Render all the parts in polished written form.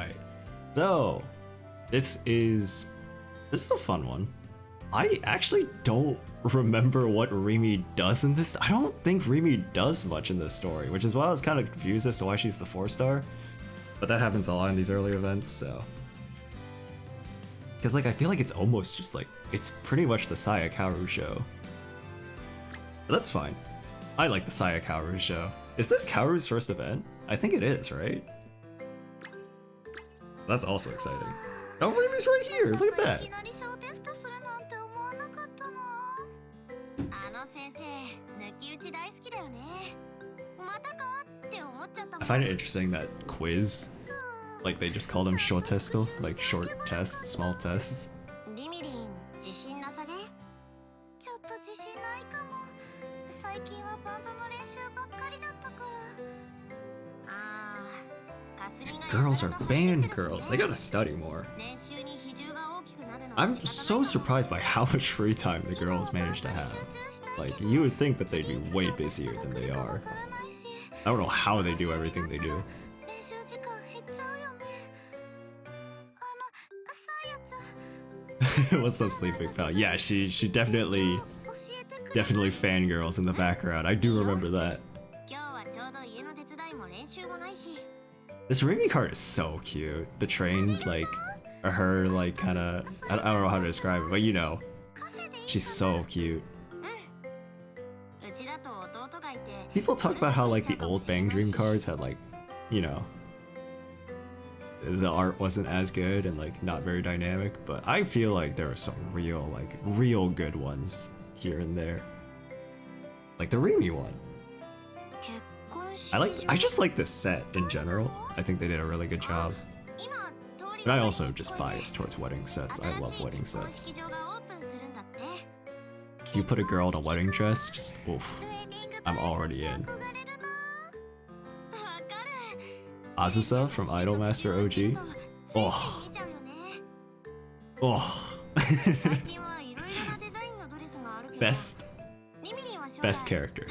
Alright. So, this is a fun one. I actually don't remember what Remy does in this. I don't think Remy does much in this story, which is why I was kind of confused as to why she's the 4-star. But that happens a lot in these early events, so. Because, like, I feel like it's almost just like, it's pretty much the Saya Kaoru show. But that's fine. I like the Saya Kaoru show. Is this Kaoru's first event? I think it is, right? That's also exciting. Oh, Remy's right here! Look at that! I find it interesting that quiz, like they just call them short testo, like short tests, small tests. These girls are band girls, they gotta study more. I'm so surprised by how much free time the girls manage to have. Like, you would think that they'd be way busier than they are. I don't know how they do everything they do. What's up, sleeping pal? Yeah, she definitely fangirls in the background. I do remember that. This Remy card is so cute. The train, like, or her, like, kind of, I don't know how to describe it, but you know, she's so cute. People talk about how, like, the old Bang Dream cards had, like, you know, the art wasn't as good and, like, not very dynamic, but I feel like there are some real good ones here and there. Like the Remy one. I just like this set in general. I think they did a really good job. But I also just bias towards wedding sets. I love wedding sets. If you put a girl in a wedding dress, just oof. I'm already in. Azusa from Idolmaster OG. Oh. Oh. Best character.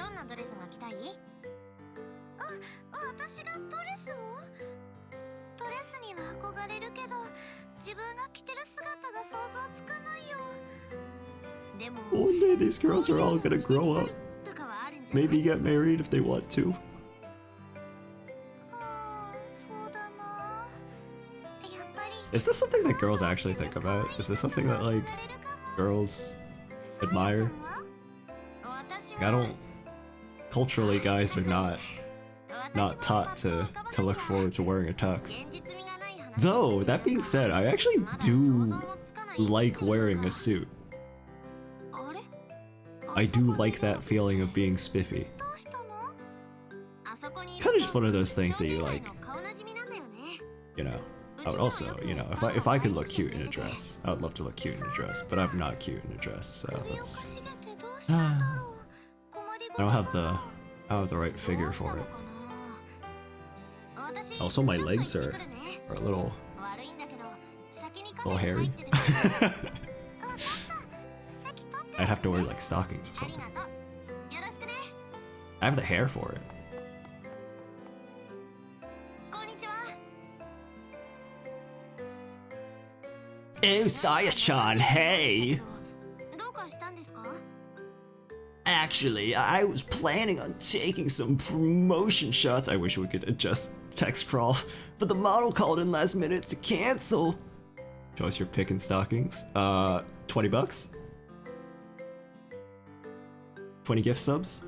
One day these girls are all gonna grow up. Maybe get married if they want to. Is this something that girls actually think about? Is this something that, like, girls admire? Like, I don't... Culturally, guys are not taught to look forward to wearing a tux. Though, that being said, I actually do like wearing a suit. I do like that feeling of being spiffy. Kinda just one of those things that you like, you know. I would also, you know, if I could look cute in a dress, I would love to look cute in a dress, but I'm not cute in a dress, so that's... I don't have the right figure for it. Also, my legs are a little hairy. I'd have to wear, like, stockings or something. I have the hair for it. Oh, Saya-chan, hey! Actually, I was planning on taking some promotion shots. I wish we could adjust text crawl, but the model called in last minute to cancel. Show us your pick and stockings. 20 bucks? 20 gift subs?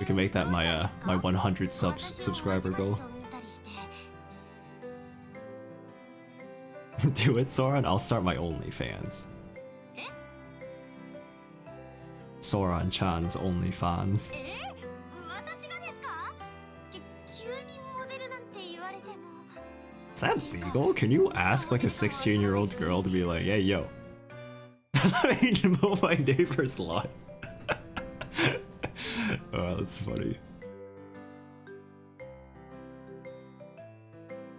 We can make that my 100 subscriber goal. Do it, Soran? I'll start my OnlyFans. Soran-chan's OnlyFans. Is that legal? Can you ask, like, a 16-year-old girl to be like, hey, yo, let me mow my neighbor's lawn? Oh, that's funny.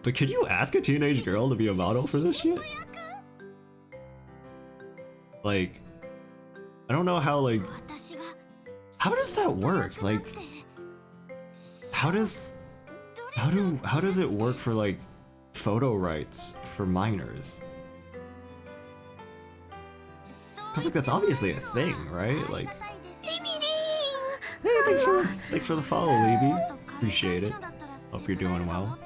But could you ask a teenage girl to be a model for this shit? Like, I don't know how, like, how does that work? Like, how does it work for like photo rights for minors? Because like that's obviously a thing, right? Like, hey, thanks for the follow, Levy. Appreciate it. Hope you're doing well.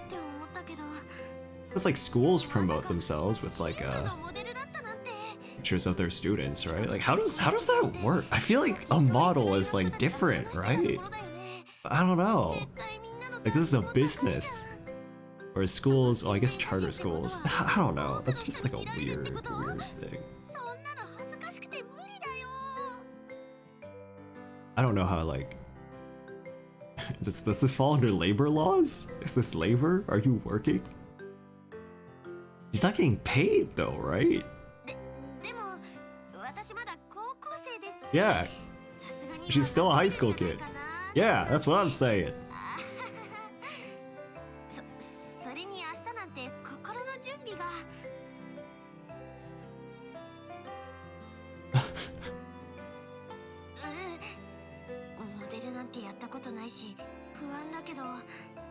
It's like schools promote themselves with like pictures of their students, right? Like how does that work? I feel like a model is like different, right? I don't know. Like this is a business. Or schools, well I guess charter schools. I don't know. That's just like a weird thing. I don't know how like does this fall under labor laws? Is this labor? Are you working? She's not getting paid though, right? Yeah. She's still a high school kid. Yeah, that's what I'm saying.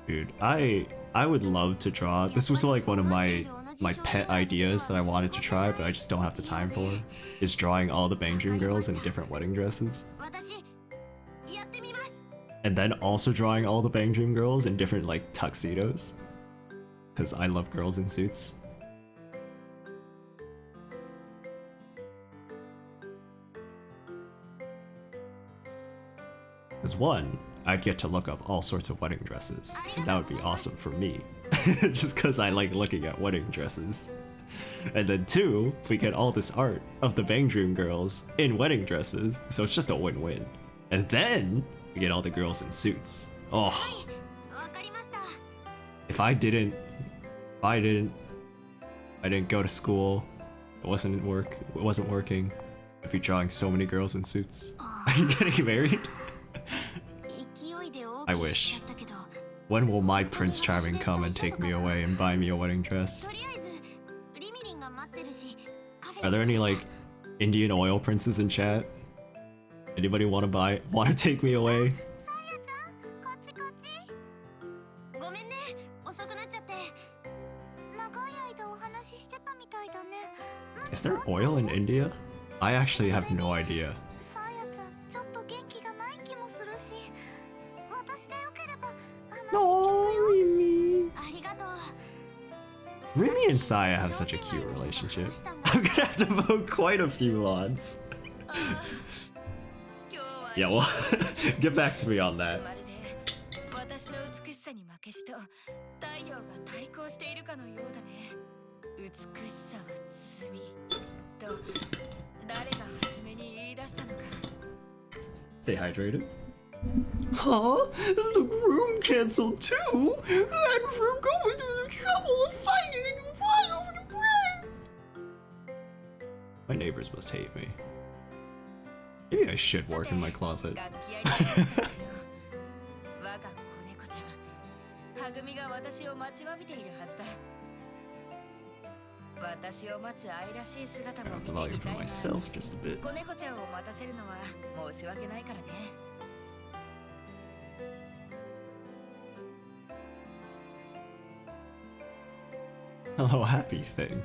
Dude, I would love to draw. This was like one of my pet ideas that I wanted to try, but I just don't have the time for. Is drawing all the Bang Dream girls in different wedding dresses. And then also drawing all the Bang Dream girls in different like tuxedos. Because I love girls in suits. Because one, I'd get to look up all sorts of wedding dresses, and that would be awesome for me. Just because I like looking at wedding dresses. And then two, we get all this art of the Bang Dream girls in wedding dresses, so it's just a win-win. And then we get all the girls in suits. Oh. If I didn't go to school, it wasn't working, I'd be drawing so many girls in suits. Are you getting married? I wish. When will my Prince Charming come and take me away and buy me a wedding dress? Are there any like Indian oil princes in chat? Anybody want to take me away? Is there oil in India? I actually have no idea. No, Rimi. Rimi and Saya have such a cute relationship. I'm gonna have to vote quite a few mods. Yeah, well, get back to me on that. Stay hydrated. Huh? The groom canceled too? And we're going through the trouble of fighting right over the bread! My neighbors must hate me. Maybe I should work in my closet. Drop the volume for myself just a bit. Hello, happy thing.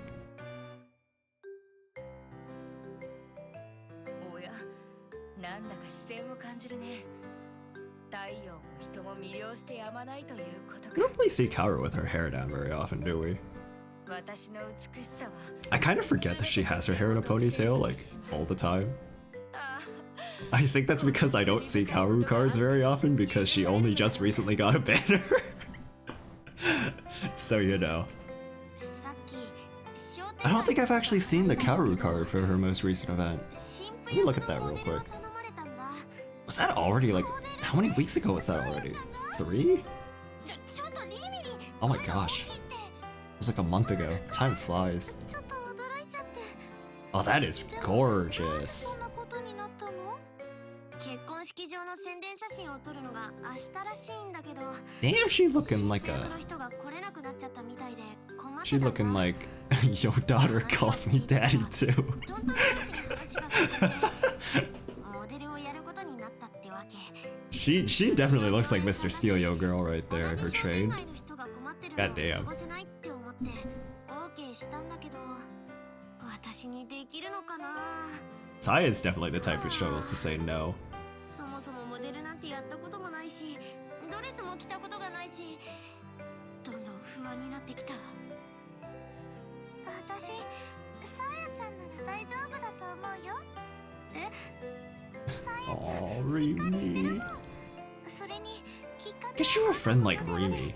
We don't really see Kaoru with her hair down very often, do we? I kind of forget that she has her hair in a ponytail, like, all the time. I think that's because I don't see Kaoru cards very often because she only just recently got a banner. So you know. I don't think I've actually seen the Kaoru card for her most recent event. Let me look at that real quick. Was that already like, how many weeks ago was that already? 3? Oh my gosh. It was like a month ago. Time flies. Oh, that is gorgeous. Damn, she looking like a... She looking like your daughter calls me daddy too. She definitely looks like Mr. Steel Yo Girl right there in her trade. God damn. Saya's definitely the type who struggles to say no. Oh, Rimi. Guess you're a friend like Rimi.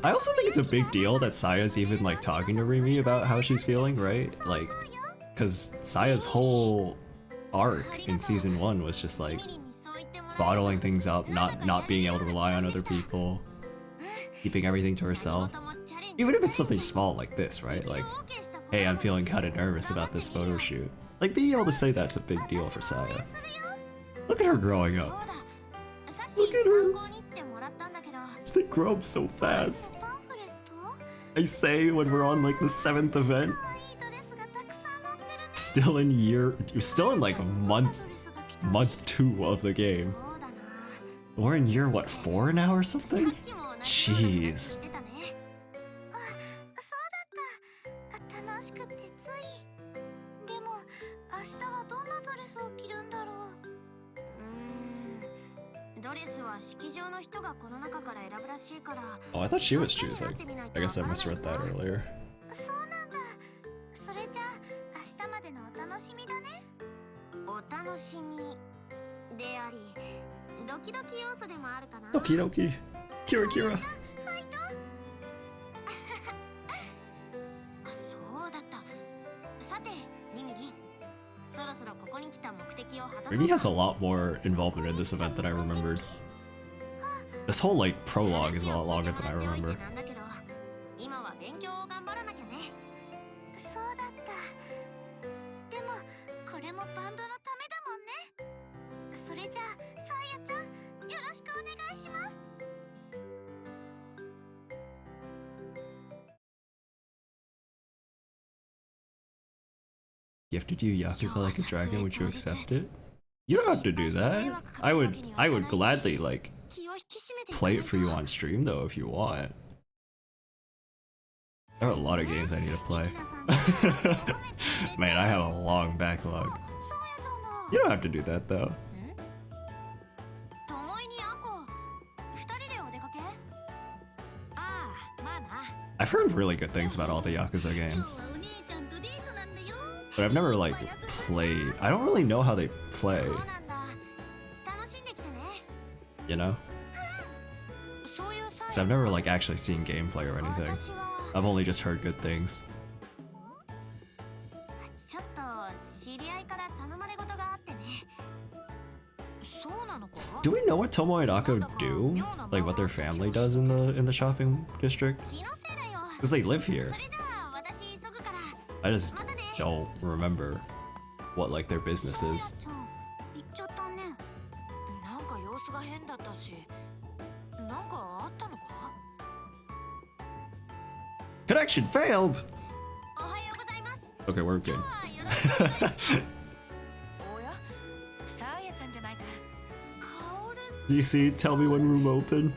I also think it's a big deal that Saya's even like talking to Rimi about how she's feeling, right? Like, cause Saya's whole arc in season 1 was just like bottling things up, not being able to rely on other people, keeping everything to herself. Even if it's something small like this, right? Like, hey, I'm feeling kind of nervous about this photo shoot. Like, being able to say that's a big deal for Saya. Look at her growing up. Look at her. They grow up so fast. I say when we're on like the 7th event. Still in like month 2 of the game. We're in year what, 4 now or something? Jeez. Oh, I thought she was choosing. I guess I misread that earlier. Doki doki. Kira kira. Rimi has a lot more involvement in this event than I remembered. This whole like prologue is a lot longer than I remember. Gifted you Yakuza like a dragon, would you accept it? You don't have to do that. I would gladly like play it for you on stream though if you want. There are a lot of games I need to play. Man, I have a long backlog. You don't have to do that though. I've heard really good things about all the Yakuza games. But I've never like played. I don't really know how they play. You know? Because I've never like actually seen gameplay or anything. I've only just heard good things. Do we know what Tomo and Ako do? Like what their family does in the shopping district? Because they live here. I just don't remember what like their business is. Connection failed! Okay, we're good. DC, tell me when room open.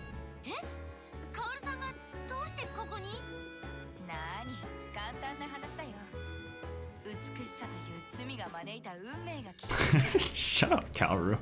Shut up, Kaoru.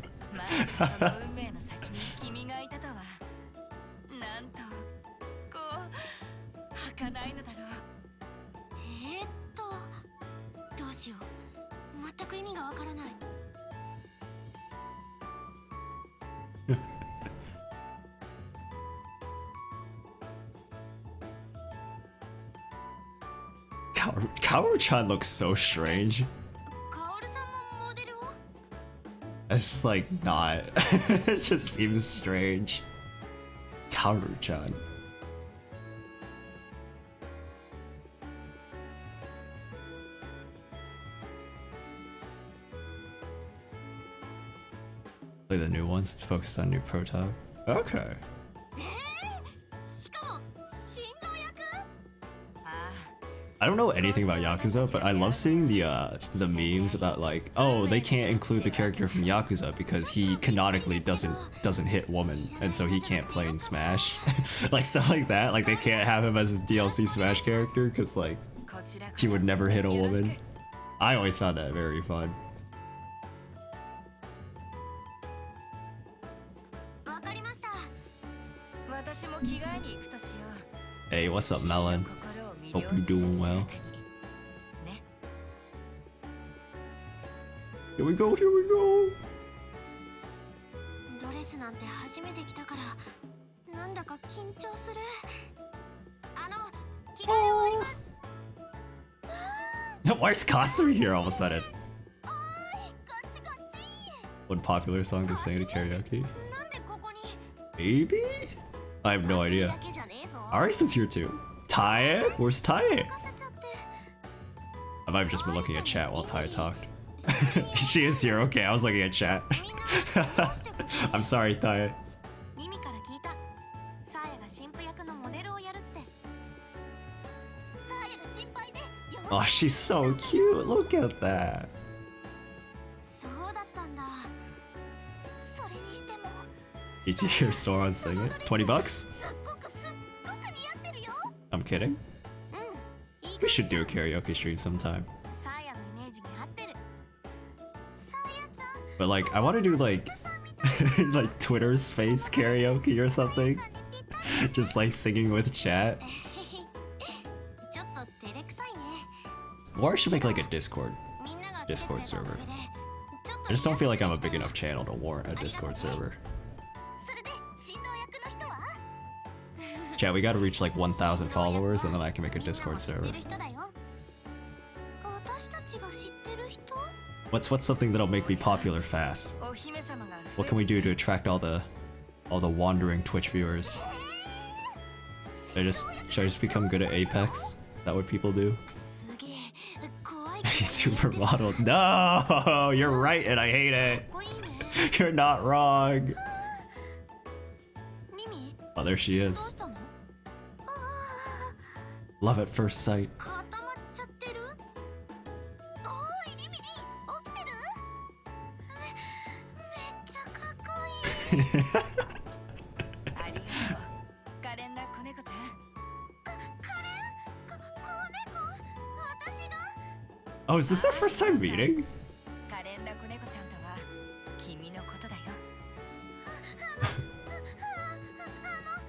Kaoru-chan looks so strange. It's just like not. It just seems strange. Kaoru-chan. Play the new ones. It's focused on new protog. Okay. I don't know anything about Yakuza, but I love seeing the memes about like, oh, they can't include the character from Yakuza because he canonically doesn't hit woman, and so he can't play in Smash. Like stuff like that. Like they can't have him as his DLC Smash character because like he would never hit a woman. I always found that very fun. Hey, what's up, Melon? Hope you're doing well. Here we go, here we go! Oh. Why is Kasumi here all of a sudden? What popular song to sing at karaoke? Maybe? I have no idea. Aris is here too. Tae? Where's Tae? I might have just been looking at chat while Tae talked. She is here, okay, I was looking at chat. I'm sorry, Tae. Oh, she's so cute, look at that. Did you hear Soren sing it? 20 bucks? I'm kidding. We should do a karaoke stream sometime. But like, I want to do like, like Twitter space karaoke or something. Just like singing with chat. Or I should make like a Discord server. I just don't feel like I'm a big enough channel to warrant a Discord server. Chat, we gotta reach like 1,000 followers and then I can make a Discord server. What's something that'll make me popular fast? What can we do to attract all the wandering Twitch viewers? Should I just become good at Apex? Is that what people do? YouTuber model. No, you're right and I hate it. You're not wrong. Oh, there she is. Love at first sight. Oh, is this their first time meeting?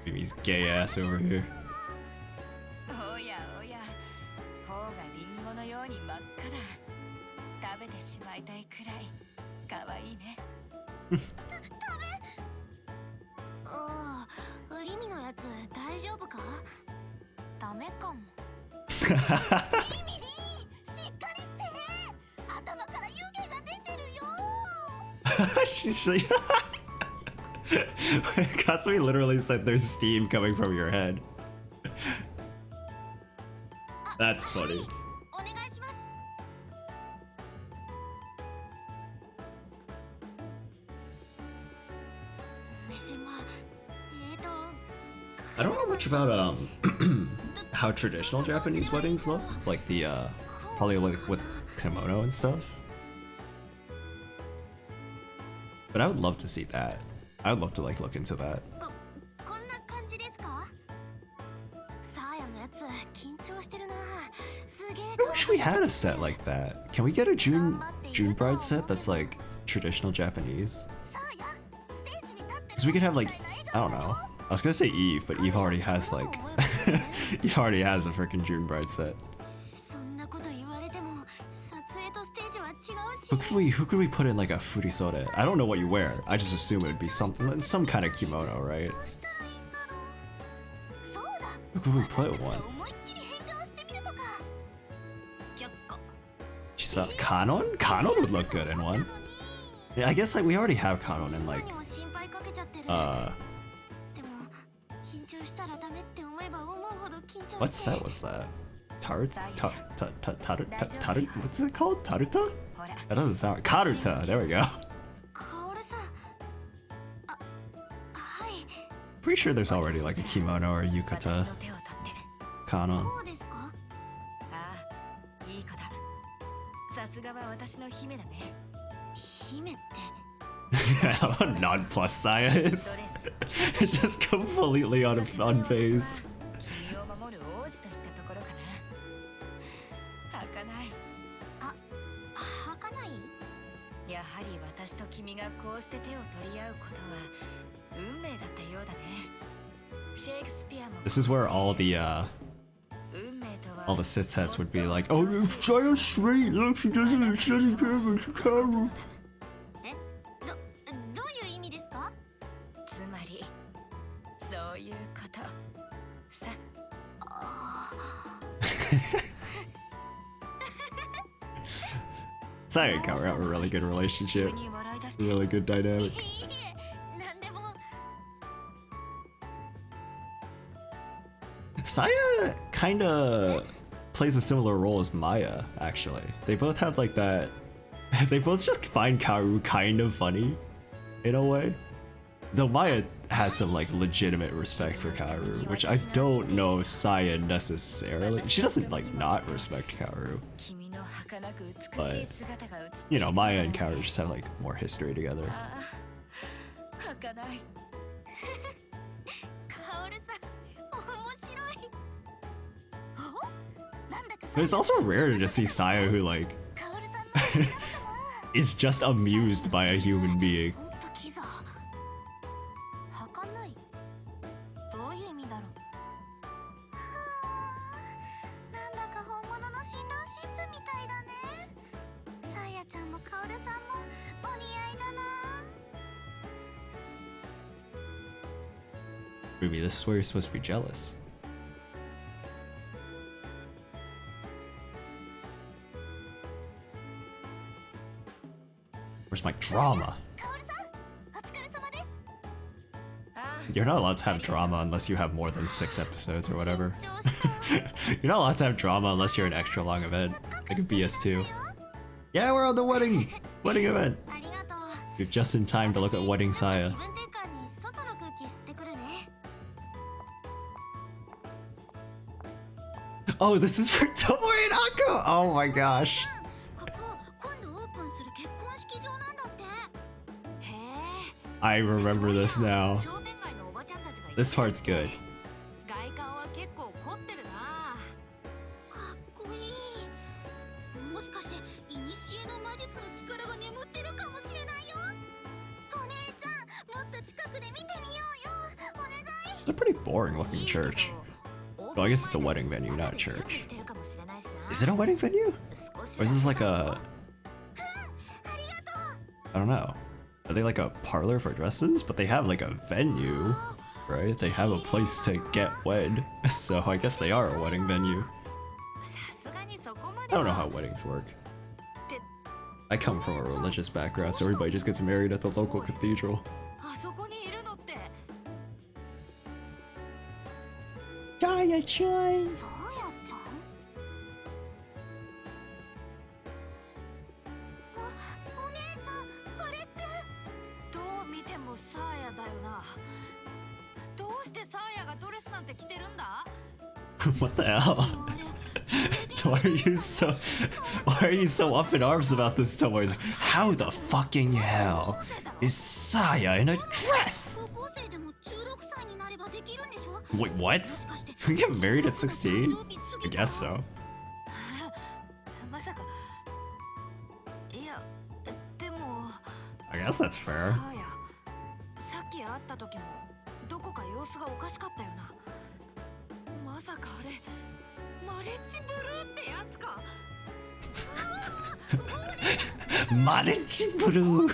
Mimi's gay ass over here. Kasumi literally said there's steam coming from your head. That's funny. I don't know much about how traditional Japanese weddings look, like the probably like with kimono and stuff. But I would love to see that. I would love to like look into that. I wish we had a set like that. Can we get a June bride set that's like traditional Japanese? Because we could have like, I don't know. I was gonna say Eve, but Eve already has like, Eve already has a freaking June bride set. Who could we put in like a furisore? I don't know what you wear. I just assume it would be some kind of kimono, right? Who could we put one? She's a Kanon? Kanon would look good in one. Yeah, I guess like we already have Kanon in like what set was that? What's it called? Taruta? That doesn't sound. Karuta, there we go. Pretty sure there's already like a kimono or a yukata Kanon. How non-plus Saya is. Just completely unfazed. やはり私と君がこうして手を取り合うことは運命だったようだね。シェイクスピアも This is where all the Sith heads would be like, oh, Saya's straight, look, she doesn't care about Karu. どういう意味ですか？つまりそういうことさ。Saya and Kaoru have a really good relationship. Really good dynamic. Saya kinda plays a similar role as Maya, actually. They both have like that. They both just find Kaoru kind of funny, in a way. Though Maya has some like legitimate respect for Kaoru, which I don't know if Saya necessarily. She doesn't like not respect Kaoru. But, you know, Maya and Kaoru just have like more history together. But it's also rare to just see Saya who like is just amused by a human being. Ruby, this is where you're supposed to be jealous. Where's my drama? You're not allowed to have drama unless you have more than 6 episodes or whatever. You're not allowed to have drama unless you're an extra long event, like a BS2. Yeah, we're on the wedding event. You're just in time to look at Wedding Saya. Oh, this is for Tomoe and Ako! Oh my gosh. I remember this now. This part's good. It's a pretty boring looking church. Well, I guess it's a wedding venue, not a church. Is it a wedding venue? Or is this like a... I don't know. Are they like a parlor for dresses? But they have like a venue, right? They have a place to get wed. So I guess they are a wedding venue. I don't know how weddings work. I come from a religious background, so everybody just gets married at the local cathedral. Saya-chan! What the hell? Why are you so up in arms about this, Tomoe? He's like, how the fucking hell is Saya in a dress? Wait, what? We get married at 16? I guess so. I guess that's fair. Marechi Blue!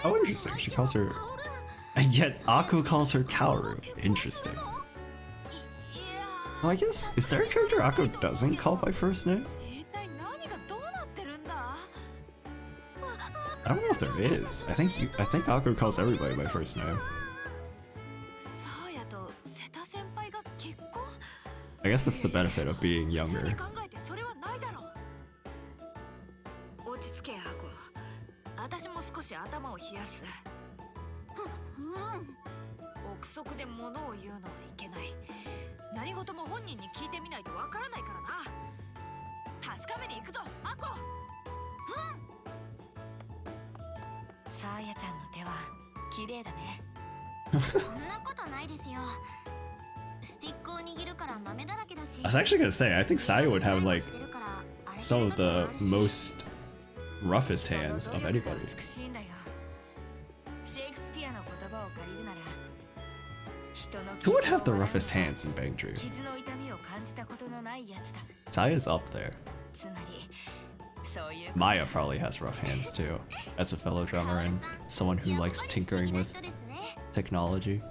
Oh, interesting. She calls her... And yet Aku calls her Kaoru. Interesting. I guess, is there a character Akko doesn't call by first name? I don't know if there is. I think Akko calls everybody by first name. I guess that's the benefit of being younger. I was actually gonna say, I think Saya would have like some of the most roughest hands of anybody. Who would have the roughest hands in Bang Dream? Saya's up there. Maya probably has rough hands too, as a fellow drummer and someone who likes tinkering with technology.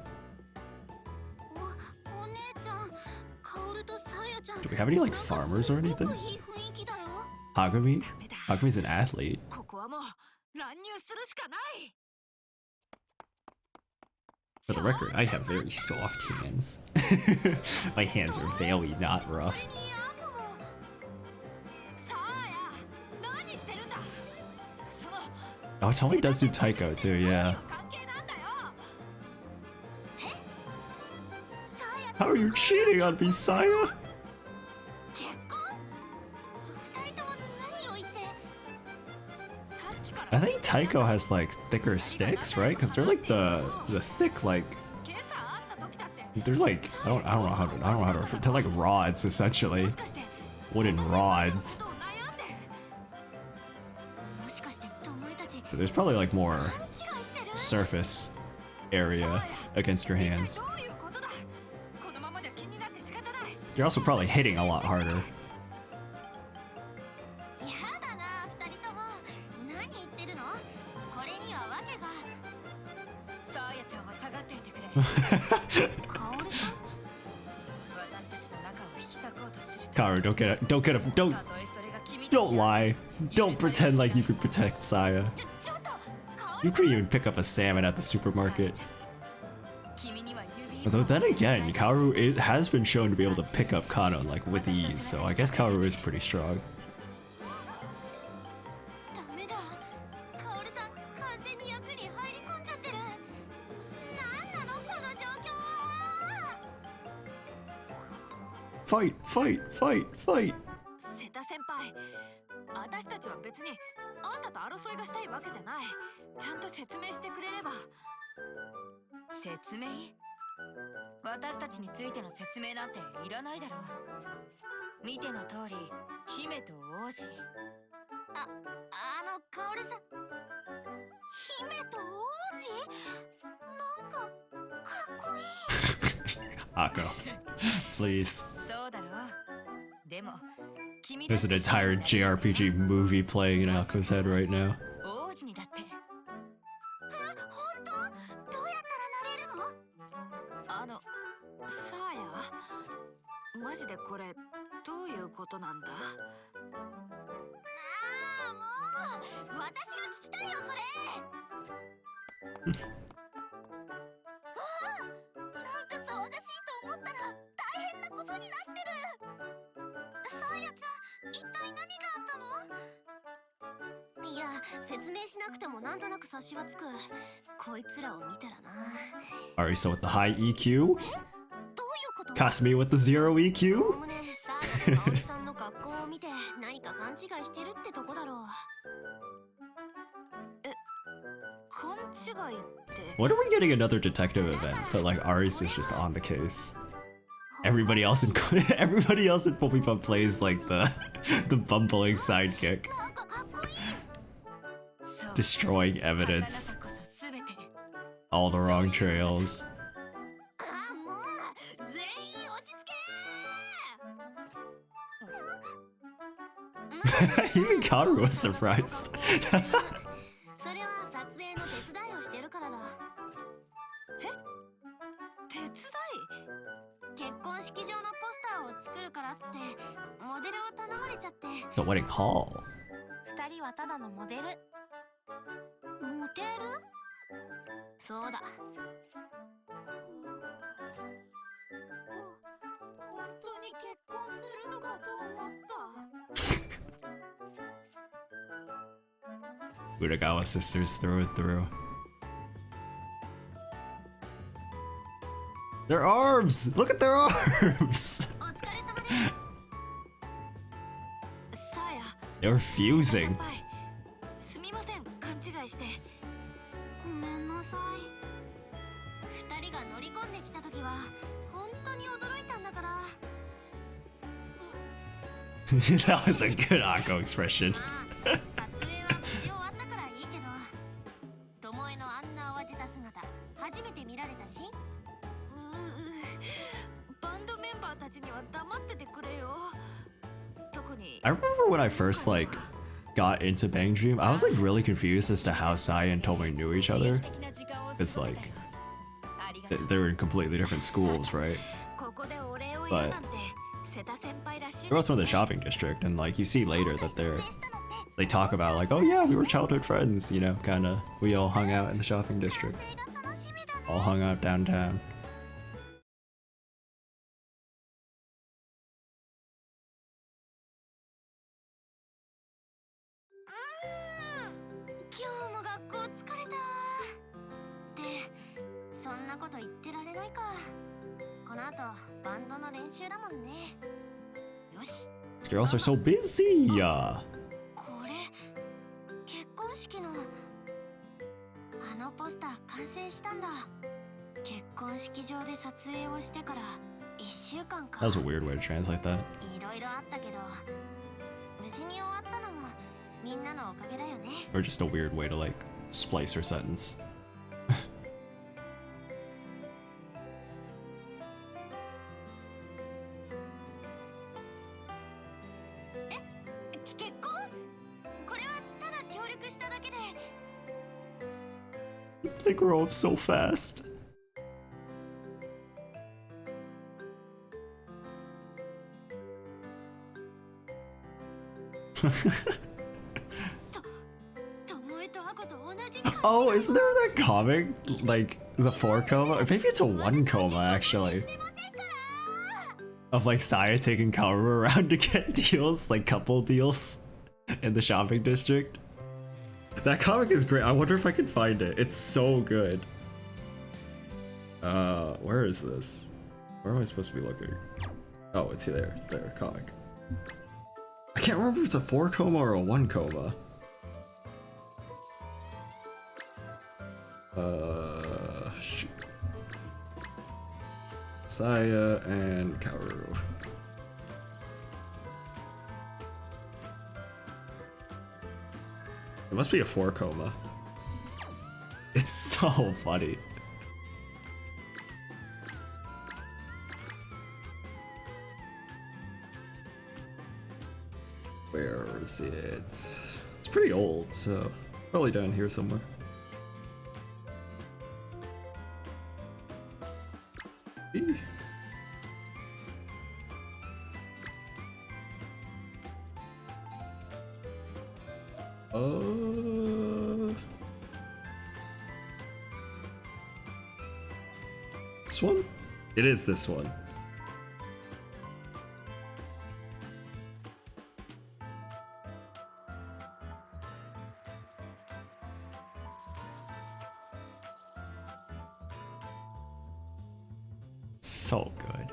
Do we have any like farmers or anything? Hagumi? Hagumi's an athlete. For the record, I have very soft hands. My hands are very not rough. Oh, Tommy does do Taiko too, yeah. How are you cheating on me, Saya? I think Taiko has like thicker sticks, right? Because they're like the thick like they're like I don't know how to refer. They're like rods essentially, wooden rods. So there's probably like more surface area against your hands. You're also probably hitting a lot harder. Karu, don't lie. Don't pretend like you could protect Saya. You couldn't even pick up a salmon at the supermarket. Although then again, Kaoru has been shown to be able to pick up Kano like with ease, so I guess Kaoru is pretty strong. Fight, fight, fight, fight! Akko, please. There's an entire JRPG movie playing in Akko's head right now. Alright, so with the high EQ? Kasumi with the zero EQ? What are we getting another detective event, but like Aris is just on the case? Everybody else in Poppy plays like the bumbling sidekick. Destroying evidence. All the wrong trails. Even Kaoru was surprised. wedding hall. 二人はただのモデル。モデル？そうだ。本当に結婚するのかと思った。Uragawa sisters through and through. Their arms! Look at their arms! They're fusing. すみません、勘違いして。ごめんなさい。二人が乗り込んできた時は本当に驚いたんだから。That was a good Akko expression. 撮影は無事終わったからいいけど、巴のあんな慌てた姿、初めて見られたし。バンドメンバーたちには黙っててくれよ。I remember when I first like got into Bang Dream, I was like really confused as to how Sai and Tomoe knew each other. It's like they were in completely different schools, right? But they're both from the shopping district, and like you see later that they talk about like, oh yeah, we were childhood friends, you know, kind of. We all hung out in the shopping district, all hung out downtown. These girls are so busy. これ結婚式のあのポスター完成したんだ。結婚式場で撮影をしてから1週間か。That was a weird way to translate that. いろいろあったけど無事に終わったのもみんなのおかげだよね。Or just a weird way to like splice her sentence. 結婚？これはただ協力しただけで。They grow up so fast. 巴とアコと同じ。Oh, isn't there that comic like the 4 coma? Or maybe it's a 1 coma actually. Of like Saya taking Kaoru around to get deals, like couple deals in the shopping district. That comic is great. I wonder if I can find it. It's so good. Where is this? Where am I supposed to be looking? Oh, it's there. It's there. Comic. I can't remember if it's a 4 coma or a 1 coma. Shoot. Saya and Kaoru. It must be a 4 coma. It's so funny. Where is it? It's pretty old, so probably down here somewhere. This one? It is this one. So good.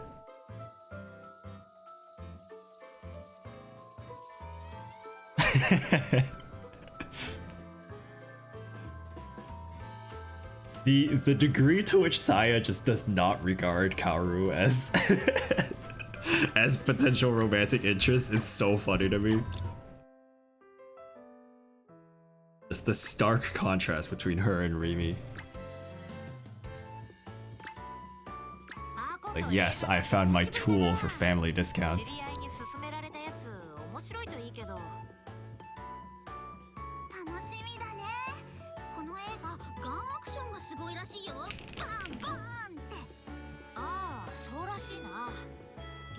The degree to which Saya just does not regard Kaoru as as potential romantic interest is so funny to me. Just the stark contrast between her and Rimi. Like, yes, I found my tool for family discounts. 「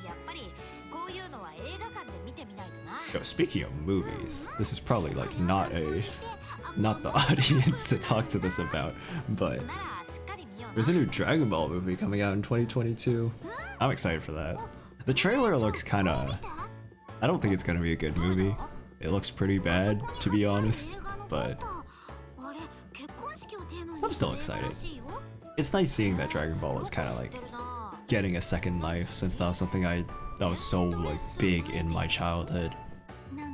やっぱりこういうのは映画館で見てみないとな。 Yo, speaking of movies, this is probably like not the audience to talk to this about, but ならしっかり見ような。 there's a new Dragon Ball movie coming out in 2022. I'm excited for that. The trailer looks kind of... I don't think it's gonna be a good movie. It looks pretty bad, to be honest, but I'm still excited. It's nice seeing that Dragon Ball is kind of like getting a second life, since that was something that was so like big in my childhood.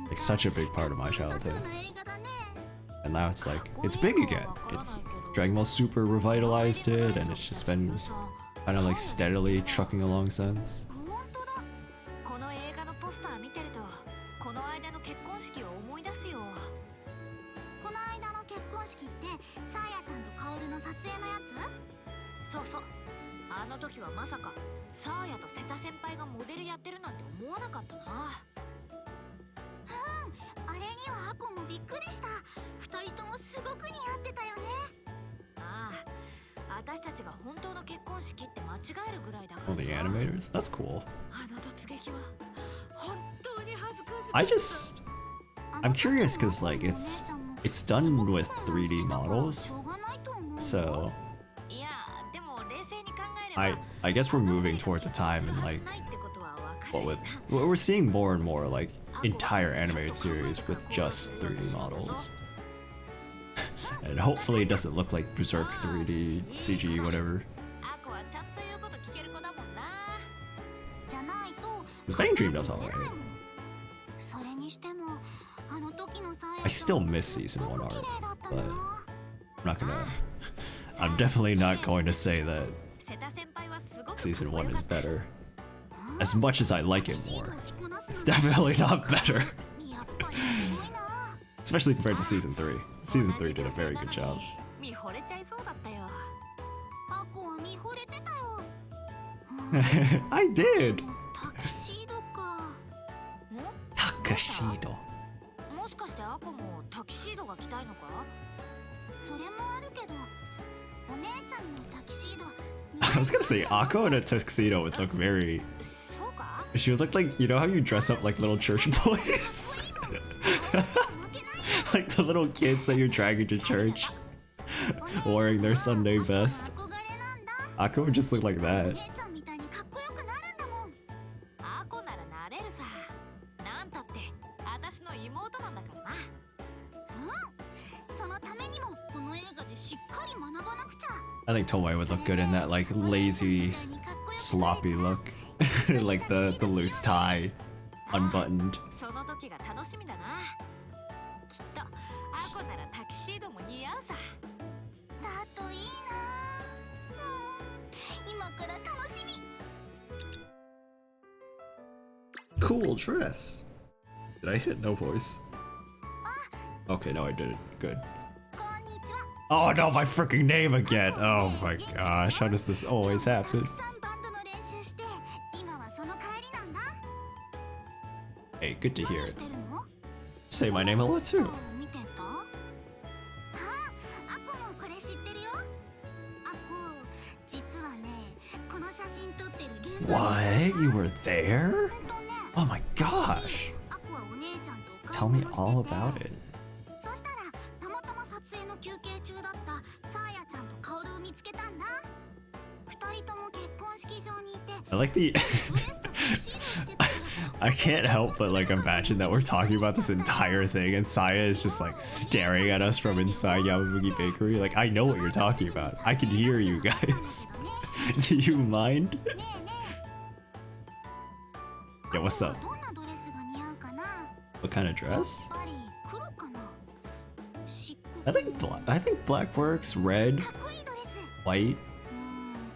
Like such a big part of my childhood. And now it's like, it's big again. It's Dragon Ball Super revitalized it, and it's just been kind of like steadily trucking along since. この映画のポスター見てるとこの間の結婚式を思い出すよ。この間の結婚式ってサーヤちゃんとカオルの撮影のやつ？そうそう、あの時はまさかサーヤと瀬田先輩がモデルやってるなんて思わなかったな。あれにはアコもびっくりした。二人ともすごく似合ってたよね。ああ、私たちが本当の結婚式って間違えるぐらいだから Oh, the animators? That's cool. あの突撃は本当に恥ずかしかった。 I just... I'm curious because like it's done with 3D models, so いや、でも冷静に考えれば I guess we're moving towards a time in like we're seeing more and more like entire animated series with just 3D models. And hopefully it doesn't look like Berserk 3D, CG, whatever. アコはちゃんと言うこと聞ける子だもんな。じゃないと This Fang Dream does alright. それにしてもあの時のサーヤ I still miss season 1 art, but I'm not gonna... I'm definitely not going to say that 瀬田先輩はすごく season 1 is better. As much as I like it more, it's definitely not better. やっぱりすごいな。 Especially compared to season 3. Season 3 did a very good job. 見惚れちゃいそうだったよ。アコは見惚れてたよ。 I did! タキシードか。 Takashido. もしかしてアコもタキシードが着たいのか？それもあるけど、お姉ちゃんのタキシード。 I was gonna say, Akko in a tuxedo would look very... そうか？ She would look like, you know how you dress up like little church boys? Like the little kids that you're dragging to church, wearing their Sunday vest. Akko would just look like that. アコならなれるさ。なんたって私の妹なんだからな。そのためにもこの映画でしっかり学ばなくちゃ。 I think Tomoe would look good in that like lazy, sloppy look. Like the loose tie, unbuttoned. その時が楽しみだな。きっとアコならタキシードも似合うさ。だといいな。今から楽しみ。 Cool dress. Did I hit no voice? Okay, no, I did it. Good. こんにちは。 Oh no, my freaking name again. Oh my gosh, how does this always happen? たくさんバンドの練習して、今はその帰りなんだ。 Hey, good to hear 何 it. してるの？ Say my name a lot too. 見てた？あ、アコもこれ知ってるよ。アコ、実はね、この写真撮ってる現場。 What? You were there? ほんとね。 Oh my gosh. アコはお姉ちゃんとお Tell 買い me 物してて all about it. そしたらたまたま撮影の休憩中だったサーヤちゃんとカオルを見つけたんだ。二人とも結婚式場にいて I like the... ドレスとタキシード着てたから I can't help but like imagine that we're talking about this entire thing and Saya is just like staring at us from inside Yamabugi Bakery. Like, I know what you're talking about. I can hear you guys. Do you mind? ねえねえ Yeah, what's up? どんなドレスが似合うかな。 What kind of dress? やっぱり黒かな。漆黒 I think black works. Red, かっこいいドレス。 white,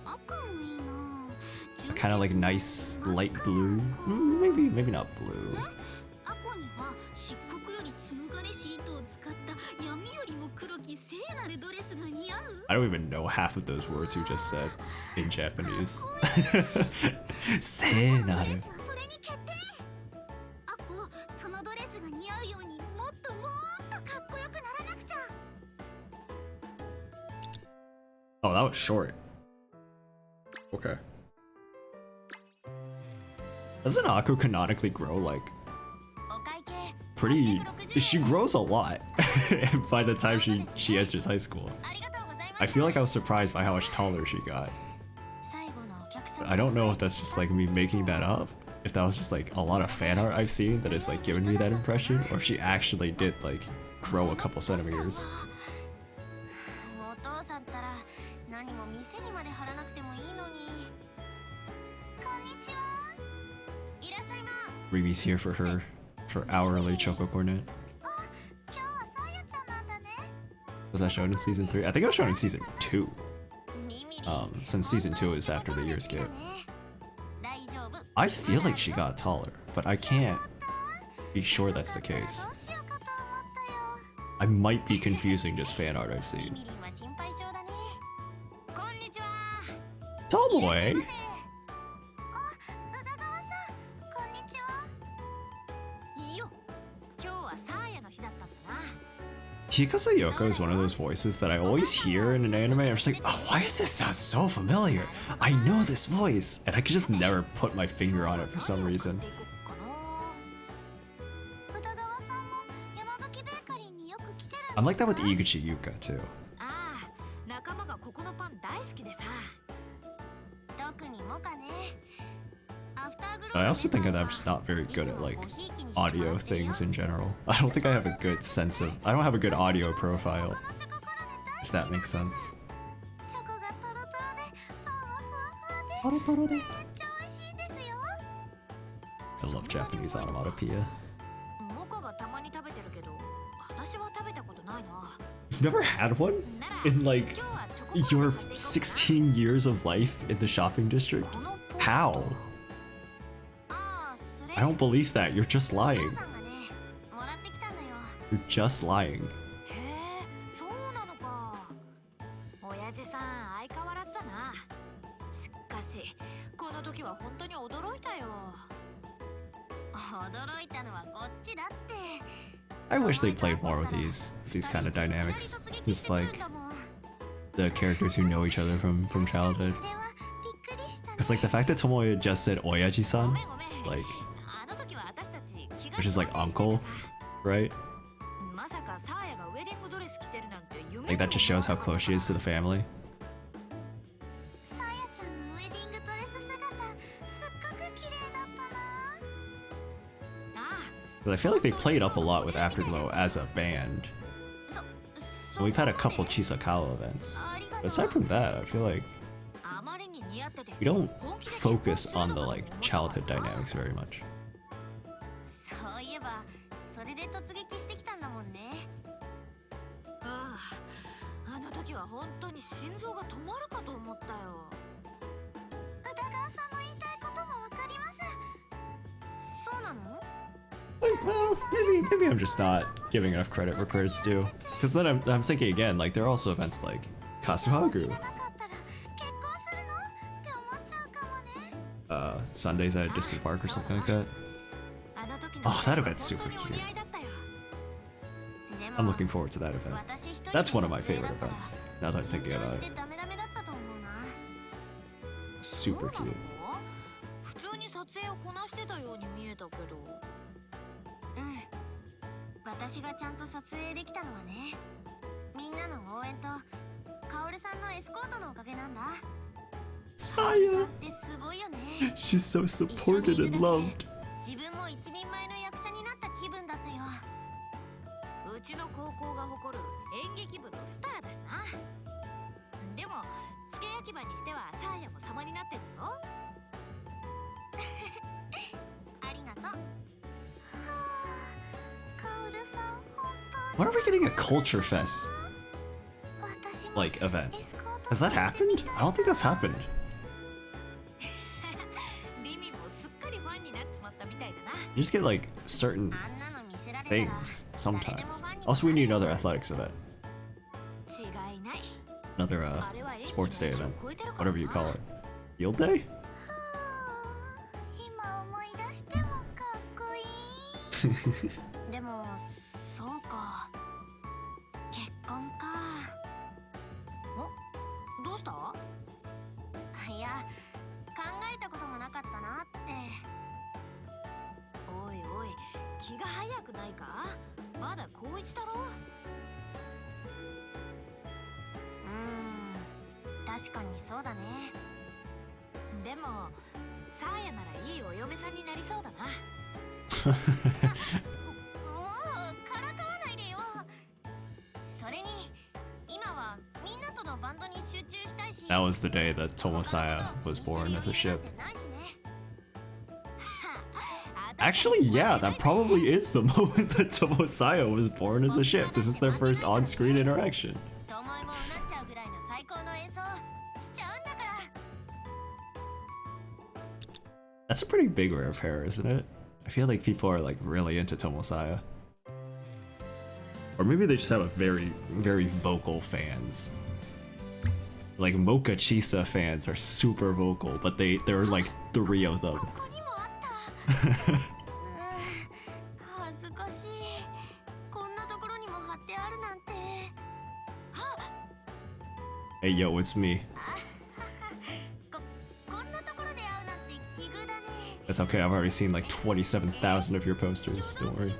赤もいいな。 kind of like nice light blue. Maybe not blue. アコには漆黒より紡がれシートを使った闇よりも黒き聖なるドレスが似合う。 I don't even know half of those words you just said in Japanese. 聖なる。それに決定。アコ、そのドレスが似合うようにもっともっとかっこよくならなくちゃ。 Oh, that was short. Okay. Doesn't Aku canonically grow like お会計 pretty? 860 She grows a lot by the time she enters high school. ありがとうございます I feel like I was surprised by how much taller she got. 最後のお客様 I don't know if that's just like me making that up, if that was just like a lot of fan art I've seen that is like giving me that impression, or if she actually did like grow a couple centimeters. お父さんったら何も店にまで貼らなくてもいいのに。こんにちはいらっしゃいま。 Rimi's here for her hourly choco cornet. 今日はさやちゃんなんだね。 Was that shown in season 3? I think it was shown in season 2. ミミリ Since season 2 is after the year skip. 大丈夫。 I feel like she got taller, but I can't be sure that's the case. どうしようかと思ったよ。 I might be confusing just fan art I've ミ seen. ミリンは心配性だね。こんにちは。 Tomoe? 宇田川さん、こんにちは。いいよ。今日はサーヤの日だったんだな。 Hikasa Yoko is one of those voices that I always hear in an anime. I'm just like, oh, why does this sound so familiar? I know this voice, and I could just never put my finger on it for some reason. 宇田川さんも山吹ベーカリーによく来てるんだ。 I'm like that with Iguchi Yuka too. ああ、仲間がここのパン大好きでさ。特にモカね。アフターグロ But I also think that I'm just not very good at like audio things in general. I don't think I have a good sense of. I don't have a good audio profile, if that makes sense. チョコがトロトロでパワフワフワでめっちゃ美味しいんですよ。 I love Japanese onomatopoeia. モカがたまに食べてるけど、私は食べたことないな。 You've never had one なら in like 今日はチョココロ your ネと16 years of life in the shopping district? このポ How? ああ、それ I don't believe that. You're just お lying. 父さんがね、もらってきたんだよ。 You're just lying. へえ、そうなのか。親父さん相変わらずだな。しかし、この時は本当に驚いたよ。驚いたのはこっちだって。 I wish they played more with these kind of dynamics. Just like the characters who know each other from childhood. あれはびっくりしたね。 Because like the fact that Tomoe just said ご Oyaji-san, めんごめん。 like あの時は私たち気が which is like uncle, right? まさかサーヤがウェディングドレス着てるなんて夢 Like that just shows how close she is to the family. さやちゃんのウェディングドレス姿、すっごく綺麗だったな。あ But I feel like they played up a lot with Afterglow as a band. そ And we've had a couple Chisakawa events. ありが But とう。 aside from that, I feel like あまりに似合ってて we don't 本気で focus on the 結婚するのかと like 思った childhood dynamics very much. そういえば、それで突撃してきたんだもんね。ああ、あの時は本当に心臓が止まるかと思ったよ。宇田川さんの言いたいこともわかります。そうなの？ Well, maybe I'm just not giving enough credit where credit's due. Because then I'm thinking again, like there are also events like 知 Kasuhagu, らなかったら結婚するのって思っちゃうかもね。 Sundays at a distant park or something like that. あの時の Oh, that event's super 本当に cute. お似合いだったよ。でも I'm looking forward to that event. 私一人 That's one of my の女性 favorite だから events. Now that I'm 緊 thinking 張 about し it. てダメダメだったと思うな。 Super そうな cute. の？普通に撮影をこなしてたように見えたけど。うん。私がちゃんと撮影できたのはね、みんなの応援とカオルさんのエスコートのおかげなんだ。カオルさん Saya! ってすごいよね。 She's so supported and loved. 自分も一人前の役者になった気分だったよ。うちの高校が誇る演劇部のスターだしな。でも、付け焼き場にしてはサーヤも様になってるぞ。ありがとう。はあ、カオルさん本当に。 When are we getting a culture fest 私も like event? エスコート Has that happened? I don't think that's happened. リミもすっかりファンになっちまったみたいだな。 You just get like certain あんなの見せられたら things 誰でも sometimes. ファンに Also, we な need れる another athletics event, 違いない。 another あれは演技の sports day 域を event, 超えてるからな whatever you call it. Field day? はあ、今思い出してもかっこいい。でもそうか、結婚か。お、どうした？いや、考えたこともなかったなって。気が早くないか？まだ高一だろ。確かにそうだね。でもサーヤならいいお嫁さんになりそうだな。もうからかわないでよ。それに今はみんなとのバンドに集中したいし。 That was the day that Tomosaya was born as a ship. Actually, yeah, that probably is the moment that Tomosaya was born as a ship. This is their first on-screen interaction. That's a pretty big rare pair, isn't it? I feel like people are like really into Tomosaya. Or maybe they just have a very, very vocal fans. Like Mocha Chisa fans are super vocal, but there are like 3 of them. Hey yo, it's me. It's okay, I've already seen like 27,000 of your posters, don't worry.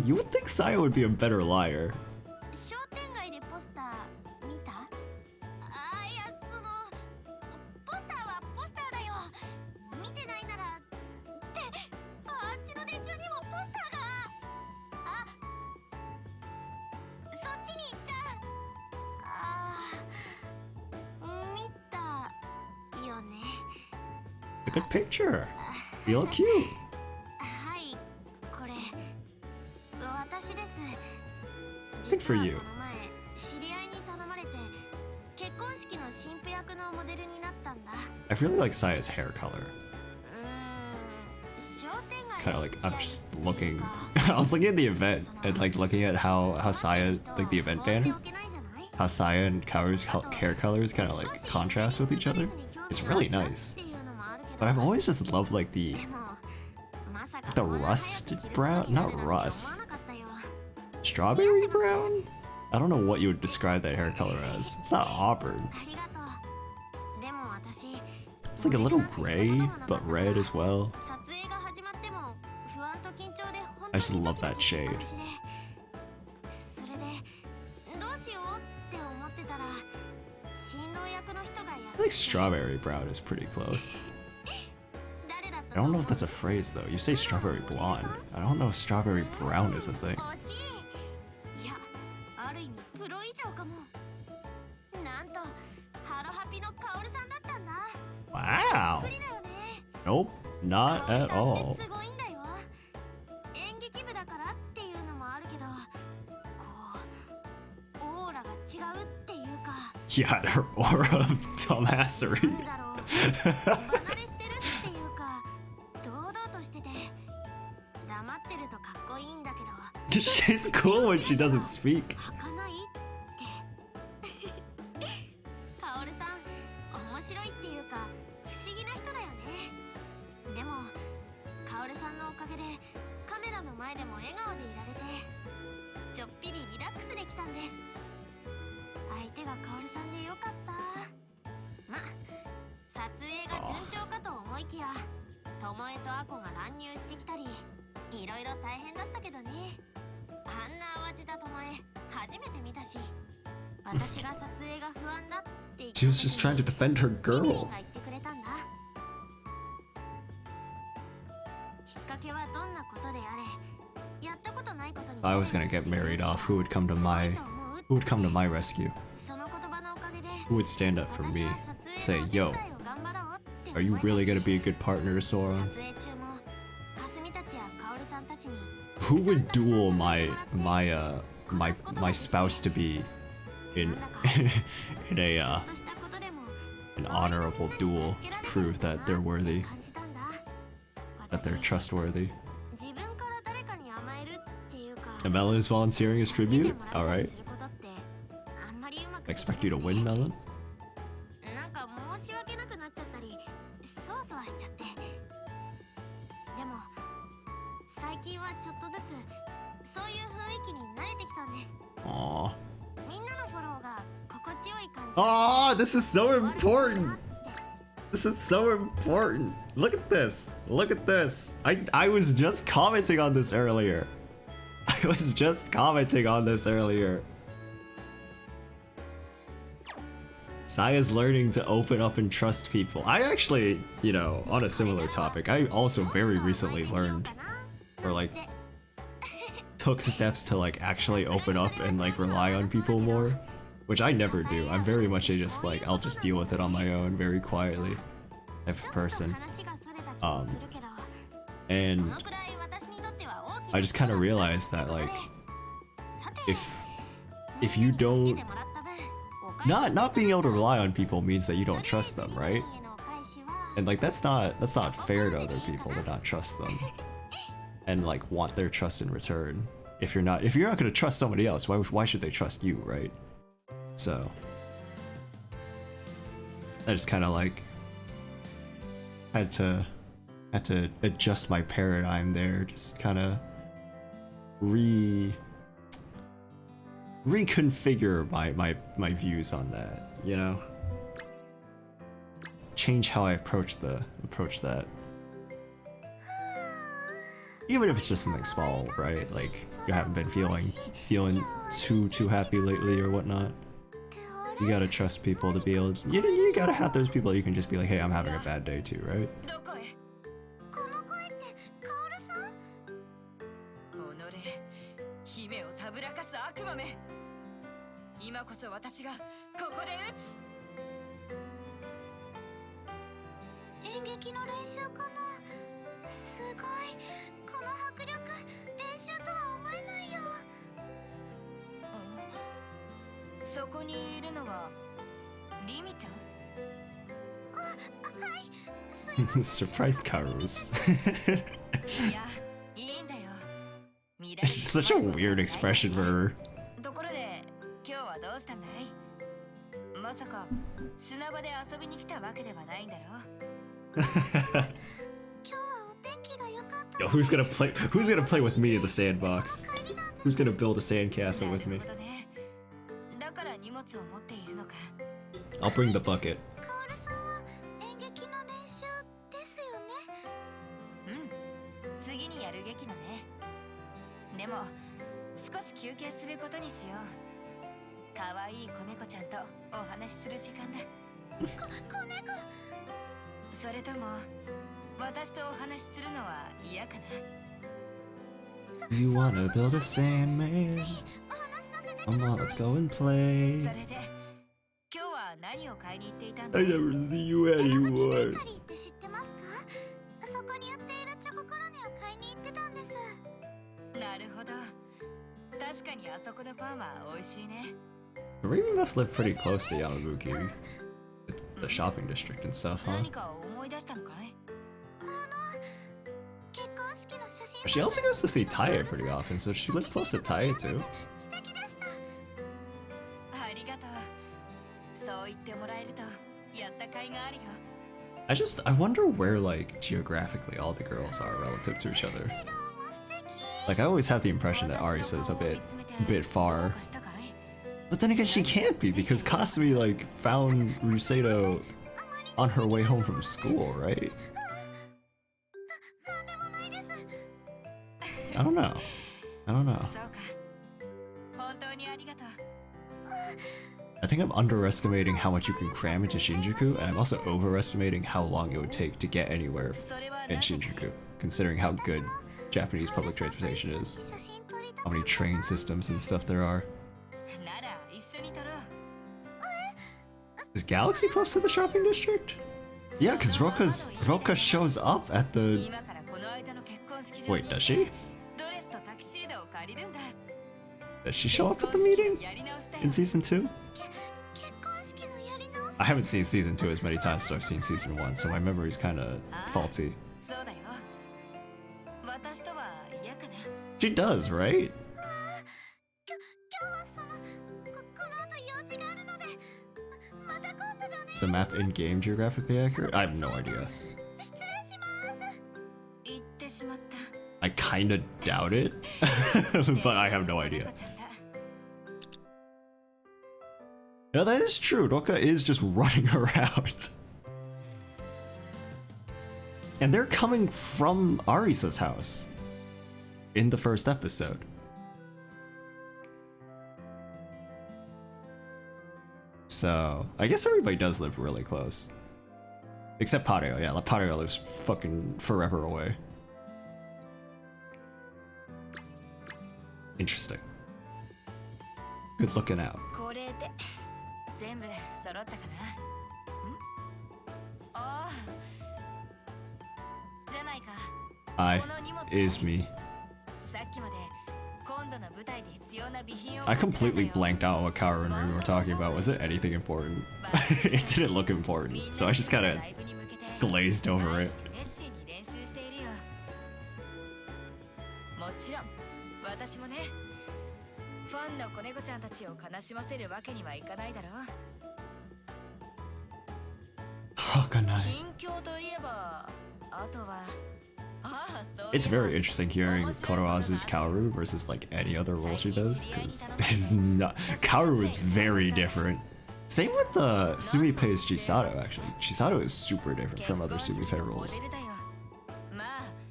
You would think Saya would be a better liar. A good picture. You look cute. Good for you. I really like Saya's hair color. Kind of like, I'm just looking. I was looking at the event and like looking at how Saya, like the event banner, how Saya and Kaoru's hair colors kind of like contrast with each other. It's really nice. But I've always just loved like the rust brown, not rust, strawberry brown? I don't know what you would describe that hair color as. It's not auburn. It's like a little gray, but red as well. I just love that shade. I think strawberry brown is pretty close. I don't know if that's a phrase though. You say strawberry blonde. I don't know if strawberry brown is a thing. Wow. Nope, not at all. Yeah, her aura of dumbassery. She's cool when she doesn't speak. She was just trying to defend her girl. If I was gonna get married off, who would come to my rescue? Who would stand up for me? Say, yo, are you really gonna be a good partner to Sora? Who would duel my spouse to be in in an honorable duel to prove that they're worthy, that they're trustworthy? And Melon is volunteering as tribute? Alright. I expect you to win, Melon. Aw. みんなのフォローが心地よい感じ。 Oh, this is so important. This is so important. Look at this. Look at this. I was just commenting on this earlier. I was just commenting on this earlier. Saya's learning to open up and trust people. I actually, you know, on a similar topic, I also very recently learned, or like, took steps to like actually open up and like rely on people more. Which I never do. I'm very much a just like, I'll just deal with it on my own very quietly type of person. And I just kind of realized that like, if you don't, not being able to rely on people means that you don't trust them, right? And like that's not fair to other people to not trust them and like want their trust in return. If you're not gonna trust somebody else, why should they trust you, right? So I just kind of like had to adjust my paradigm there, just kind of reconfigure my views on that, you know? Change how I approach that. Even if it's just something small, right? Like you haven't been feeling too happy lately or whatnot. You gotta trust people to be able to, you gotta have those people you can just be like, hey, I'm having a bad day too, right? この声ってカオルさん？姫をたぶらかす悪魔め。今こそ私がここで撃つ。演劇の練習かな。すごい、この迫力、練習とは思えないよ。そこにいるのはリミちゃん。あ、はい。すいません。 Surprised Karus. いや、いいんだよ。 It's just such a weird expression for her. ところで、今日はどうしたんだい？まさか砂場で遊びに来たわけではないんだろう？ 今日はお天気が良かった。 Yo, who's gonna play with me in the sandbox? Who's gonna build a sandcastle with me? なるほどね。だから荷物を持っているのか。 I'll bring the bucket. カオルさんは演劇の練習ですよね。うん。次にやる劇のね。でも少し休憩することにしよう。可愛い子猫ちゃんとお話しする時間だ。子猫。それとも私とお話しするのは嫌かな。 You wanna build a sandman? お話しさせて。 Come on, let's go and play. それで今日は何を買いに行っていたんだ？ I never see you anymore. ベーカリーって知ってますか？そこに売っているチョココロネを買いに行ってたんです。なるほど。確かにあそこのパンは美味しいね。 Remy must live pretty close to Yamabuki. The shopping district and stuff, huh? 何か思い出したのかい？結婚式の写真。 She also goes to see Taya pretty often, so she lived close to Taya too. 素敵でした。ありがとう。そう言ってもらえるとやった甲斐があるよ。 I wonder where like geographically all the girls are relative to each other. Like I always have the impression that Arisa is a bit far. But then again, she can't be because Kasumi like found Ruseido on her way home from school, right? なんでもないです。 I don't know. そうか。本当にありがとう。 I think I'm underestimating how much you can cram into Shinjuku, and I'm also overestimating how long it would take to get anywhere in Shinjuku, considering how good Japanese public transportation is. 写真撮りた How many train systems and stuff there are. なら一緒に撮ろう。 Is Galaxy close to the shopping district? Yeah, because Roka shows up at the... 今からこの間の結婚式場に Wait, does she? ドレスとタキシードを借りるんだ。 Does she show up at the meeting やり直したよ。 in season 2? 結婚式のやり直し。 I haven't seen season 2 as many times as I've seen season 1, so my memory's kind of faulty. そうだよ。私とは嫌かな。 She does, right? 今日はこの後用事があるので、また今度だね。 Is the map in-game geographically accurate? I have no idea. 失礼します。言ってしまった。 I kinda doubt it, but I have no idea. 猫ちゃんだ。Yeah, that is true. Roka is just running around. And they're coming from Arisa's house in the first episode. So, I guess everybody does live really close. Except Patio, yeah, Patio lives fucking forever away. Interesting. Good looking out. Hi, is me. I completely blanked out what Kaoru and Rumi were talking about. Was it anything important? It didn't look important, so I just kind of glazed over it. It's very interesting hearing Koroazu's Kaoru versus like any other role she does, because Kaoru is very different. Same with Sumipei's Chisato, actually. Chisato is super different from other Sumipei roles.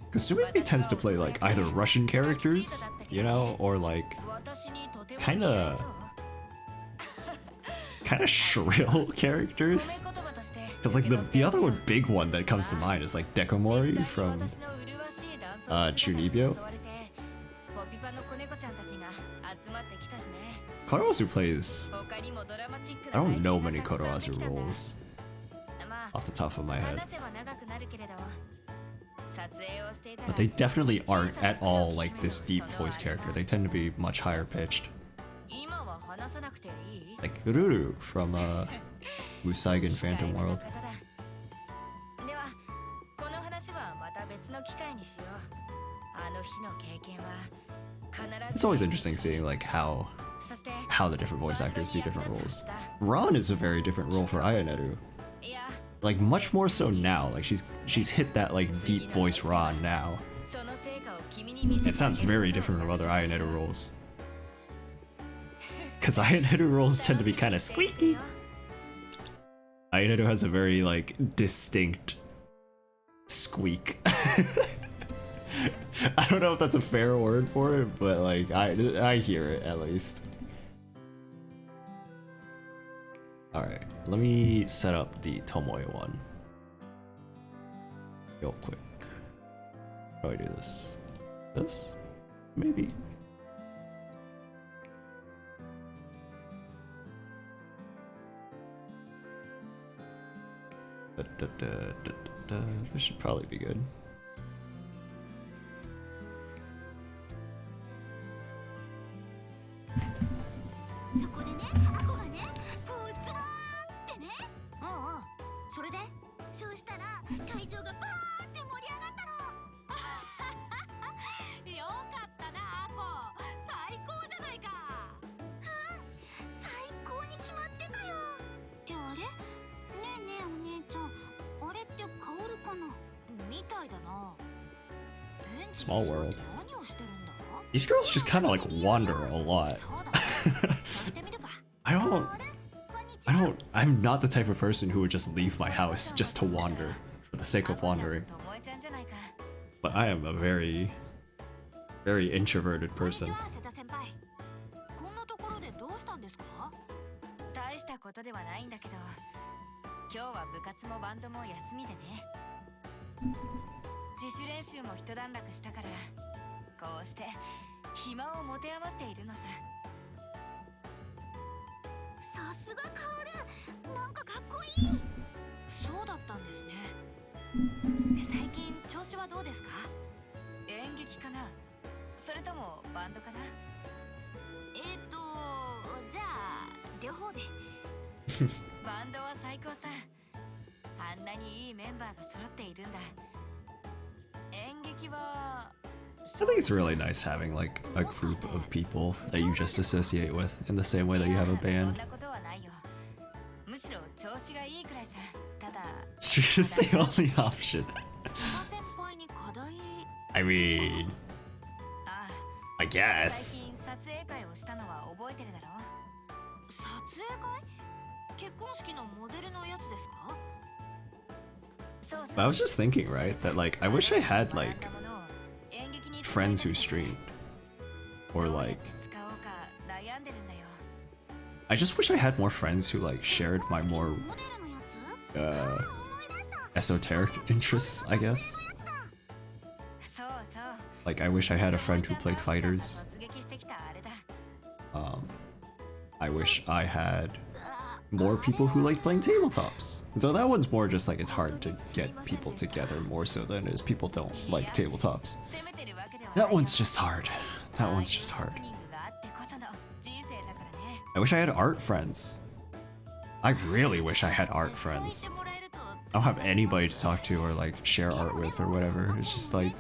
Because Sumipei tends to play like either Russian characters, you know, or like kinda shrill characters. Because like the other one, big one that comes to mind is like Dekomori from Chunibyo. Koroazu plays... I don't know many Koroazu roles off the top of my head. But they definitely aren't at all like this deep voice character. They tend to be much higher pitched. Like Ruru from Musaigen Phantom World. It's always interesting seeing like how the different voice actors do different roles. Ran is a very different role for Ayaneru. Like much more so now. Like she's hit that like deep voice Ran now. It sounds very different from other Ayaneru roles. Because Ayaneru roles tend to be kind of squeaky. Ayaneru has a very like distinct squeak. I don't know if that's a fair word for it, but like I hear it at least. Alright, let me set up the Tomoe one real quick. How do I do this? This? Maybe. This should probably be good. Small world. These girls just kind of like wander a lot. I'm not the type of person who would just leave my house just to wander for the sake of wandering. But I am a very, very introverted person. I think it's really nice having like a group of people that you just associate with in the same way that you have a band. She's just the only option. I mean, I guess. But I was just thinking, right, that like I wish I had like friends who streamed, or like I just wish I had more friends who like shared my more esoteric interests, I guess. Like I wish I had a friend who played fighters. I wish I had more people who like playing tabletops. So that one's more just like it's hard to get people together more so than it is people don't like tabletops. That one's just hard. That one's just hard. I wish I had art friends. I really wish I had art friends. I don't have anybody to talk to or like share art with or whatever. It's just like,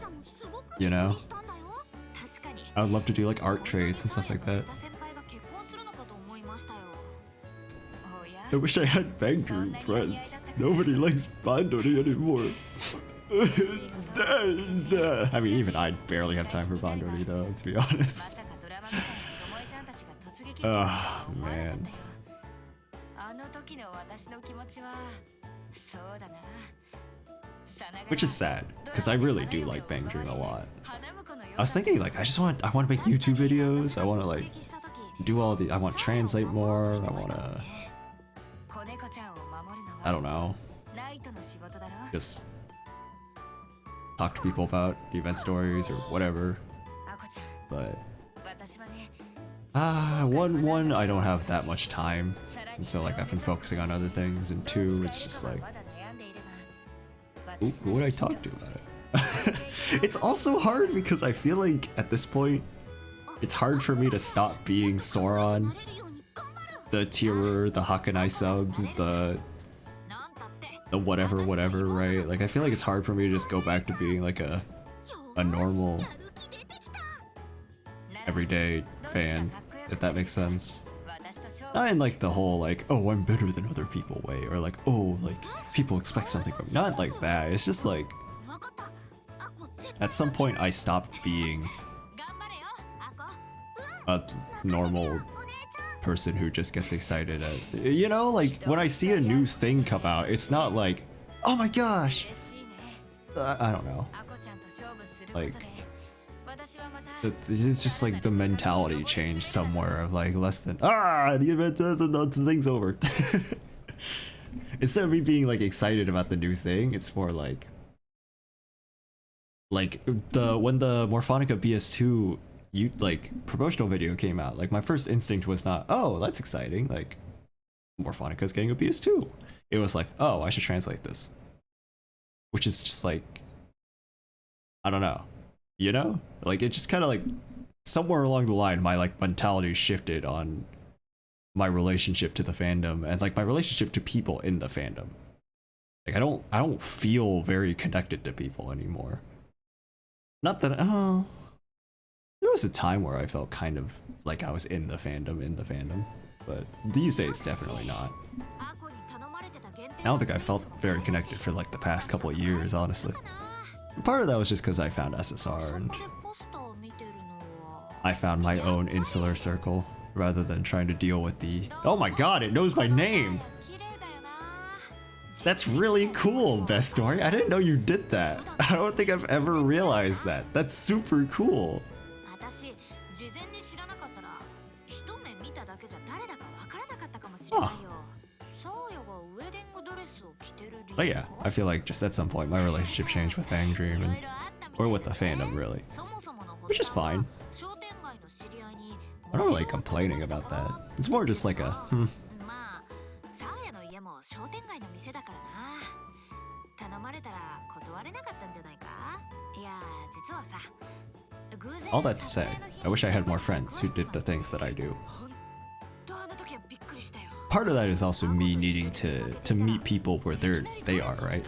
you know, I would love to do like art trades and stuff like that. I wish I had Bangaroo friends. Nobody likes Bandori anymore. I mean, even I barely have time for Bandori though, to be honest. Oh, man. Which is sad, because I really do like Bangaroo a lot. I was thinking like, I want to make YouTube videos, I want to like, do all the, I want to translate more, I want to, I don't know, just talk to people about the event stories or whatever, but one, I don't have that much time, and so like I've been focusing on other things, and two, it's just like, ooh, who would I talk to about it? It's also hard because I feel like at this point, it's hard for me to stop being Sauron, the Tierer, the Hakanai subs, the whatever, right? Like I feel like it's hard for me to just go back to being like a normal, everyday fan, if that makes sense. Not in like the whole like, oh, I'm better than other people way, or like, oh, like people expect something from me. Not like that. It's just like, at some point I stopped being a normal person who just gets excited at, you know, like when I see a new thing come out, it's not like, oh my gosh, I don't know, like it's just like the mentality change somewhere of like less than the event, the thing's over. Instead of me being like excited about the new thing, it's more like when the Morphonica BS2 promotional video came out, like my first instinct was not, oh, that's exciting, like Morphonica's getting a BS2. It was like, oh, I should translate this, which is just like, I don't know, you know, like it just kind of like somewhere along the line my like mentality shifted on my relationship to the fandom and like my relationship to people in the fandom. Like I don't feel very connected to people anymore. Not that there was a time where I felt kind of like I was in the fandom, but these days definitely not. I don't think I felt very connected for like the past couple of years, honestly. Part of that was just because I found SSR and I found my own insular circle rather than trying to deal with the, oh my god, it knows my name! That's really cool, Best Story. I didn't know you did that. I don't think I've ever realized that. That's super cool. Huh. But yeah, I feel like just at some point my relationship changed with Bang Dream and, or with the fandom really, which is fine. I'm not really complaining about that. It's more just like a All that to say, I wish I had more friends who did the things that I do. Part of that is also me needing to meet people where they are, right?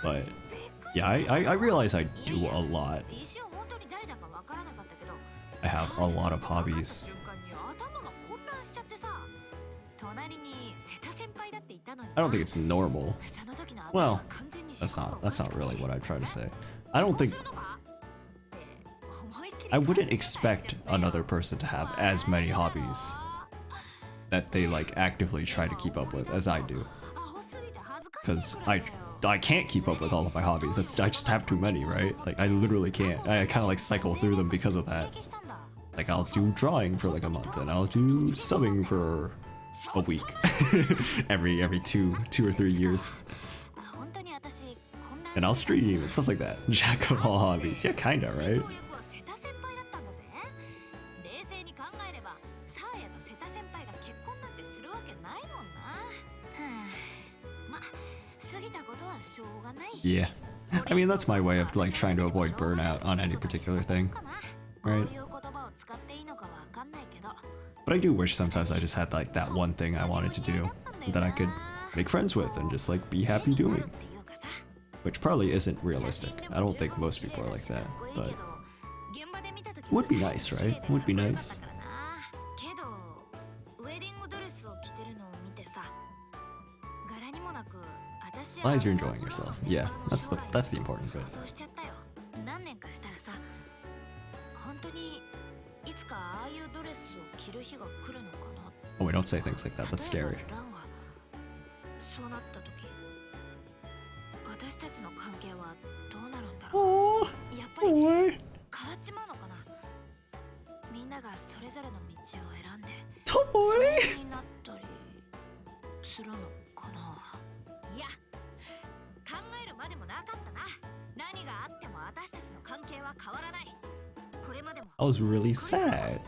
But yeah, I realize I do a lot. I have a lot of hobbies. I don't think it's normal. Well, that's not really what I try to say. I don't think I wouldn't expect another person to have as many hobbies that they like actively try to keep up with, as I do. Because I can't keep up with all of my hobbies. I just have too many, right? Like I literally can't. I kind of like cycle through them because of that. Like I'll do drawing for like a month, and I'll do subbing for a week every two or 3 years. And I'll stream and stuff like that. Jack of all hobbies. Yeah, kinda, right? Yeah. I mean, that's my way of like trying to avoid burnout on any particular thing, right? But I do wish sometimes I just had like that one thing I wanted to do that I could make friends with and just like be happy doing. Which probably isn't realistic. I don't think most people are like that, but it would be nice, right? It would be nice. As long as you're enjoying yourself. Yeah, that's the important bit. Oh, we don't say things like that. That's scary. Oh, I was really sad.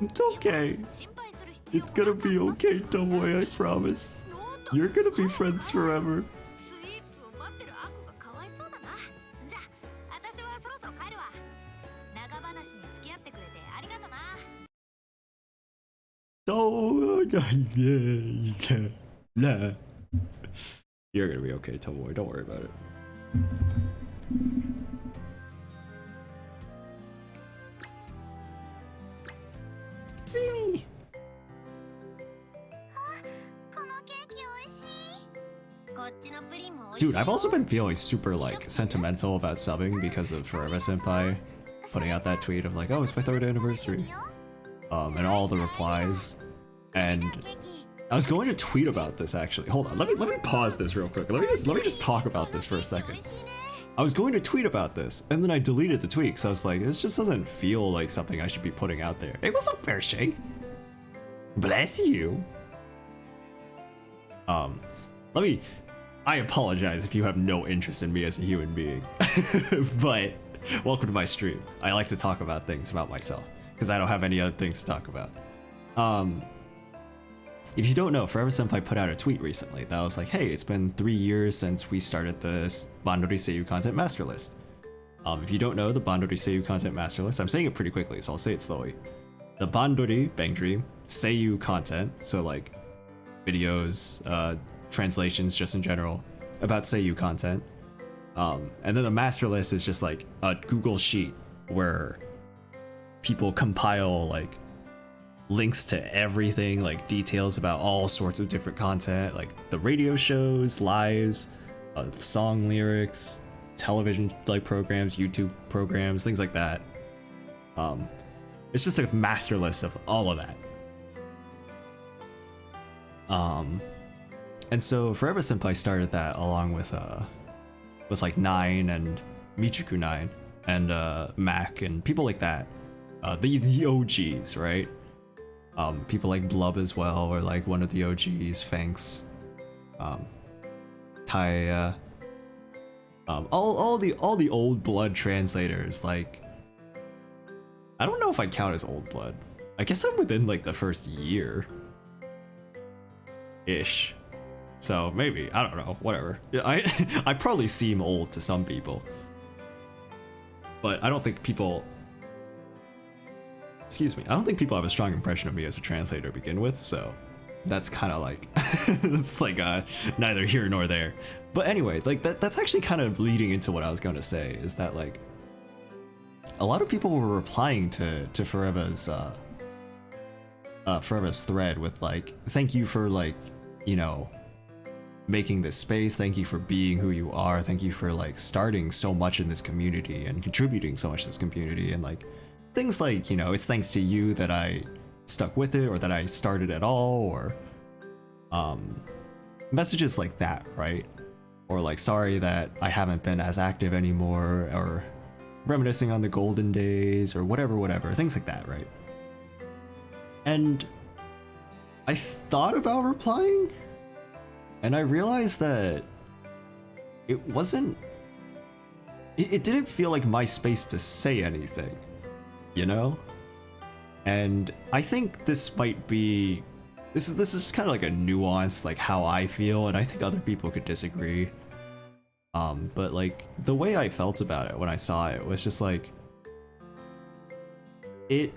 It's okay. It's gonna be okay, Tomoe, I promise. You're gonna be friends forever. Oh, yeah, you can't. Nah. You're gonna be okay, Tomoe. Don't worry about it. Really? Dude, I've also been feeling super like sentimental about subbing because of Forever Senpai putting out that tweet of like, oh, it's my 3rd anniversary. And all the replies. And I was going to tweet about this actually. Hold on, let me pause this real quick. Let me just talk about this for a second. I was going to tweet about this, and then I deleted the tweet because I was like, this just doesn't feel like something I should be putting out there. Hey, what's up, Fairshade? Bless you. I apologize if you have no interest in me as a human being. But welcome to my stream. I like to talk about things about myself because I don't have any other things to talk about. If you don't know, Forever Senpai put out a tweet recently that was like, hey, it's been 3 years since we started this Bandori Seiyu Content Master List. If you don't know the Bandori Seiyu Content Master List, I'm saying it pretty quickly, so I'll say it slowly. The Bandori, Bang Dream, Seiyu content, so like videos, translations just in general, about Seiyu content. And then the Master List is just like a Google Sheet where people compile like links to everything, like details about all sorts of different content, like the radio shows, lives, song lyrics, television like programs, YouTube programs, things like that. It's just a master list of all of that. And so Forever Senpai started that along with like Nine and Michiku 9 and Mac and people like that. The OGs, right? People like Blub as well, or like one of the OGs, Fanks, Taya, all the old blood translators. Like, I don't know if I count as old blood. I guess I'm within like the first year, ish. So maybe, I don't know, whatever. Yeah, I probably seem old to some people, but I don't think people. Excuse me, I don't think people have a strong impression of me as a translator to begin with, so that's kind of like, that's like neither here nor there. But anyway, like that's actually kind of leading into what I was going to say, is that like, a lot of people were replying to Forever's thread with like, thank you for like, you know, making this space. Thank you for being who you are. Thank you for like starting so much in this community and contributing so much to this community, and like things like, you know, it's thanks to you that I stuck with it, or that I started at all, or messages like that, right? Or like, sorry that I haven't been as active anymore, or reminiscing on the golden days, or whatever, things like that, right? And I thought about replying, and I realized that it wasn't, it didn't feel like my space to say anything, you know? And I think this might be, this is just kind of like a nuance, like how I feel, and I think other people could disagree. But like the way I felt about it when I saw it was just like, it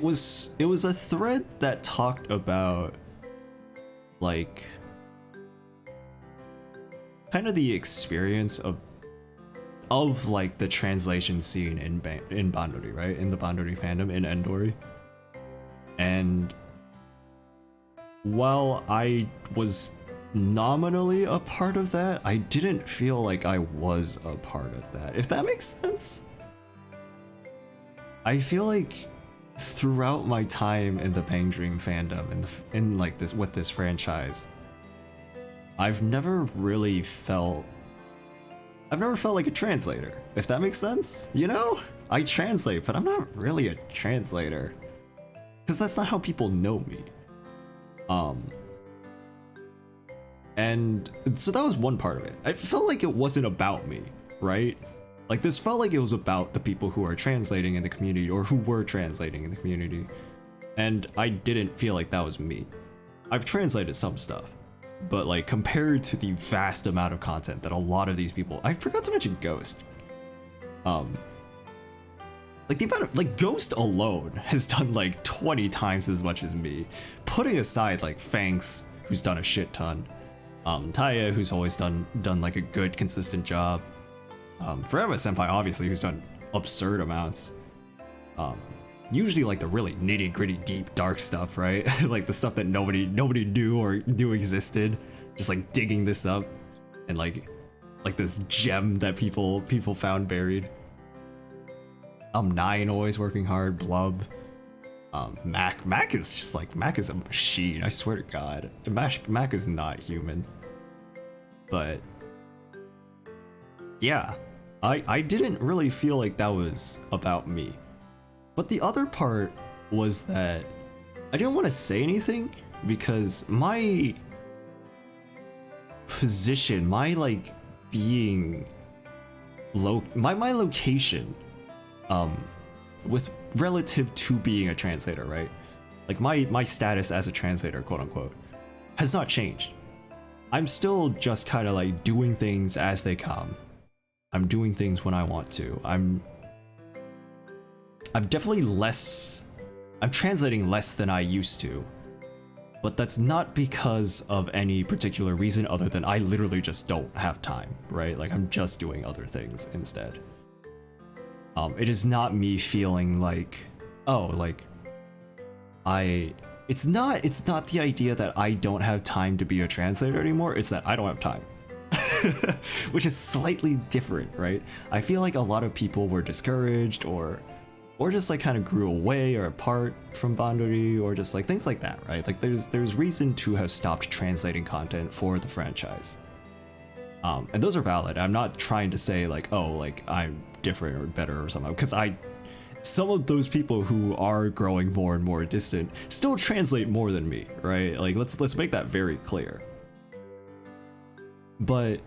was a thread that talked about like kind of the experience of like the translation scene in Bandori, right? In the Bandori fandom, in Endori. And while I was nominally a part of that, I didn't feel like I was a part of that, if that makes sense. I feel like throughout my time in the Bang Dream fandom and in like this with this franchise, I've never felt like a translator, if that makes sense. You know, I translate, but I'm not really a translator, because that's not how people know me. And so that was one part of it. I felt like it wasn't about me, right? Like this felt like it was about the people who are translating in the community, or who were translating in the community. And I didn't feel like that was me. I've translated some stuff, but like compared to the vast amount of content that a lot of these people, I forgot to mention Ghost. Like the amount of, like Ghost alone has done like 20 times as much as me. Putting aside like Fangs, who's done a shit ton. Taya, who's always done like a good consistent job. Forever Senpai, obviously, who's done absurd amounts. Usually like the really nitty gritty, deep, dark stuff, right? Like the stuff that nobody knew or knew existed. Just like digging this up, and like this gem that people found buried. Nine always working hard. Blub. Mac is just like, Mac is a machine, I swear to God. Mac is not human. But yeah, I didn't really feel like that was about me. But the other part was that I didn't want to say anything, because my position, my like being my location, with relative to being a translator, right? Like my status as a translator, quote unquote, has not changed. I'm still just kind of like doing things as they come. I'm doing things when I want to. I'm definitely less, I'm translating less than I used to, but that's not because of any particular reason other than I literally just don't have time, right? Like I'm just doing other things instead. It is not me feeling like, oh, like it's not the idea that I don't have time to be a translator anymore, it's that I don't have time. Which is slightly different, right? I feel like a lot of people were discouraged or just like kind of grew away or apart from Bandori, or just like things like that, right? Like there's reason to have stopped translating content for the franchise. And those are valid. I'm not trying to say like, oh, like I'm different or better or something, because some of those people who are growing more and more distant still translate more than me, right? Like let's make that very clear. But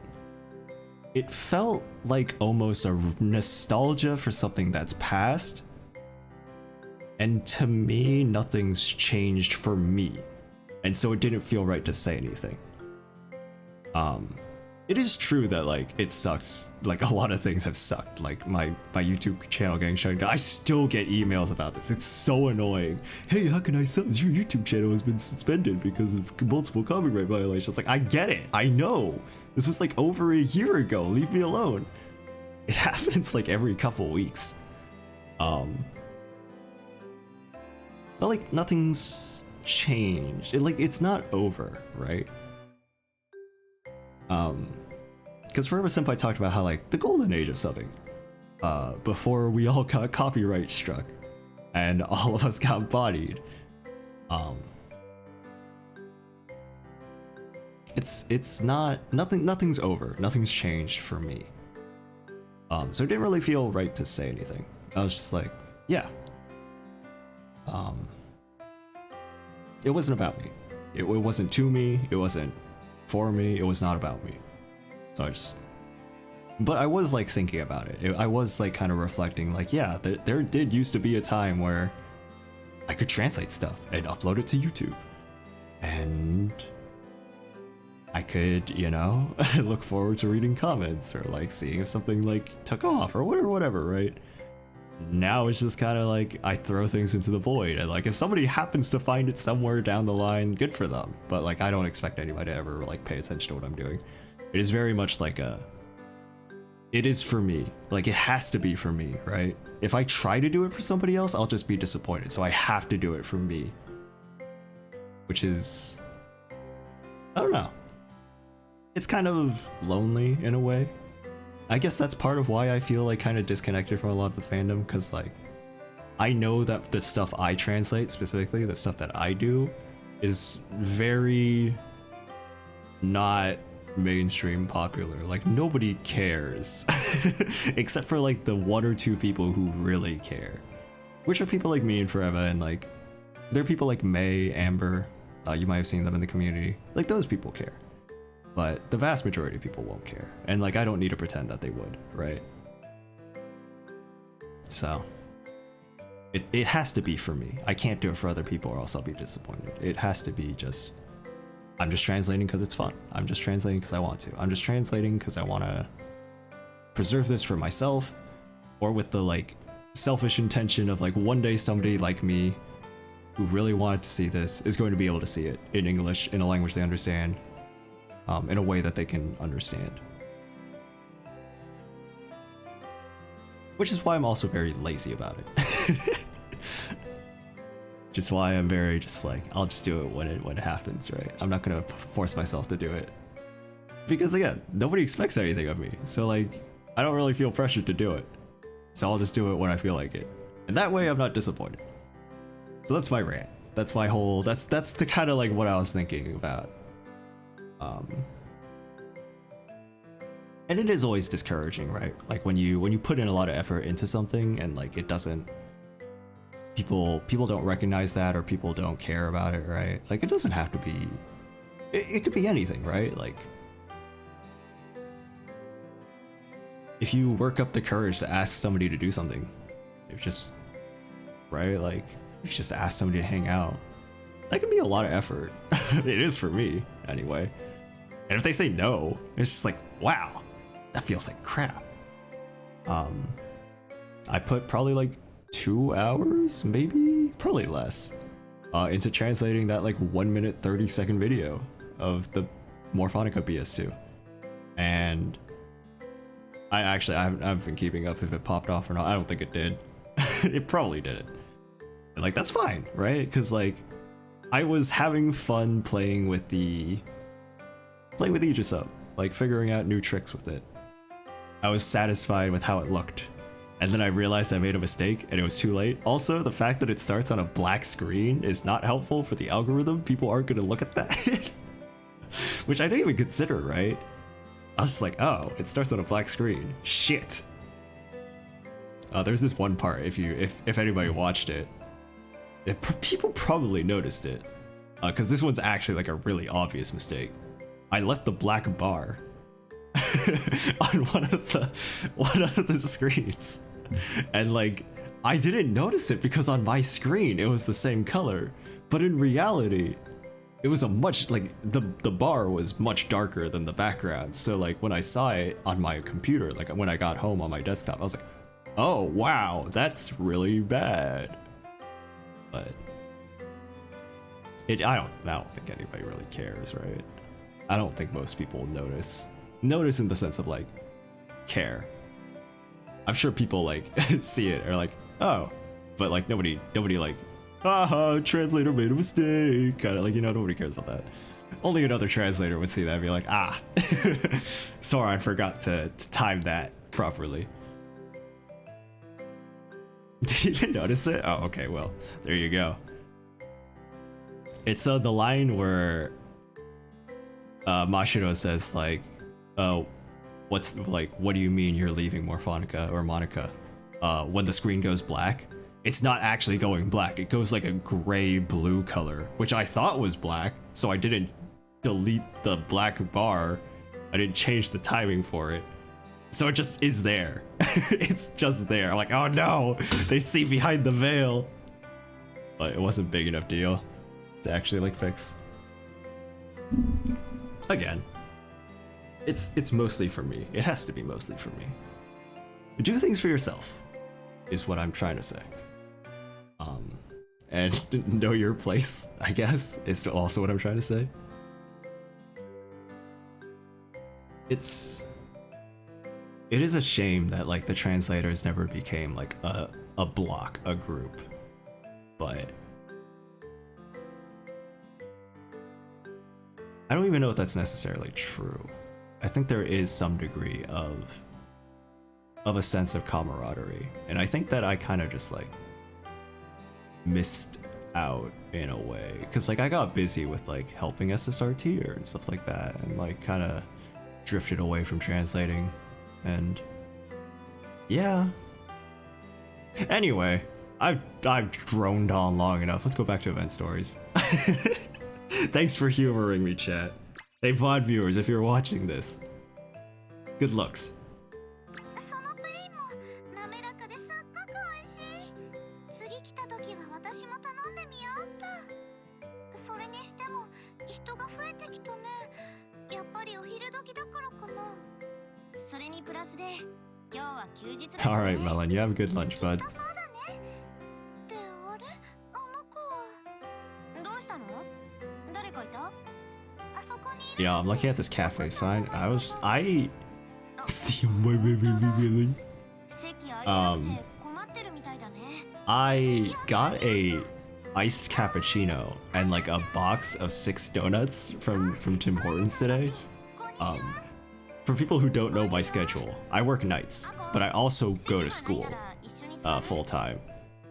it felt like almost a nostalgia for something that's past. And to me, nothing's changed for me. And so it didn't feel right to say anything. It is true that like it sucks. Like a lot of things have sucked. Like my YouTube channel getting shut down. I still get emails about this. It's so annoying. Hey, how can I sub? Your YouTube channel has been suspended because of multiple copyright violations. Like I get it. I know. This was like over a year ago. Leave me alone. It happens like every couple weeks. But like nothing's changed. It's not over, right? Because Forever Senpai talked about how like the golden age of subbing, before we all got copyright struck, and all of us got bodied. It's not nothing's over, nothing's changed for me. So it didn't really feel right to say anything. I was just like, yeah. It wasn't about me. It wasn't to me. It wasn't for me. It was not about me. So I just. But I was like thinking about it. I was like kind of reflecting, like, yeah, there did used to be a time where I could translate stuff and upload it to YouTube, and I could, you know, look forward to reading comments or like seeing if something like took off or whatever, right? Now it's just kind of like I throw things into the void, and like if somebody happens to find it somewhere down the line, good for them. But like I don't expect anybody to ever like pay attention to what I'm doing. It is very much like it is for me. Like it has to be for me, right? If I try to do it for somebody else, I'll just be disappointed. So I have to do it for me, which is, I don't know. It's kind of lonely in a way. I guess that's part of why I feel like kind of disconnected from a lot of the fandom, because like I know that the stuff I translate, specifically the stuff that I do, is very not mainstream popular. Like nobody cares except for like the one or two people who really care, which are people like me and Forever, and like there are people like May, Amber, you might have seen them in the community. Like those people care. But the vast majority of people won't care. And like, I don't need to pretend that they would, right? So, it has to be for me. I can't do it for other people or else I'll be disappointed. It has to be just, I'm just translating because it's fun. I'm just translating because I want to. I'm just translating because I want to preserve this for myself, or with the like selfish intention of like one day somebody like me who really wanted to see this is going to be able to see it in English, in a language they understand. In a way that they can understand. Which is why I'm also very lazy about it. Just why I'm very just like, I'll just do it when it happens, right? I'm not gonna force myself to do it. Because again, nobody expects anything of me. So like, I don't really feel pressured to do it. So I'll just do it when I feel like it. And that way I'm not disappointed. So that's my rant. That's my whole, that's the kind of like what I was thinking about. And it is always discouraging, right? Like when you put in a lot of effort into something and like it doesn't, people don't recognize that, or people don't care about it, right? Like it doesn't have to be, it could be anything, right? Like if you work up the courage to ask somebody to do something, it's just, right? Like if you just ask somebody to hang out, that can be a lot of effort. It is for me anyway. And if they say no, it's just like, wow, that feels like crap. I put probably like 2 hours, maybe, probably less, into translating that like 1 minute 30-second video of the Morphonica BS2. And I haven't been keeping up if it popped off or not. I don't think it did. It probably didn't. And like, that's fine, right? Because like, I was having fun playing with Aegis Up, like figuring out new tricks with it. I was satisfied with how it looked. And then I realized I made a mistake and it was too late. Also, the fact that it starts on a black screen is not helpful for the algorithm. People aren't going to look at that. Which I didn't even consider, right? I was like, oh, it starts on a black screen. Shit. There's this one part, if anybody watched it, people probably noticed it. Because this one's actually like a really obvious mistake. I left the black bar on one of the screens, and like I didn't notice it because on my screen it was the same color, but in reality it was a much, like the bar was much darker than the background. So like when I saw it on my computer, like when I got home on my desktop, I was like, oh wow, that's really bad. But I don't think anybody really cares, right? I don't think most people notice in the sense of like care. I'm sure people like see it or like, oh, but like nobody like, aha, translator made a mistake, kind of like, you know, nobody cares about that. Only another translator would see that and be like, ah, Soren forgot to time that properly. Did you even notice it? Oh, okay, well, there you go. It's the line where Mashiro says like, oh, what do you mean you're leaving Morphonica or Monica? When the screen goes black, it's not actually going black. It goes like a gray blue color, which I thought was black, so I didn't delete the black bar. I didn't change the timing for it. So it just is there. It's just there. I'm like, oh no, they see behind the veil. But it wasn't big enough deal to actually like fix. Again, it's mostly for me. It has to be mostly for me. Do things for yourself is what I'm trying to say. And know your place, I guess, is also what I'm trying to say. It is a shame that like the translators never became like a block, a group. But I don't even know if that's necessarily true. I think there is some degree of a sense of camaraderie, and I think that I kind of just like missed out in a way, because like I got busy with like helping SSRT and stuff like that, and like kind of drifted away from translating, and yeah. Anyway, I've droned on long enough. Let's go back to event stories. Thanks for humoring me, chat. Hey VOD viewers, if you're watching this, good looks. Alright, Melon, you have a good lunch, bud. Yeah, I'm looking at this cafe sign. I see I got a iced cappuccino and like a box of 6 donuts from Tim Hortons today. For people who don't know my schedule, I work nights, but I also go to school full time.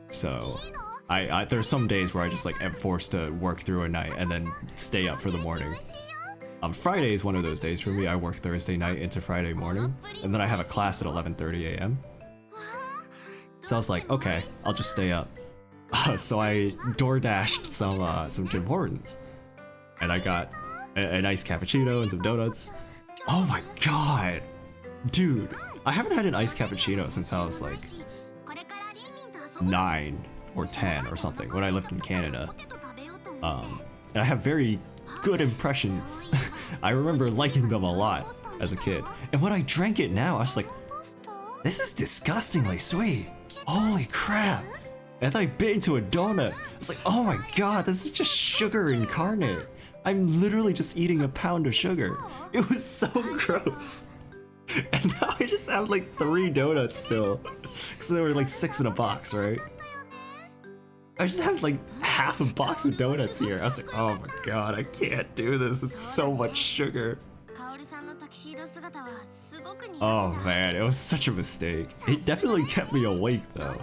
So there's some days where I just like am forced to work through a night and then stay up for the morning. Friday is one of those days for me. I work Thursday night into Friday morning, and then I have a class at 11:30 a.m. So I was like, okay, I'll just stay up. So I DoorDashed some Tim Hortons, and I got a nice cappuccino and some donuts. Oh my god, dude, I haven't had an iced cappuccino since I was like 9 or 10 or something when I lived in Canada. And I have very good impressions. I remember liking them a lot as a kid, and when I drank it now, I was like, this is disgustingly sweet. Holy crap. And then I bit into a donut. I was like, oh my god, this is just sugar incarnate. I'm literally just eating a pound of sugar. It was so gross. And now I just have like 3 donuts still. Because there were like 6 in a box, right? I just have like half a box of donuts here. I was like, oh my god, I can't do this. It's so much sugar. Oh man, it was such a mistake. It definitely kept me awake though.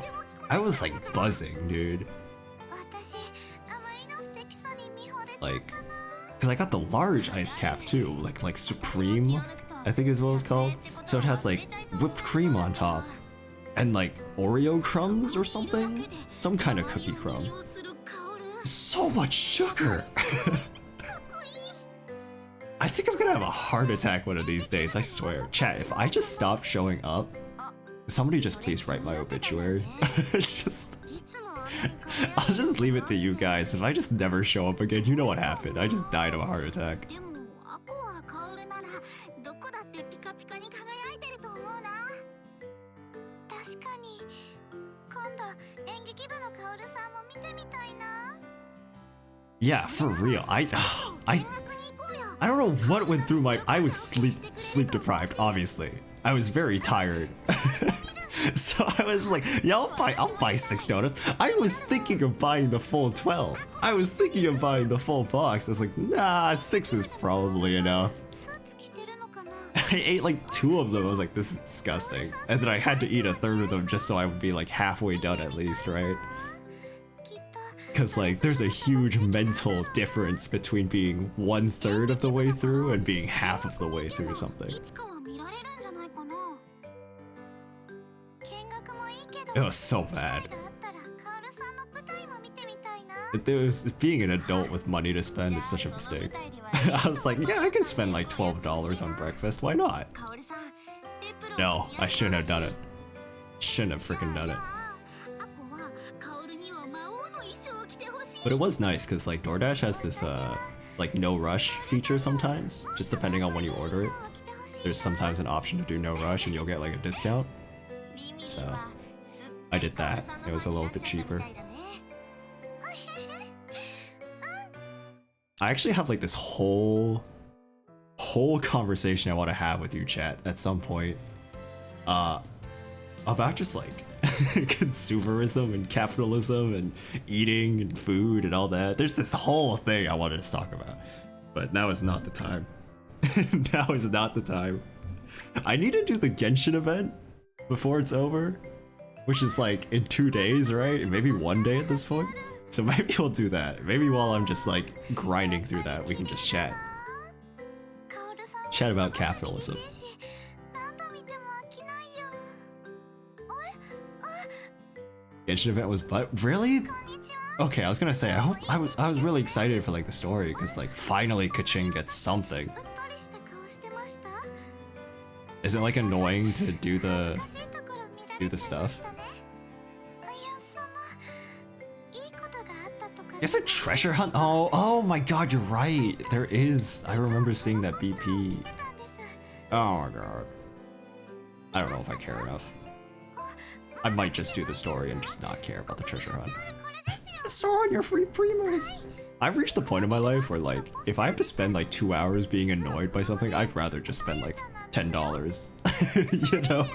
I was like buzzing, dude. Like, because I got the large ice cap too, like Supreme, I think is what it's called. So it has like whipped cream on top and like Oreo crumbs or something, some kind of cookie crumb. So much sugar. I think I'm gonna have a heart attack one of these days, I swear. Chat, if I just stop showing up, somebody just please write my obituary. It's just, I'll just leave it to you guys. If I just never show up again, you know what happened. I just died of a heart attack. Yeah, for real. I don't know what went through my. I was sleep deprived. Obviously, I was very tired. So I was like, yeah, I'll buy 6 donuts. I was thinking of buying the full 12. I was thinking of buying the full box. I was like, nah, 6 is probably enough. I ate like 2 of them. I was like, this is disgusting. And then I had to eat a third of them just so I would be like halfway done at least, right? Because like there's a huge mental difference between being 1/3 of the way through and being half of the way through something. It was so bad. Being an adult with money to spend is such a mistake. I was like, yeah, I can spend like $12 on breakfast, why not? No, I shouldn't have done it. Shouldn't have freaking done it. But it was nice because like DoorDash has this like no rush feature sometimes, just depending on when you order it. There's sometimes an option to do no rush and you'll get like a discount. So I did that. It was a little bit cheaper. I actually have like this whole conversation I want to have with you, chat, at some point. About just like consumerism and capitalism and eating and food and all that. There's this whole thing I wanted to talk about. But now is not the time. Now is not the time. I need to do the Genshin event before it's over. Which is like in 2 days, right? Maybe 1 day at this point. So maybe we'll do that. Maybe while I'm just like grinding through that, we can just chat. Chat about capitalism. Genshin event was really? Okay, I was gonna say I was really excited for like the story because like finally Kachin gets something. Is it like annoying to do the stuff? There's a treasure hunt. Oh my god, you're right. There is. I remember seeing that BP. Oh my god. I don't know if I care enough. I might just do the story and just not care about the treasure hunt. Store on your free primos. I've reached the point in my life where like, if I have to spend like 2 hours being annoyed by something, I'd rather just spend like $10. You know?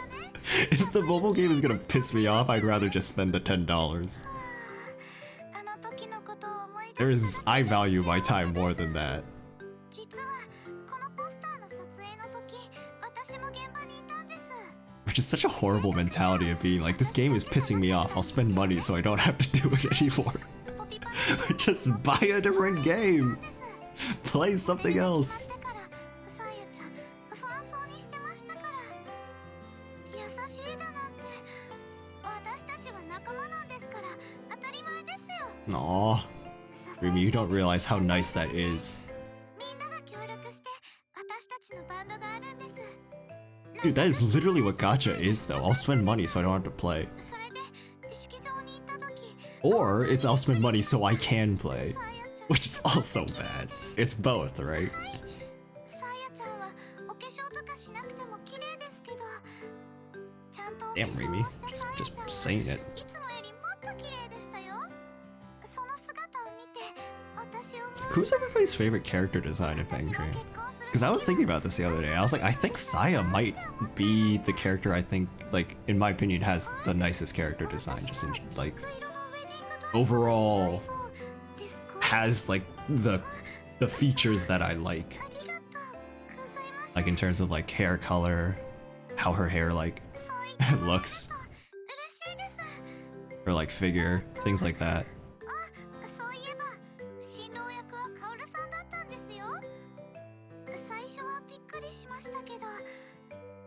If the mobile game is gonna piss me off, I'd rather just spend the $10. I value my time more than that. Which is such a horrible mentality of being like, this game is pissing me off, I'll spend money so I don't have to do it anymore. Just buy a different game! Play something else! Aww. Rumi, you don't realize how nice that is. Dude, that is literally what gacha is though. I'll spend money so I don't have to play. Or it's I'll spend money so I can play. Which is also bad. It's both, right? Damn, Rumi. Just saying it. Who's everybody's favorite character design in Bang Dream? Because I was thinking about this the other day. I was like, I think Saya might be the character I think, like, in my opinion, has the nicest character design. Just in, like, overall, has like the features that I like. Like in terms of like hair color, how her hair like looks, or like figure, things like that.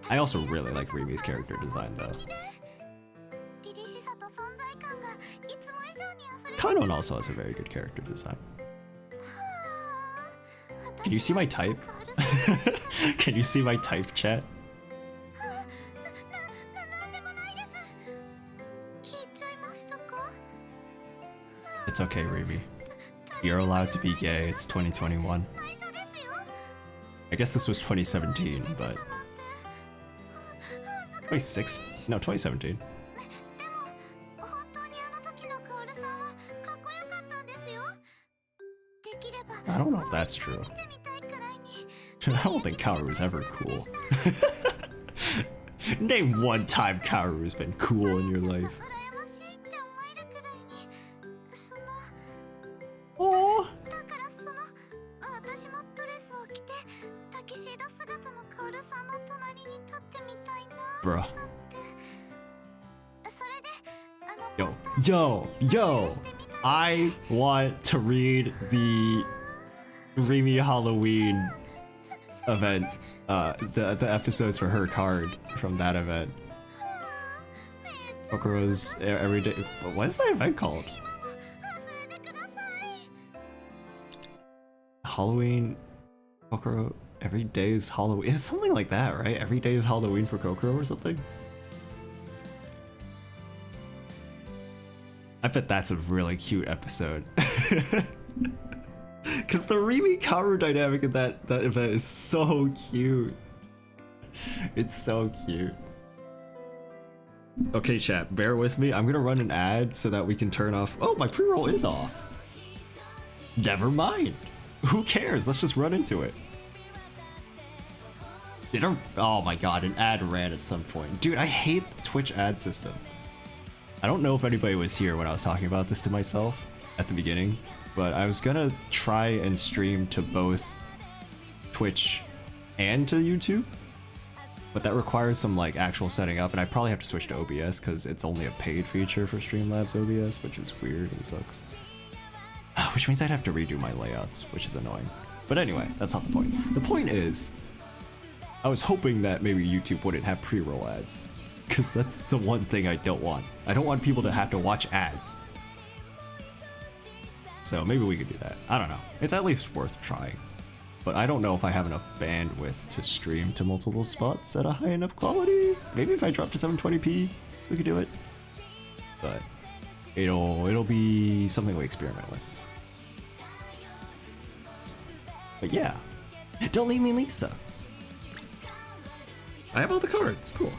I also really like Rumi's character design though. Kanon also has a very good character design. Can you see my type? Can you see my type, chat? It's okay, Rumi. You're allowed to be gay, it's 2021. I guess this was 2017, but... 2016? No, 2017. I don't know if that's true. I don't think Kaoru was ever cool. Name one time Kaoru's been cool in your life. 羨ましいって思えるくらいにその Oh. だからその私もドレスを着てタキシード姿のカオルさんの隣に立ってみたいな Bruh. なんてそれで Yo, I want to read the Remy Halloween event, the episodes for her card from that event. Kokoro's everyday. What is that event called? Halloween. Kokoro. Every day is Halloween. It's something like that, right? Every day is Halloween for Kokoro or something? I bet that's a really cute episode. Cause the Remy Kaoru dynamic in that event is so cute. It's so cute. Okay, chat, bear with me. I'm gonna run an ad so that we can turn off. Oh, my pre-roll is off. Never mind. Who cares? Let's just run into it. Oh my god, an ad ran at some point. Dude, I hate the Twitch ad system. I don't know if anybody was here when I was talking about this to myself at the beginning, but I was gonna try and stream to both Twitch and to YouTube, but that requires some like actual setting up, and I probably have to switch to OBS because it's only a paid feature for Streamlabs OBS, which is weird and sucks. Which means I'd have to redo my layouts, which is annoying. But anyway, that's not the point. The point is, I was hoping that maybe YouTube wouldn't have pre-roll ads, because that's the one thing I don't want. I don't want people to have to watch ads. So maybe we could do that. I don't know. It's at least worth trying. But I don't know if I have enough bandwidth to stream to multiple spots at a high enough quality. Maybe if I drop to 720p, we could do it. But it'll be something we experiment with. But yeah. Don't leave me, Lisa. I have all the cards. Cool.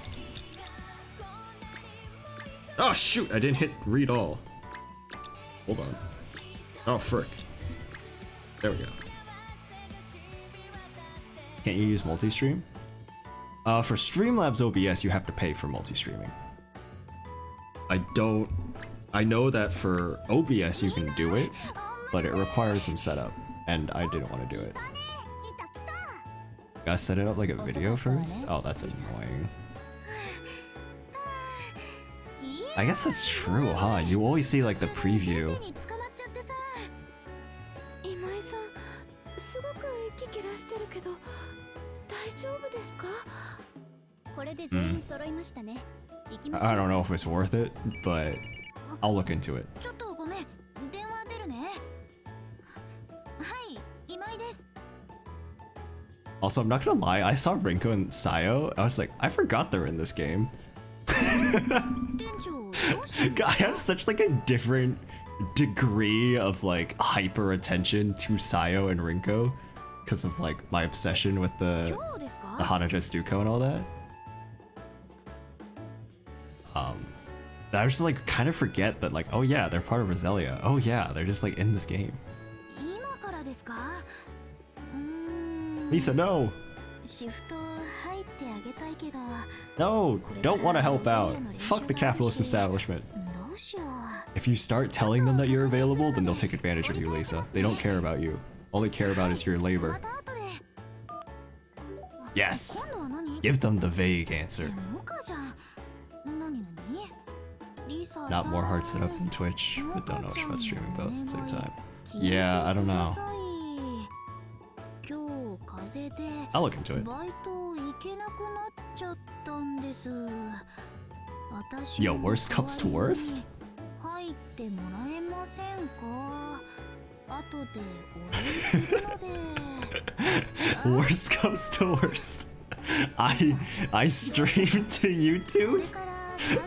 Oh shoot, I didn't hit read all. Hold on. Oh frick. There we go. Can't you use multi-stream? For Streamlabs OBS, you have to pay for multi-streaming. I know that for OBS you can do it, but it requires some setup, and I didn't want to do it. Gotta set it up like a video first? Oh, that's annoying. I guess that's true, huh? You always see like the preview. 今井さん、すごく息切らしてるけど、大丈夫ですか？これで全員揃いましたね。行きましょう。 I don't know if it's worth it, but I'll look into it. ちょっとごめん、電話出るね。はい、今井です。 Also, I'm not gonna lie, I saw Rinko and Sayo. I was like, I forgot they're in this game. I have such like a different degree of like hyper attention to Sayo and Rinko because of like my obsession with the Hanaja Stuko and all that. I just like kind of forget that like, oh yeah, they're part of Roselia. Oh yeah, they're just like in this game. Lisa, no! No, don't want to help out. Fuck the capitalist establishment. If you start telling them that you're available, then they'll take advantage of you, Lisa. They don't care about you. All they care about is your labor. Yes! Give them the vague answer. Not more hard set up than Twitch, but don't know much about streaming both at the same time. Yeah, I don't know. I'll look into it. Yo, worst comes to worst? Worst comes to worst. I stream to YouTube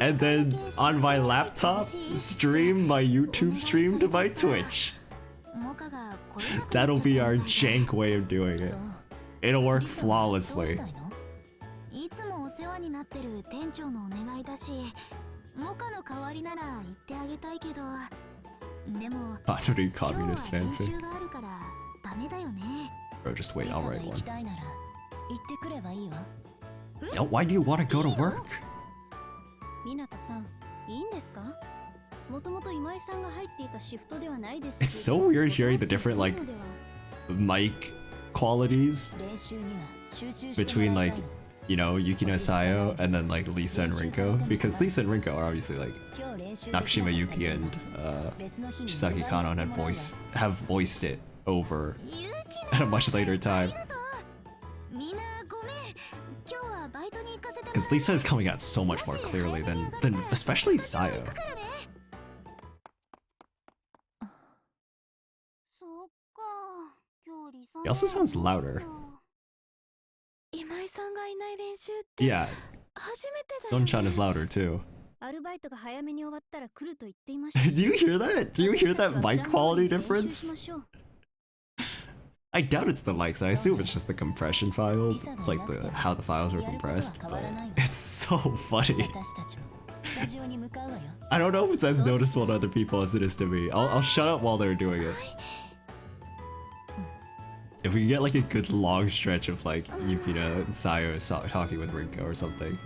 and then on my laptop stream my YouTube stream to my Twitch. That'll be our jank way of doing it. It'll work flawlessly. Pottery communist fanfic. Bro, just wait, I'll write one. Oh, why do you want to go to work? 湊さん、いいんですか？もともと今井さんが入っていたシフトではないです It's so weird hearing the different like mic qualities between like, you know, Yukino Sayo and then like Lisa and Rinko, because Lisa and Rinko are obviously like Nakashima Yuki and Shisaki Kanon have voiced it over at a much later time. Because Lisa is coming out so much more clearly than especially Sayo. He also sounds louder. Yeah, Don-chan is louder too. Do you hear that? Do you hear that mic quality difference? I doubt it's the mics. I assume it's just the compression file, like how the files were compressed, but it's so funny. I don't know if it's as noticeable to other people as it is to me. I'll shut up while they're doing it. If we get like a good long stretch of like Yukina and Sayo talking with Rinko or something.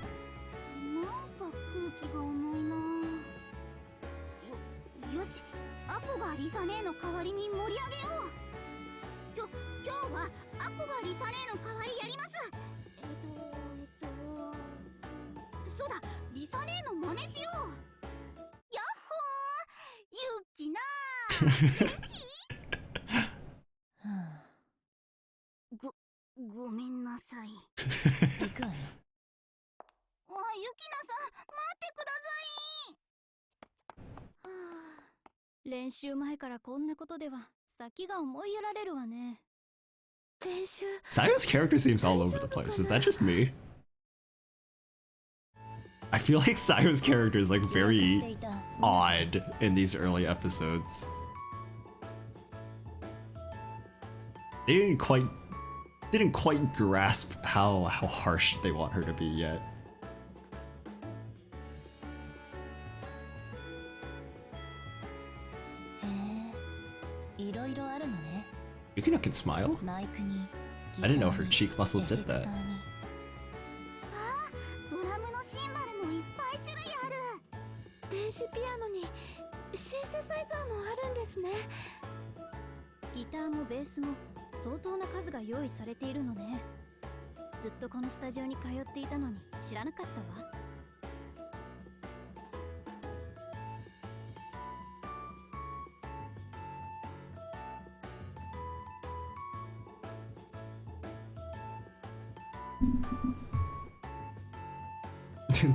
Sayo's character seems all over the place. Is that just me? I feel like Sayo's character is like very odd in these early episodes. They didn't quite grasp how harsh they want her to be yet. Yukina can smile? I didn't know her cheek muscles did that.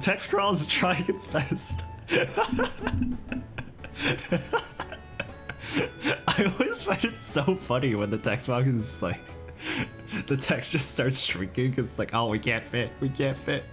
Text Crawl is trying its best. I always find it so funny when the text box is like, the text just starts shrinking because it's like, oh, we can't fit, we can't fit.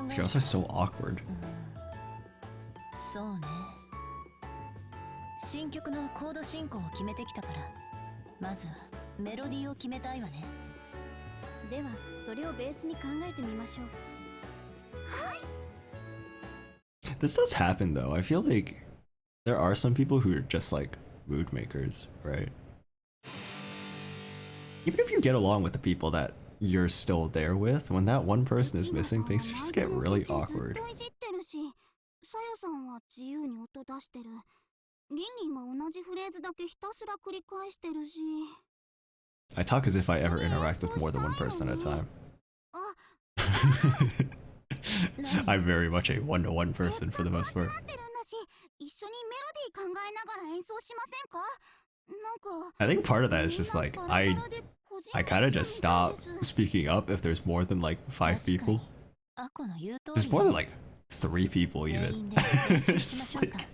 These girls are so awkward. そうね。新曲のコード進行を決めてきたから、まずはメロディーを決めたいわね。では、それをベースに考えてみましょう。はい。This does happen though. I feel like there are some people who are just like mood makers, right? Even if you get along with the people that you're still there with, when that one person is missing, things just get really awkward. I talk as if I ever interact with more than one person at a time. I'm very much a one-to-one person for the most part. I think part of that is just like, I kind of just stop speaking up if there's more than like 5 people. There's more than like 3 people even. It's like,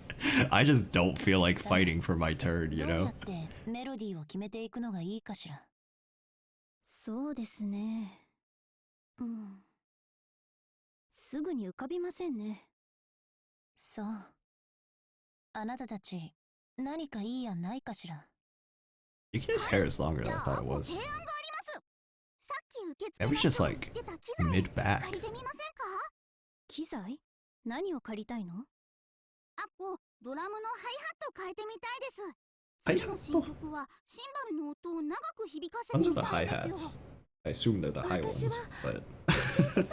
I just don't feel like fighting for my turn, you know? そうですね。うん。すぐに浮かびませんね。そう。あなたたち、何かいい案ないかしら。 Yukino's hair is longer than I thought it was. 提案があります。さっき受 That was 付 just の like 出た機材 mid back. 借りてみませんか？機材？何を借りたいの？あっこ、ドラムのハイハット変えてみたいです。ハイ次のハット？新曲はシンバルの音を長く響かせ Ones て are み the たい hi ですよ。 hats. I assume they're the high ones, but シンセサイザー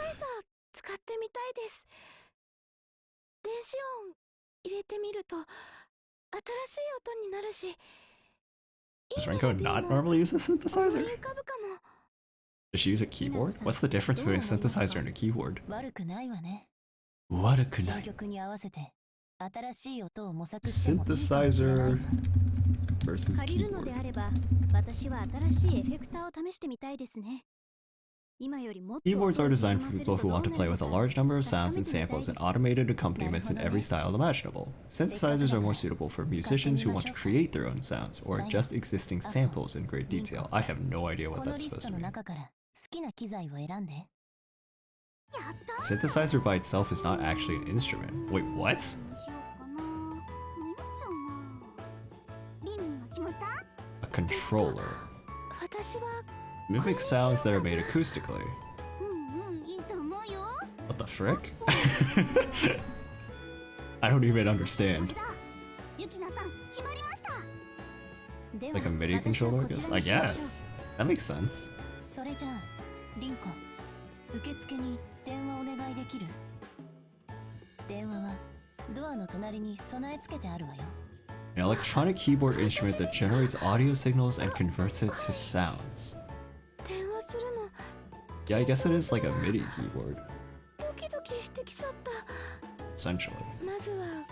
使ってみたいです。電子音入れてみると新しい音になるし。 does Renko not normally use a synthesizer? 浮かぶかも。 Does she use a keyboard? What's the difference between a synthesizer and a keyboard? 悪くないわね。新 Warukunai. 曲に合わせて新しい音を模索してもいいかもしれない。 Synthesizer versus 借りるので keyboard. あれば、私は新しいエフェクターを試してみたいですね。今よりもっと Keyboards are designed for people who want to play with a large number of sounds and samples and automated accompaniments in every style imaginable. Synthesizers are more suitable for musicians who want to create their own sounds or just existing samples in great detail. I have no idea こ what の that's リス supposed ト to の mean. 中から好きな機材を選んで。やったー。 Synthesizer by itself is not actually an instrument. Wait, what? どうしようかな。迷っちゃうな。リンリンは決まった？ A controller. 私は Mimics sounds that are made acoustically. いいと思うよ。 What the frick? I don't even こ understand. れだ。ユキナさん、決まりました。では Like a MIDI 私は controller? こちら I にしましょう。 guess. That makes sense. それじゃあ、リンコ、受付に電話お願いできる？電話はドアの隣に備え付けてあるわよ。 An electronic keyboard instrument that generates audio signals and converts it to sounds. 電話するの Yeah, I guess it is like a MIDI keyboard, ドキドキしてきちゃった。 essentially. まずは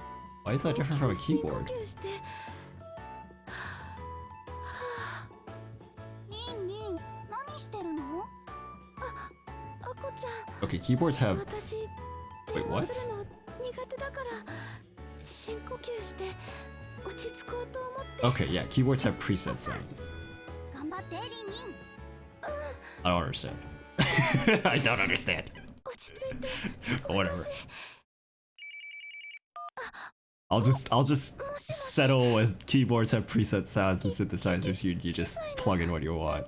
Why is that different from a 深 keyboard? 呼吸して。リンリン、何してるの？あこちゃん、 Okay, keyboards have. 私 Wait, 電 what? 話するの苦手だから深呼吸して落ち着こうと思って。 Okay, yeah, keyboards have preset sounds. 頑張って、リンリン。 I don't understand. I don't understand. 落ち着いて。 Whatever. I'll just settle with keyboards have preset sounds and synthesizers. You just plug in what you want.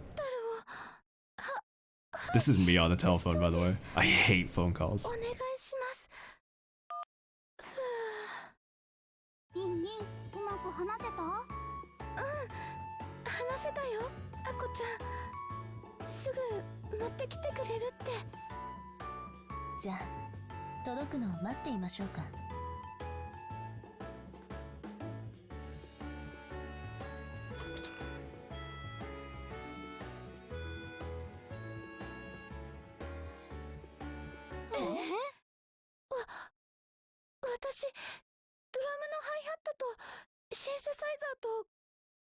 This is me on the telephone, by the way. I hate phone calls. お願いします。リンリン、うまく話せた？話せたよ、あこちゃん。すぐ持ってきてくれるって。じゃあ届くのを待っていましょうか。私、ドラムのハイハットとシンセサイザーと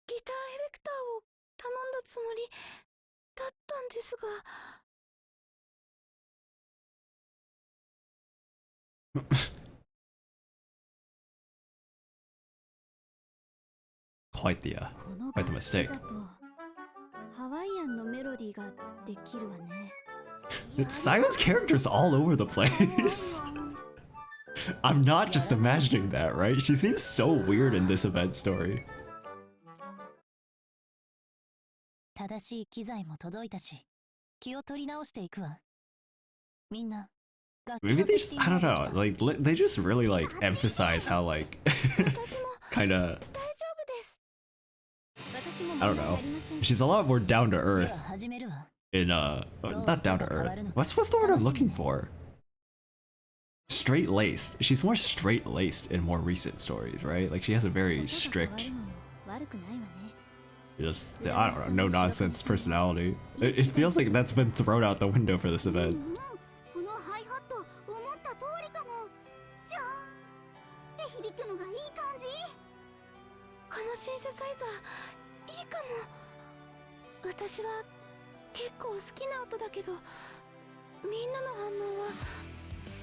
ギターエフェクターを頼んだつもりだったんですが。Quite the この quite the 楽器 mistake. だとハワイアンのメロディーができるわね。 It's Sayo's characters all over the place. I'm not just imagining that, right? She seems so weird in this event story. 正しい機材も届いたし、気を取り直していくわ。みんな、楽器 Maybe の they セ just ッティ I ン don't グ know, できた？ like they just really like emphasize how like 私も kinda 大丈夫です。私も I don't 問題 know. ありません。 She's a lot more down to で earth は始めるわ。 in not down to earth. What's the word I'm looking for? Straight laced. She's more straight laced in more recent stories, right? Like she has a very strict, 悪くないわね。 just I don't know, no nonsense personality. It feels like that's been thrown out the window for this event. このハイハット、思った通りかも。じゃーって響くのがいい感じ。このシンセサイザーいいかも。私は結構好きな音だけど、みんなの反応は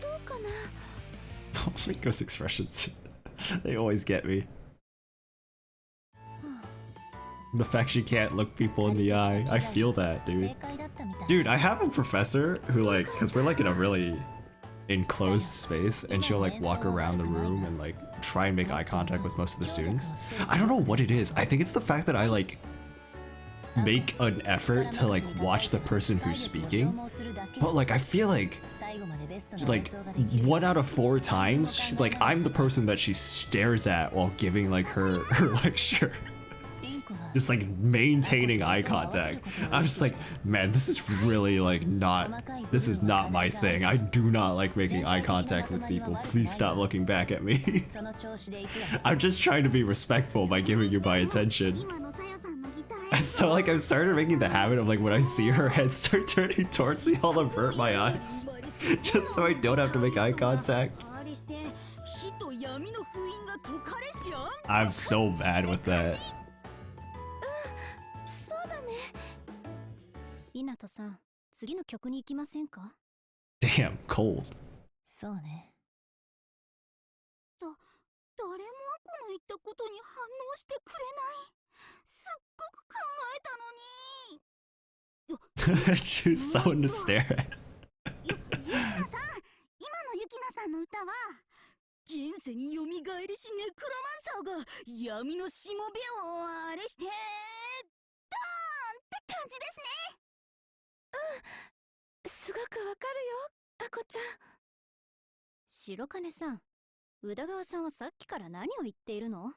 どうかな。Rico's expressions, they always get me. The fact she can't look people in the eye, I feel that, dude. 正解だったみたい。 Dude, I have a professor who like, cause we're like in a really enclosed space, and she'll like walk around the room and like try and make eye contact with most of the students. I don't know what it is. I think it's the fact that I like make an effort to like watch the person who's speaking, but like I feel like 1 out of 4 times like I'm the person that she stares at while giving like her lecture. Just like maintaining eye contact. I'm just like, man, this is really like this is not my thing. I do not like making eye contact with people. Please stop looking back at me. I'm just trying to be respectful by giving you my attention. And so like I've started making the habit of like when I see her head start turning towards me, I'll avert my eyes. Just so I don't have to make eye contact. I'm so bad with that. ひなとさん、次の曲に行きませんか? Damn, cold. そうね。誰もアコの言ったことに反応してくれない。すっごく考えたのに。Choose someone to stare at. ゆきなさん、今のゆきなさんの歌は現世に蘇りしネクロマンサーが闇のしもべをあれしてドーンって感じですね。すごくわかるよ、アコちゃん。白金さん、宇田川さんはさっきから何を言っているの？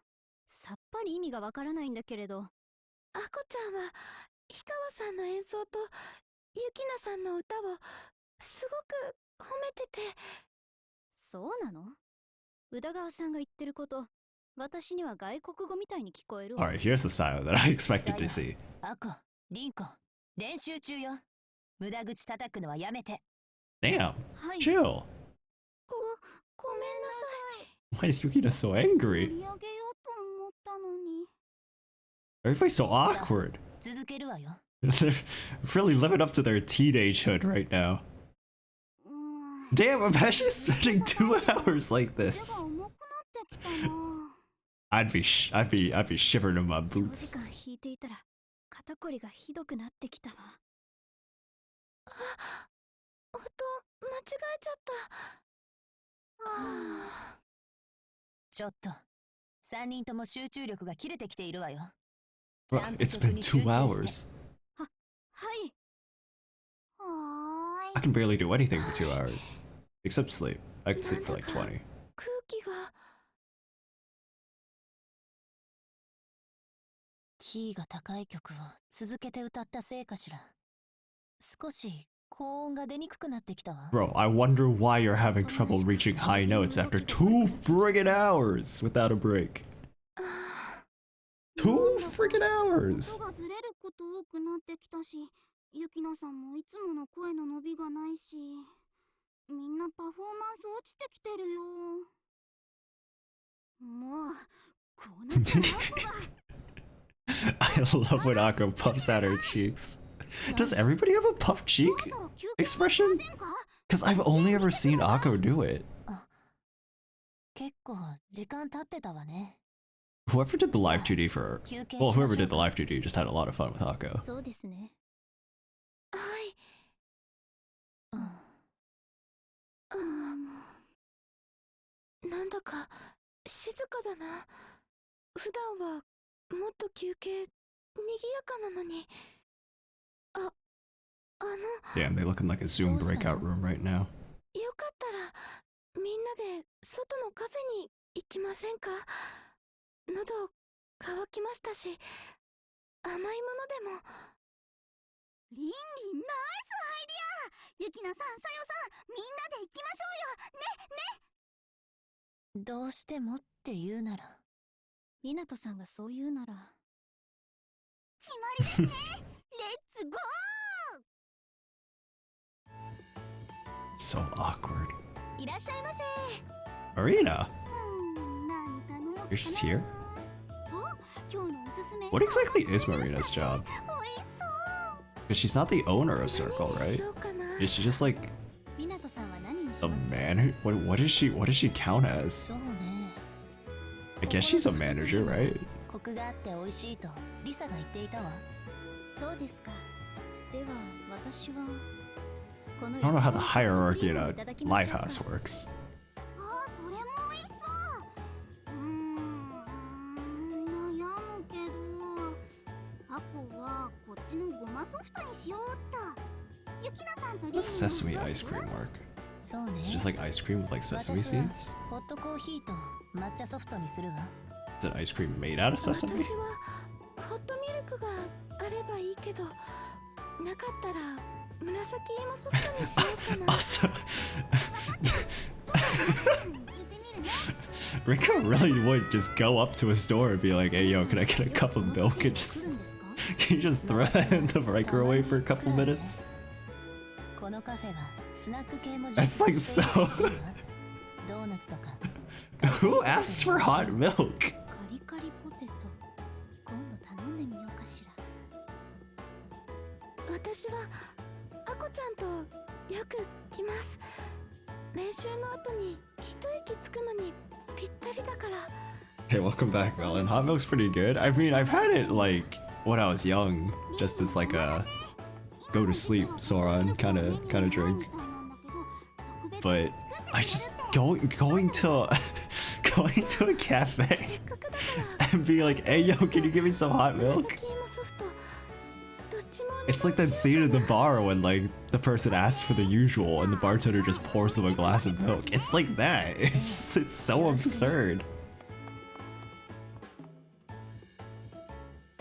さっぱり意味がわからないんだけれど。アコちゃんは氷川さんの演奏とユキナさんの歌をすごく褒めてて。そうなの？宇田川さんが言ってること、私には外国語みたいに聞こえるわ。Alright, here's the style that I expected to see. アコ、リンコ、練習中よ。無駄口叩くのはやめて。Damn, はい。chill. ごめんなさい。 Why is Yukina so angry? 盛り上げようと思ったのに。 Everybody's so awkward. 続けるわよ。They're really living up to their teenagehood right now. Damn, imagine spending 2 hours like this. I'd be shivering in my boots. 長時間弾いていたら肩こりがひどくなってきたわ。音間違えちゃった。ちょっと、3人とも集中力が切れてきているわよ。 Bro, it's been 2 hours. はい。I can barely do anything for 2 hours. Except sleep. I can sleep for like 20. 空気が。キーが高い曲を続けて歌ったせいかしら。少し高音が出にくくなってきたわ。 Bro, I wonder why you're having trouble reaching high notes after 2 friggin' hours without a break. 2 friggin' hours! 音がずれること多くなってきたし、ゆきなさんもいつもの声の伸びがないし、みんなパフォーマンス落ちてきてるよ。もう、こうなったらアコが。I love when Akko puffs out her cheeks. Does everybody have a puff cheek expression? Because I've only ever seen Akko do it. 結構時間経ってたわね。 Whoever did the live 2D for well, whoever did the live 2D just had a lot of fun with Akko. そうですね。はい。なんだか静かだな。普段はもっと休憩にぎやかなのに。Damn, they looking like a Zoom breakout room right now. よかったらみんなで外のカフェに行きませんか？喉乾きましたし、甘いものでも。リンリンナイスアイディア。ゆきなさん、さよさん、みんなで行きましょうよ。ね。どうしてもって言うなら。みなとさんがそう言うなら。決まりですね。レッツゴー。 So awkward. いらっしゃいませ。 Marina, you're just here? What exactly is Marina's job? Because she's not the owner of Circle, right? Is she just like a manager? What does she count as? そうね。 I guess she's a manager, right? コクがあって美味しいとリサが言っていたわ。そうですか。では私は。I don't know how the hierarchy in a live house works. ああ、それも美味しそう。悩むけど、アコはこっちのごまソフトにしようっと。ユキナさんとリ How does sesame ice cream work? そうね。 Is it just like ice cream with like sesame 私は seeds? ホットコーヒーと抹茶ソフトにするわ。 Is it ice cream made out of 私 sesame? はホットミルクがあればいいけど、なかったら紫芋ソフトにしようかな。Also, Rika really would just go up to a store and be like, "Hey, yo, can I get a cup of milk?" And just can you just throw that in the microwave for a couple minutes? このカフェはスナック系も That's like so. ドーナツとか。 Who asks for hot milk? カリカリポテト、今度頼んでみようかしら。私はアコちゃんとよく来ます。練習の後に一息つくのにぴったりだから。 Hey, welcome back, Melon. Hot milk's pretty good. I mean, I've had it like when I was young, just as like a go to sleep Soran kind of drink. But I just going to going to a cafe and be like, "Hey, yo, can you give me some hot milk?" 紫芋ソフト、どっちもお願い It's like that scene in the bar when like the person asks for the usual and the bartender just pours them a glass of milk. It's like that. It's so absurd.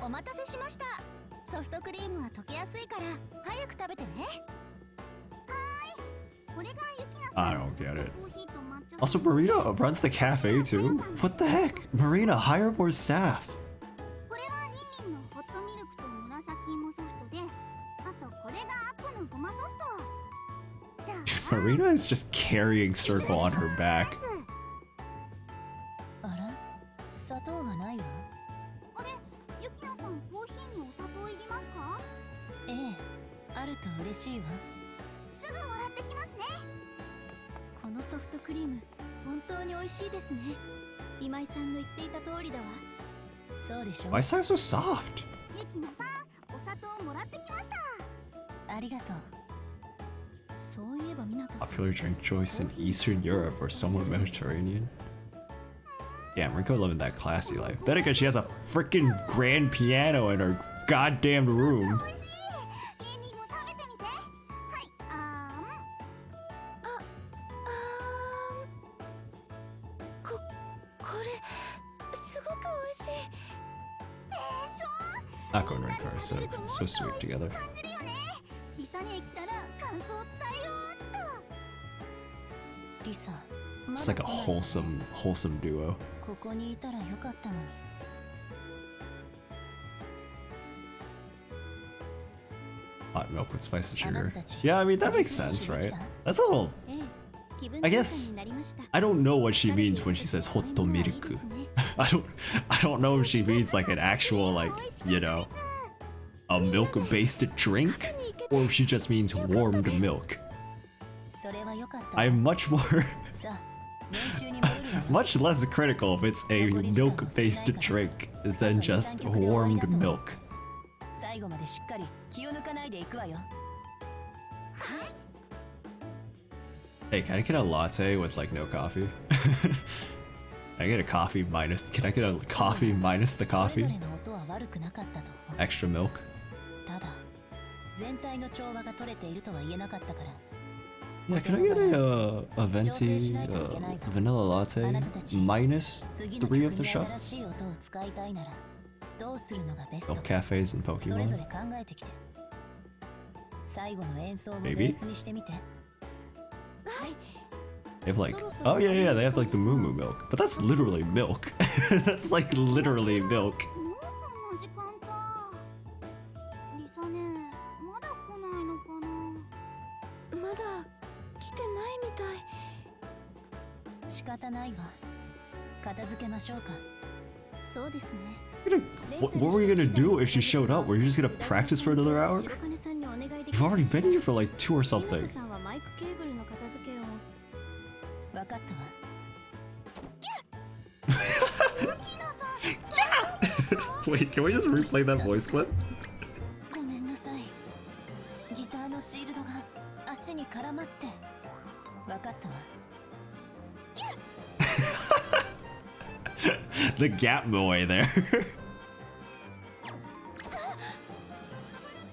お待たせしました。ソフトクリームは溶けやすいから早く食べてね。はーい。これがユキナさん。 I don't get it. コーヒーと抹茶。 Also, Marina runs the cafe too. What the heck? Marina, hire more staff. これはリンリンのホットミルクと紫芋ソフトで、あとこれがアップのごまソフト。じゃあ。 Marina is just carrying Circle on her back. あら、砂糖がないわ。あれ、ユキナさんコーヒーにお砂糖いりますか？ええ、あると嬉しいわ。すぐもらってきますね。このソフトクリーム、本当に美味しいですね。今井さんの言っていた通りだわ。そうでしょ。 Why is that so soft? ユキナさん、お砂糖もらってきました。ありがとう。そういえばミナトさん。 Popular drink choice in Eastern Europe or somewhat Mediterranean. Damn, Rinko living that classy life. Then again, she has a freaking grand piano in her goddamn room. 美味しい。リンリンも食べてみて。はい、これすごく美味しい。Akko and Rinko are so sweet together. 感じるよね。リサに来たら感想を伝えようっと。リサ、 It's like a wholesome duo. ここにいたらよかったのに。 Hot milk with spice and あな sugar. たたち Yeah, I mean, that makes sense, right? That's a little... ええ、気分 I 転 guess 換になりました。 I don't know what she means when she says hot milk. I don't know if she means like an actual like, you know, a milk-based drink, or if she just means warmed milk. それはよかったわ。 I'm much more さあ、練習に戻るわよ。 much less critical if it's a milk-based drink than just warmed milk. 最後までしっかり気を抜かないでいくわよ。 Hey, can I get a latte with like no coffee? Can I get a coffee minus? Can I get a coffee minus the それぞ coffee? れの音は悪くなかったと思う。 Extra milk? ただ、全体の調和が取れているとは言えなかったから。 Yeah, can I get a venti vanilla latte あなたたち、 minus 次の 3 of 曲 the に新し shots? い音を使いたいなら、どうするのがベスト Milk か。 cafes and それぞ Pokemon? れ考えてきて。最後の演奏を Maybe? ベースにしてみて。 They have like, oh yeah, they have like the moo moo milk, but that's literally milk. That's like literally milk. もうこんな時間か。リサね、まだ来ないのかな。まだ来てないみたい。仕方ないわ。片付けましょうか。そうですね。 What were we gonna do if she showed up? Were you just gonna practice for another hour? 白金さんにお願いでき You've ます already been here for like 2 or ミナ something. トさんはマイクケーブルの片付けを。わかったわ。 Wait, can we just replay that voice clip? ごめんなさい。ギターのシールドが足に The gap moe there.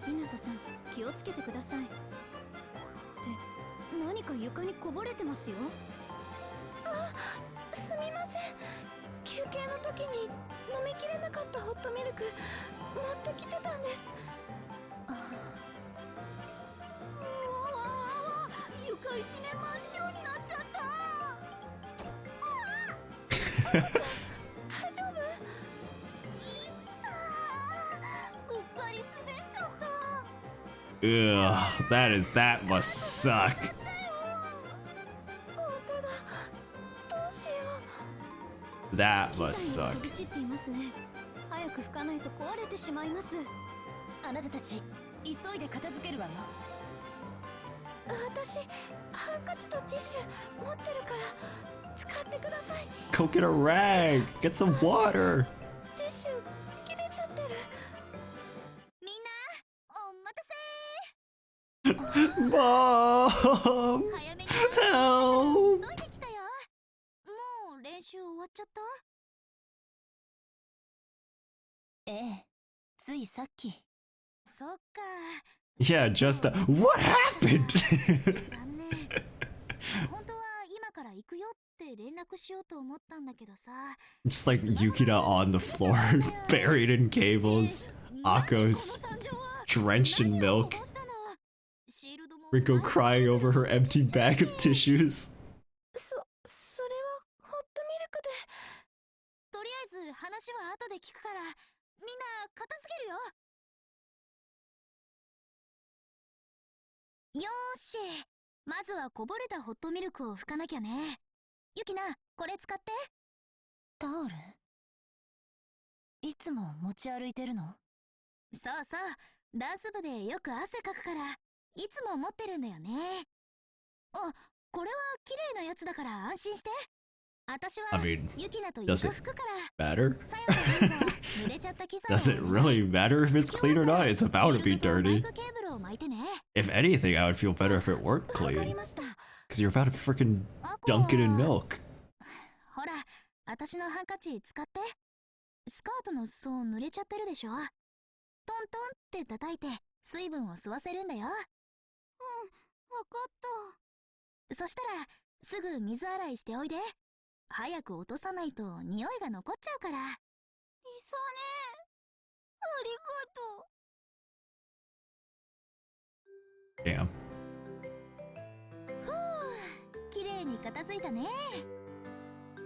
湊さん、気をつけてください。って何か床にこぼれてますよ。あ、すみません。休憩の時に飲みきれなかったホットミルク持ってきてたんです。ああ、床一面真っ白になっちゃった。大丈夫？うっかり滑っちゃった。Ugh, that must suck. 本当だ。どうしよう。 That must suck. 飛び散っていますね。早く拭かないと壊れてしまいます。あなたたち急いで片付けるわよ。私、ハンカチとティッシュ持ってるから使ってください。 Go get a rag. Get some water. ティッシュ切れちゃってる。みんな、お待たせ。 Mom, 早めに help. 急いできたよ。もう練習終わっちゃった？ええ、ついさっき。そっか。Yeah, just what happened? 残念。本当は今から行くよって連絡しようと思ったんだけどさ。Just like Yukina on the floor, buried in cables. Akko's drenched in milk. Riko crying over her empty bag of tissues. それはホットミルクで。とりあえず話は後で聞くから、みんな片付けるよ。よーし、まずはこぼれたホットミルクを拭かなきゃね。ゆきな、これ使って。タオル？いつも持ち歩いてるの？そうそう、ダンス部でよく汗かくから、いつも持ってるんだよね。あ、これは綺麗なやつだから安心して。私は I mean, ゆきなと does 床 it 拭くから。 matter? さよの分が濡れちゃった機材を Does it really matter if it's clean or not? It's about to be dirty. シールドとマイクケーブルを巻いてね。 If anything, I would feel better if it weren't わかり clean. ました。 Because you're about to freaking あこ dunk it in milk. ほら、私のハンカチ使って。スカートの裾濡れちゃってるでしょ。トントンって叩いて水分を吸わせるんだよ。うん、わかった。そしたらすぐ水洗いしておいで。早く落とさないと匂いが残っちゃうから。いさね、ありがとう。 Damn. ふう、綺麗に片付いたね。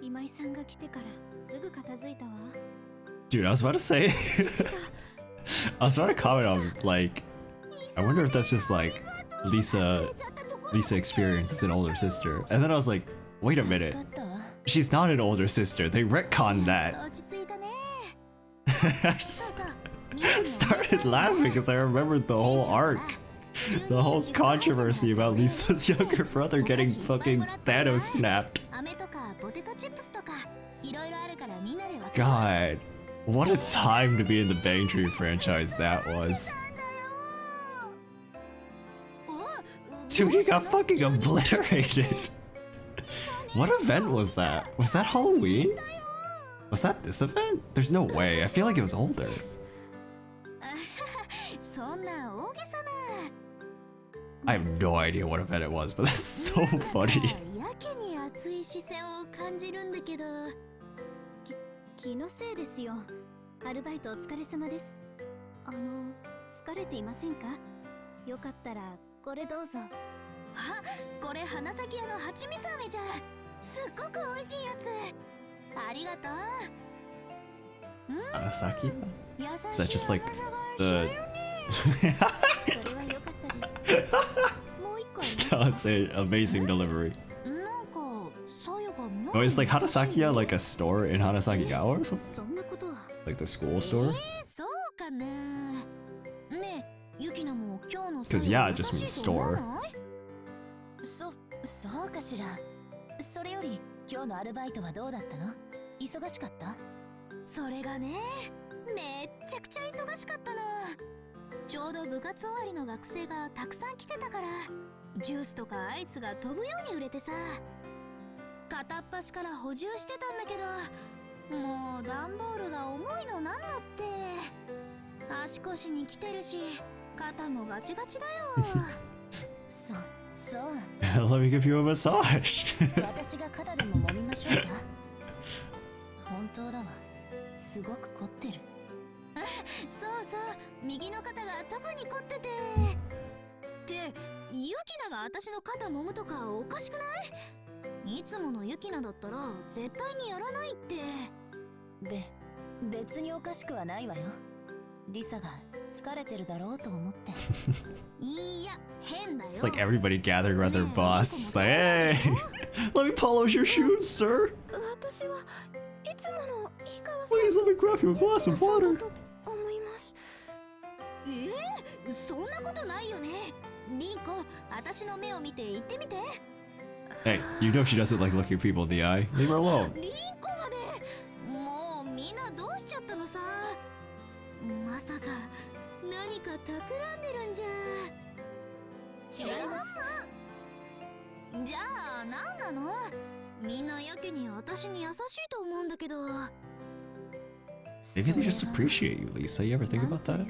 今井さんが来てからすぐ片付いたわ。 Dude, I was about to say. I was about to comment on, like, I wonder if that's just like Lisa experience as an older sister. And then I was like, wait a 助 minute. かったわ。 She's not an older sister. They retconned that. 落ち着いたね。 I just started laughing because I remembered the whole arc. The whole controversy about Lisa's younger brother getting fucking Thanos snapped. 飴とかポテトチップスとかいろいろあるからみんなで分けよう。 God, what a time to be in the Bang Tree franchise that was. Dude, he got fucking obliterated. What event was that? Was that Halloween? Was that this event? There's no way. I feel like it was older. そんな大げさな。 I have no idea what event it was, but that's so funny. やけに熱い視線を感じるんだけど、気のせいですよ。アルバイトお疲れ様です。疲れていませんか？よかったらこれどうぞ。あ、これ花咲屋の蜂蜜飴じゃん。すっごく美味しいやつ。ありがとう。Anasaki? 優しい Is that just like これ the... は良かったです。もう一個あります That was an amazing delivery. なんかさやが妙に Oh, is like Hanasakiya like a store in Hanasakigawa or something? そんなことは。 Like the school store? そうかな。ねえ、ゆきなも今日の 'Cause yeah, it just means store. そうかしら。それより今日のアルバイトはどうだったの？忙しかった？それがね、めっちゃくちゃ忙しかったの。ちょうど部活終わりの学生がたくさん来てたから、ジュースとかアイスが飛ぶように売れてさ、片っ端から補充してたんだけど、もう段ボールが重いのなんだって。足腰に来てるし、肩もガチガチだよ。そう。Let me give you a massage. 私が肩でも揉みましょうか。本当だわ。すごく凝ってる。そうそう、右の肩が特に凝ってて。ってユキナが私の肩揉むとかおかしくない？いつものユキナだったら絶対にやらないって。別におかしくはないわよ。リサが疲れてるだろうと思って。いや、変だよ。 It's like everybody gathering around their boss. It's like, hey, let me polish your shoes, sir. 私はいつもの井川さん Please let me grab you a glass of water. と思います。そんなことないよね。リンコ、私の目を見て言ってみて。 Hey, you know she doesn't like looking people in the eye. Leave her alone. リンコまで。もうみんなどうしちゃったのさ。まさか何か企んでるんじゃ。違います。じゃあ何なの？みんなやけに私に優しいと思うんだけど。 Maybe they just appreciate you, Lisa. You ever think about that?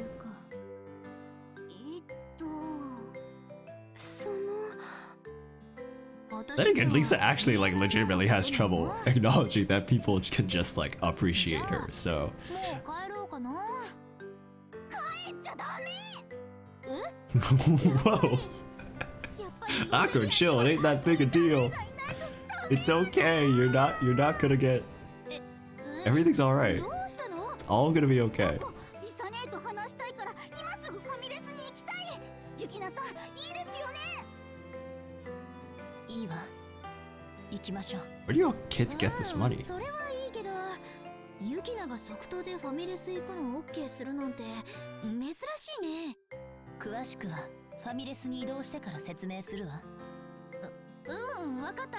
その Then again, Lisa actually like legitimately has trouble acknowledging that people can just like appreciate her. So もう帰ろうかな。帰っちゃダメ。whoa, Aqua, chill. It ain't that big a deal. It's okay. You're not gonna get. Everything's all right. どうしたの？ It's all gonna be okay. リサ姉と話したいから今すぐファミレスに行きたい。ユキナさん、いいですよね。いいわ。行きましょう。 Where do you kids get this money? それはいいけど、ユキナが即答でファミレス行くのを OK するなんて珍しいね。詳しくはファミレスに移動してから説明するわ。わかった。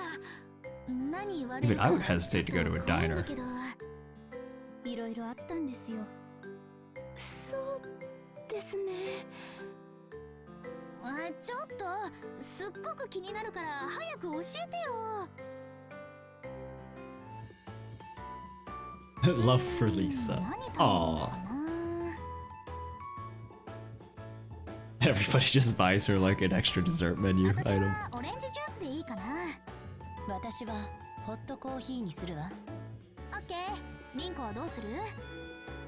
何言われ Even るか I would hesitate to go to a 怖いん diner. だけど、いろいろあったんですよ。そうですね。ちょっとすっごく気になるから早く教えてよ。 Love for Lisa. 何食べよう Aww. かな。 Everybody just buys her like an extra dessert menu 私 item. はオレンジジュースでいいかな。私はホットコーヒーにするわ。オッケー。リンコはどうする？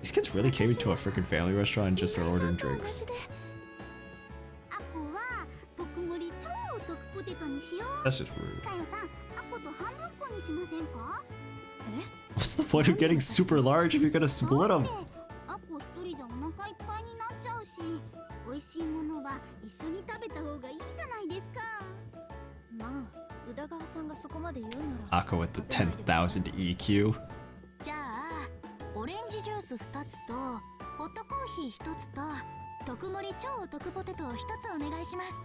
These kids really came into a freaking family restaurant and just started ordering drinks. アポは特盛り超特ポテトにしよう。 That's just rude. さよさん、アポと半分こにしませんか？ What's the point of getting super large if you're gonna split them? アポ一人じゃお腹いっぱいになっちゃうし、美味しいものは一緒に食べた方がいいじゃないですか。まあ、宇田川さんがそこまで言うなら。 Aqua with the 10,000 EQ. じゃあ、オレンジジュース2つとホットコーヒー1つと特盛り超特ポテトを1つお願いします。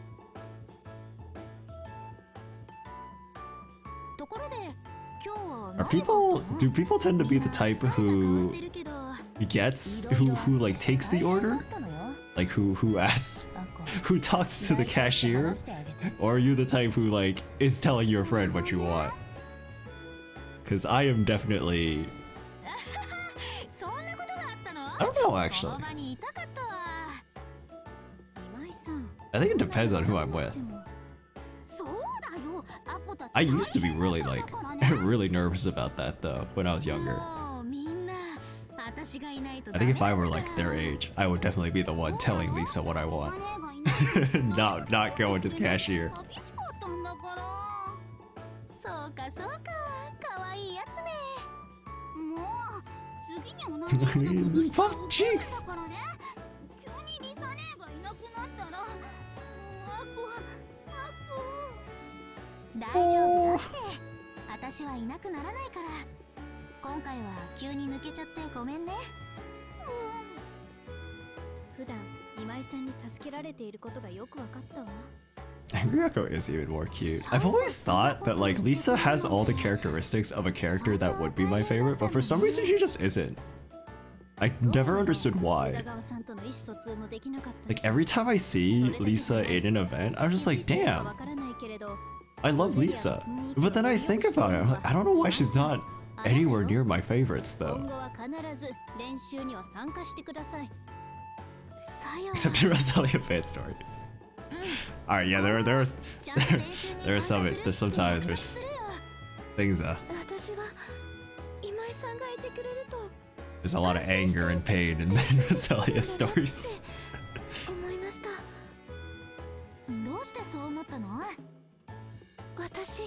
ところで、今日は Are people? Do people tend to be the type who gets who like takes the order? Like who asks? Who talks to the cashier? Or are you the type who like is telling your friend what you want? Because I am definitely. そんなことがあったの？ I don't know actually. その場にいたかったわ。今井さん。 I think it depends on who I'm with. そうだよ。アポたち I used to be really like really nervous about that though when I was younger. もうみんな私がいないと I think if I were like their age, I would definitely be the one telling Lisa what I want. not going to the cashier. 寂しかったんだから。そうかそうか。可愛いやつめ。もう次に同じようなことしちゃう Puff cheeks. だからね。急にリサ姉がいなくなったら、大丈夫だって。私はいなくならないから。今回は急に抜けちゃってごめんね。普段今井さんに助けられていることがよくわかったわ。 Angry Echo is even more cute. I've always thought that like Lisa has all the characteristics of a character that would be my favorite, but for some reason she just isn't. I never understood why. Like every time I see Lisa in an event, I'm just like, damn, I love Lisa. But then I think about it, I'm like, I don't know why she's not anywhere near my favorites 今 though. 後は必ず練習には参加してください。さよ Except in Rosalia fan story. Alright, yeah, there are ちゃんと練習に there are 参 some 加する there's sometimes 約 there's 束するよ。 things 私は今井さんがいてくれると there's a lot of anger and pain in Rosalia stories. 思いました。どうしてそう思ったの？私、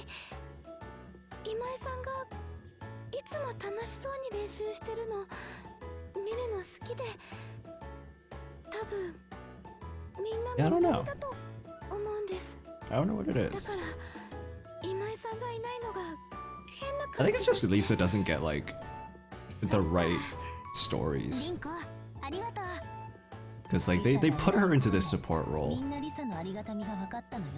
今井さんがいつも楽しそうに練習してるの見るの好きで、多分みん Yeah, I な don't も know. 同じだと思うんです。 I don't know what it だ is. から今井さんがいないのが変な I 感 think じ it's just Lisa doesn't get like the right stories リンコ、ありがとう。 because like they put her into this support み role んなリサのありがたみが分かったのよ。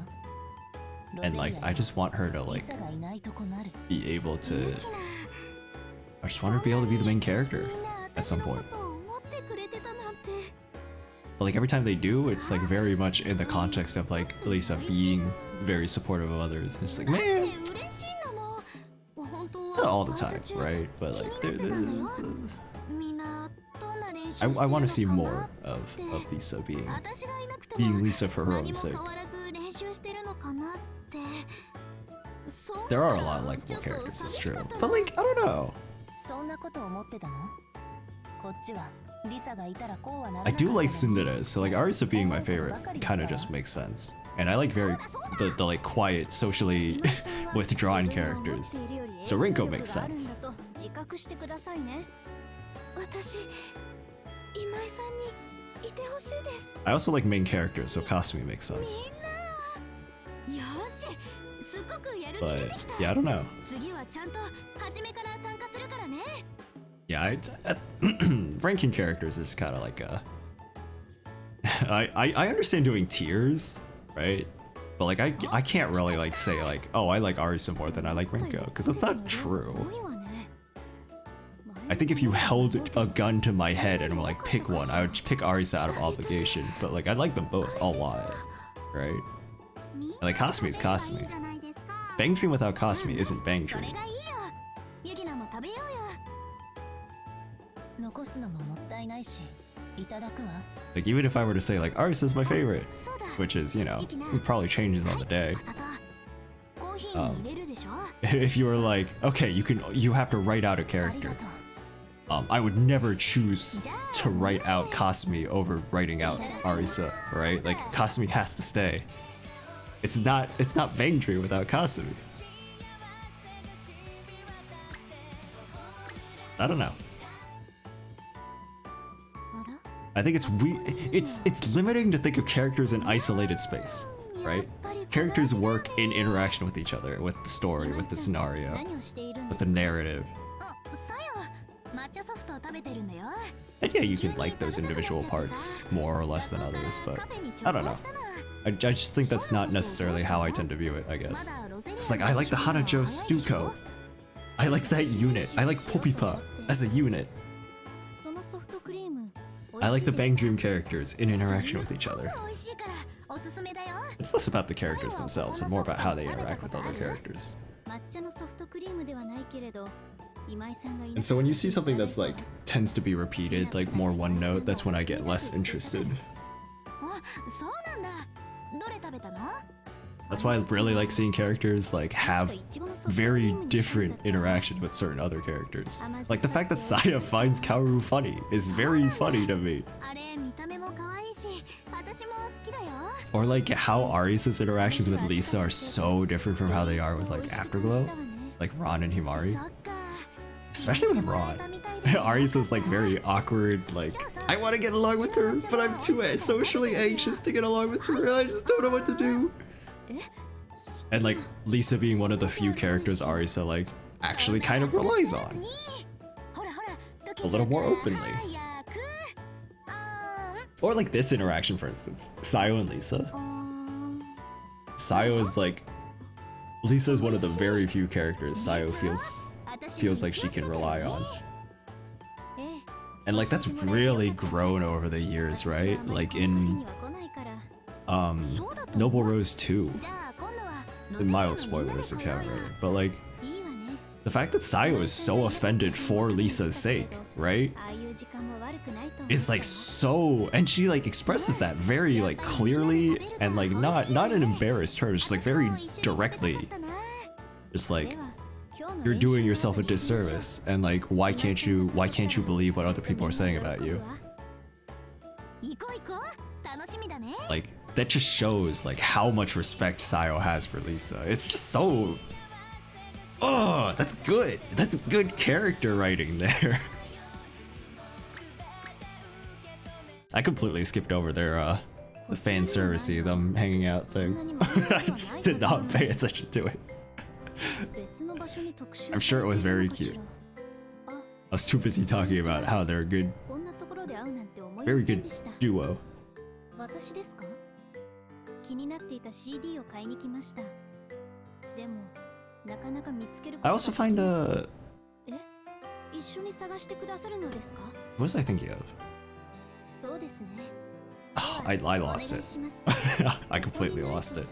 and like I just want her to リ like サがいないと困る。 be able to ユキナ、 I just want her to be able to be the main character みんな at 私 some のこ point. とを思ってくれてたなんて。 But like every time they do, it's like very much in the context of like Lisa being very supportive of others. It's like, man, 嬉しいのも本当は not all the time, right? But like, 気になってたんだよ。みんなどんな練習して I るの want to see か more な of Lisa being 私がいなくて being も Lisa for her 何 own も sake. 変わらず練習してるのかなって。そう There are a lot of ちょ likable っと characters, it's 寂し true. かったな But like, I don't know. そんなこと思ってたの？こっちはリサがいたらこうはならな I かった do の like で。 Tsundere, so like Arisa being my favorite kind of just makes sense. And I like very the like quiet, socially 今井さんは withdrawn 自分が思 characters. っているより So 影響 Rinko 力 makes があるんだ sense. と自覚してくださいね。私、今井さんにいてほしいです。 I also like main characters, so Kasumi makes sense. みんな、よし、すっごくやる気出 But てきた。 yeah, I don't know. 次はちゃんと初めから参加するからね。 Yeah, ranking characters is kind of like a. I understand doing tiers, right? But like I can't really like say like, oh, I like Arisa more than I like Rinko, because that's not true. 多いわね。 I think if you held a gun to my head and were like pick one, I would just pick Arisa out of obligation. But like I like them both a lot, right? And like Kasumi is Kasumi. Bang Dream without Kasumi isn't Bang それ Dream. がいいよ。ユキナも食べようよ。残すのももったいないし、いただくわ。 Like even if I were to say like Arisa's my favorite, そうだ。 which is, you know, it probably changes on the day. お砂糖コーヒーに入れるでしょ。 If you were like, okay, you have to write out a あり character. がとう。 I would never choose to write out Kasumi over writing out Arisa, right? Like Kasumi has to stay. It's not Bang Dream without Kasumi. I don't know. あら I think it's it's limiting to think of characters in isolated space, right? Characters work in interaction with each other, with the story, with the scenario, 何をしているん with で the すか。 narrative. あ、さよ。抹茶ソフトを食べてるんだよ。 And yeah, you can like those individual parts more or less than others, but I don't know. I just think that's not necessarily how I tend to view it, I guess. It's like I like the Hanajo Stuko. I like that unit. I like Popipa as a unit. そのソフトクリーム。 I like the Bang Dream characters in interaction with each other. 美味しいからおすすめだよ。 It's less about the characters themselves and more about how they interact with other characters. 抹茶のソフトクリームではないけれど、今井さんがいな And so when you see something that's like tends to be repeated, like more one note, that's when I get less interested. あ、そうなんだ。どれ食べたの？ That's why I really like seeing characters like have very different interactions with certain other characters. Like the fact that Saya finds Kaoru funny is very funny to me. あれ見た目も可愛いし、私も好きだよ。 Or like how Arisa's interactions with Lisa are so different from how they are with like Afterglow, like Ron and Himari. そっか。 Especially with Ron. Arisa's like very awkward, like, I want to get along with her, but I'm too socially anxious to get along with her, and I just don't know what to do. And like Lisa being one of the few characters Arisa like actually kind of relies on. ほらほら、 A little more openly. 早く。あ Or like this interaction, for instance, Sayo and Lisa. ー Sayo is like, Lisa is one of the very few characters Sayo feels like she can rely on. ええ And like that's really grown over the years, right? Like in Noble Rose 2. じゃあ今度は Mild spoilers if you haven't read it, but like いいわね。The fact that Sayo is so offended for Lisa's sake, right? Is like so, and she like expresses that very like clearly and like not in embarrassed terms, just like very directly. Just like, you're doing yourself a disservice, and like why can't you believe what other people are saying about you? Like that just shows like how much respect Sayo has for Lisa. It's just so, oh, that's good. That's good character writing there. I completely skipped over their the fan servicey, them hanging out thing. I just did not pay attention to it. I'm sure it was very cute. I was too busy talking about how they're a good, very good duo. I also find what was I thinking of? Oh, I lost it. I completely lost it.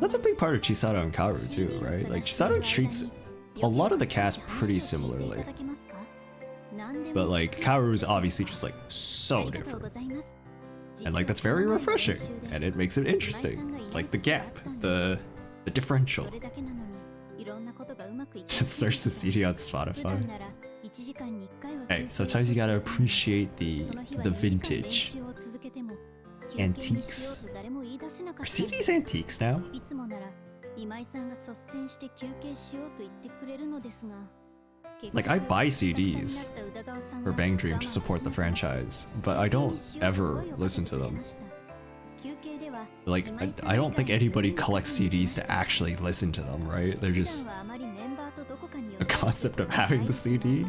That's a big part of Chisato and Kaoru too, right? Like Chisato treats a lot of the cast pretty similarly. But like Kaoru's obviously just like so different. And like that's very refreshing and it makes it interesting. Like the gap, the differential. Just search the CD on Spotify. Hey, sometimes you gotta appreciate the vintage. Antiques. Are CDs antiques now? Like I buy CDs for Bang Dream to support the franchise, but I don't ever listen to them. Like I don't think anybody collects CDs to actually listen to them, right? They're just a concept of having the CD.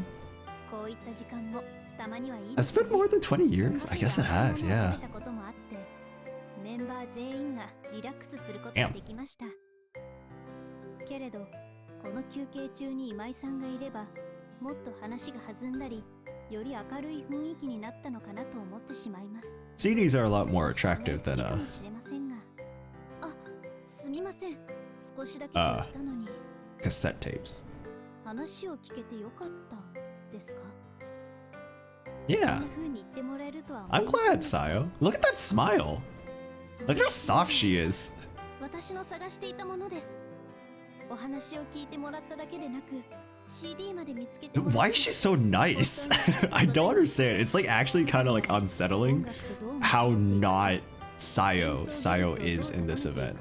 Has it been more than 20 years? I guess it has, yeah. Damn. CDs are a lot more attractive than cassette tapes. Yeah. I'm glad, Sayo. Look at that smile. Look how soft she is. Why is she so nice? I don't understand. It's like actually kind of like unsettling how not Sayo is in this event.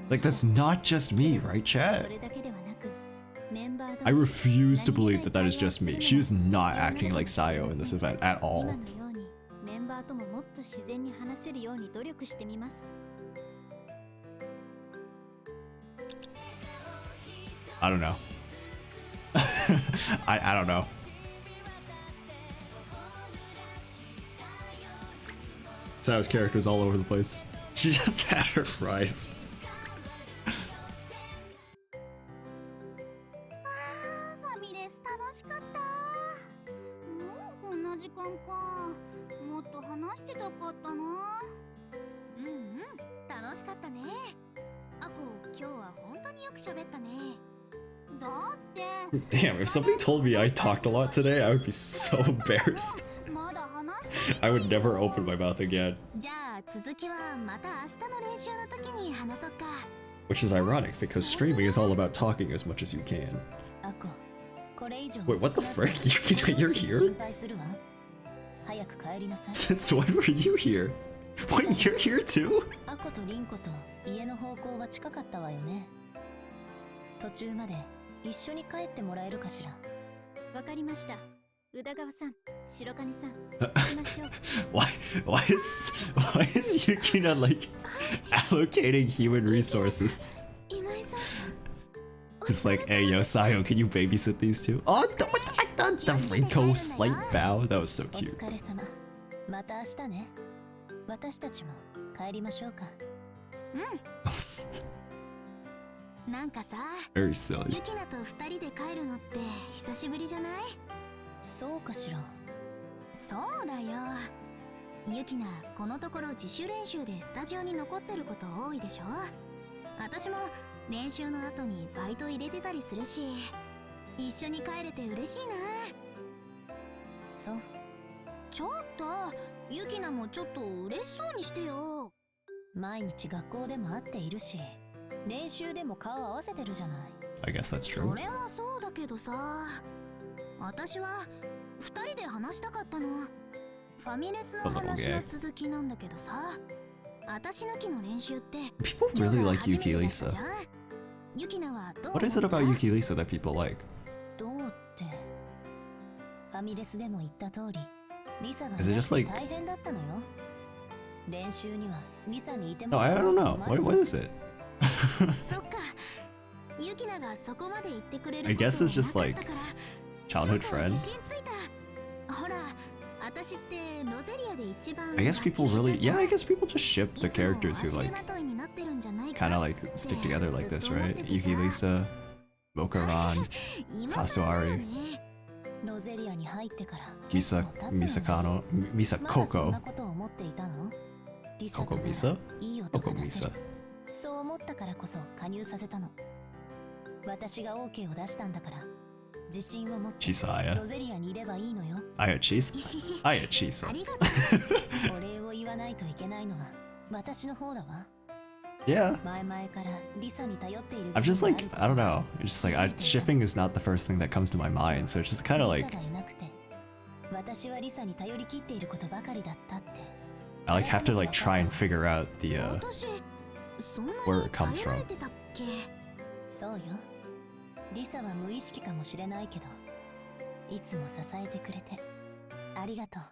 Like that's not just me, right, chat? I refuse to believe that is just me. She is not acting like Sayo in this event at all. I don't know. I don't know. Sayo's character is all over the place. She just had her fries. Damn, if somebody told me I talked a lot today, I would be so embarrassed. I would never open my mouth again. Which is ironic, because streaming is all about talking as much as you can. Wait, what the frick? You're here? Since when were you here? Wait, you're here too? Why is Yukina like allocating human resources? Just like, hey yo, Sayo, can you babysit these two? Oh, the Rinko slight bow, that was so cute. Very silly. ユキナこのところ自主練習でスタジオに残ってること多いでしょ。私も練習の後にバイト入れてたりするし、一緒に帰れて嬉しいな。そう。ちょっとユキナもちょっと嬉しそうにしてよ。毎日学校でも会っているし、練習でも顔合わせてるじゃない。I guess that's そ true. れはそうだけどさ、私は二人で話したかったの。ファミレスの話の続きなんだけどさ、私抜きの練習って People really like Yuki Lisa. ユキナはどう？ What is it about Yuki Lisa that people like? どうって、ファミレスでも言った通り、リサが Is it just like- 大変だったのよ。練習にはリサにいて No, も I don't know. What is it? そっか。ユキナがそこまで言ってくれる I こと guess it's just な like かったから childhood ちょっと friend. 自信ついた。ほら、私ってロゼリアで一番 I guess people really, yeah, I guess people just ship the characters who like kind kind of like stick together like this, right? Yuki Lisa, Mokaran, Kasuari, ロゼリアに入ってから Misa, 結構経つの Misakano, に Misa まだそん Coco, なことを思っていたの？リサと Coco なら Misa, いい男 Coco 出せ Misa. る。そう思ったからこそ加入させたの。私が OK を出したんだから、自信を持って Chisaya, ロゼリアにいればいいのよ。 Aya Chisa, Aya あ Chisa. りがとう。お礼を言わないといけないのは私の方だわ。 Yeah, 前々からリサに頼っている I'm just 部 like, 分がある I don't know. It's just like shipping is not the first thing that comes to my mind, so it's just kind of リ like サがいなくて、私はリサに頼り切っていることばかりだったって。 I like have to like try and figure out the 私そんなに where it comes 頼 from. られてたっけ？そうよ。リサは無意識かもしれないけど、いつも支えてくれてありがとう。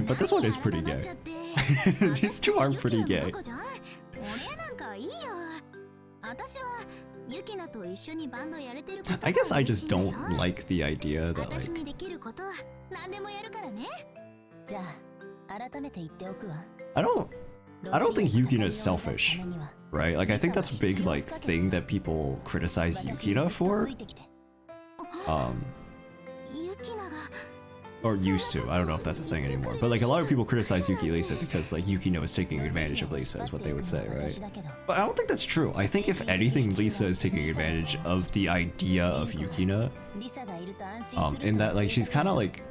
But this one is pretty 改まっ gay. ちゃって These two are 私 pretty ユキナ gay. のバカじゃん。俺なんかいいよ。私はユキナと一緒にバンドやれてることが I guess I 嬉 just しいんだよ。 don't like the idea that 私 like にできることは何でもやるからね。じゃあ改めて言っておくわ。 I don't ロ I don't ゼリ think アの Yukina 戦 is いを目指す selfish, ためには right? Like I think that's a big like thing that people criticize 私に Yukina ずっとつ for, いてきて。 ユキナが or used to. I don't know if that's a thing anymore. But like a lot of people criticize Yuki Lisa because like Yukino is taking advantage of Lisa, is what they would say, right? 私だけど But I don't think that's true. I think if anything, Lisa is taking advantage of the idea of Yukina, リサがいると安心する in と that like she's kind of like,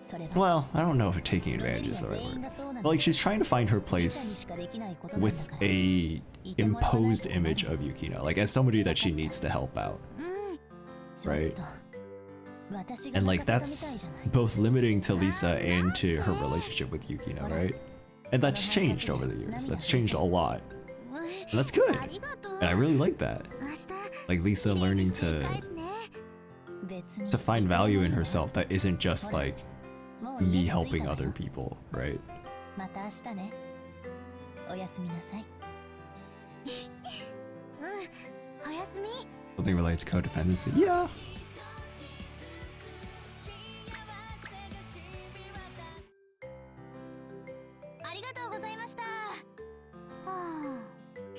それは well, I don't know if taking advantage is the right 全員 word, がそうなの but like she's trying to find her リサに place しかできないことなんだ with から a imposed image of Yukina, like as somebody that she needs to help out, ちょっ right? と私が And like 任せた that's みたいじゃない。 both limiting to Lisa and to her relationship with Yukina, right? And that's changed over the years. That's changed a lot. And that's good. ありがとう。 And I really like that. 明日 Like Lisa learning して返 to すね。別に to find value in herself that isn't just like もう me 家に着い helping たわ other よ people, right? また明日ね。おやすみなさい。うん。おやすみ。 Something related to codependency. Yeah. ありがとうございました。はあ、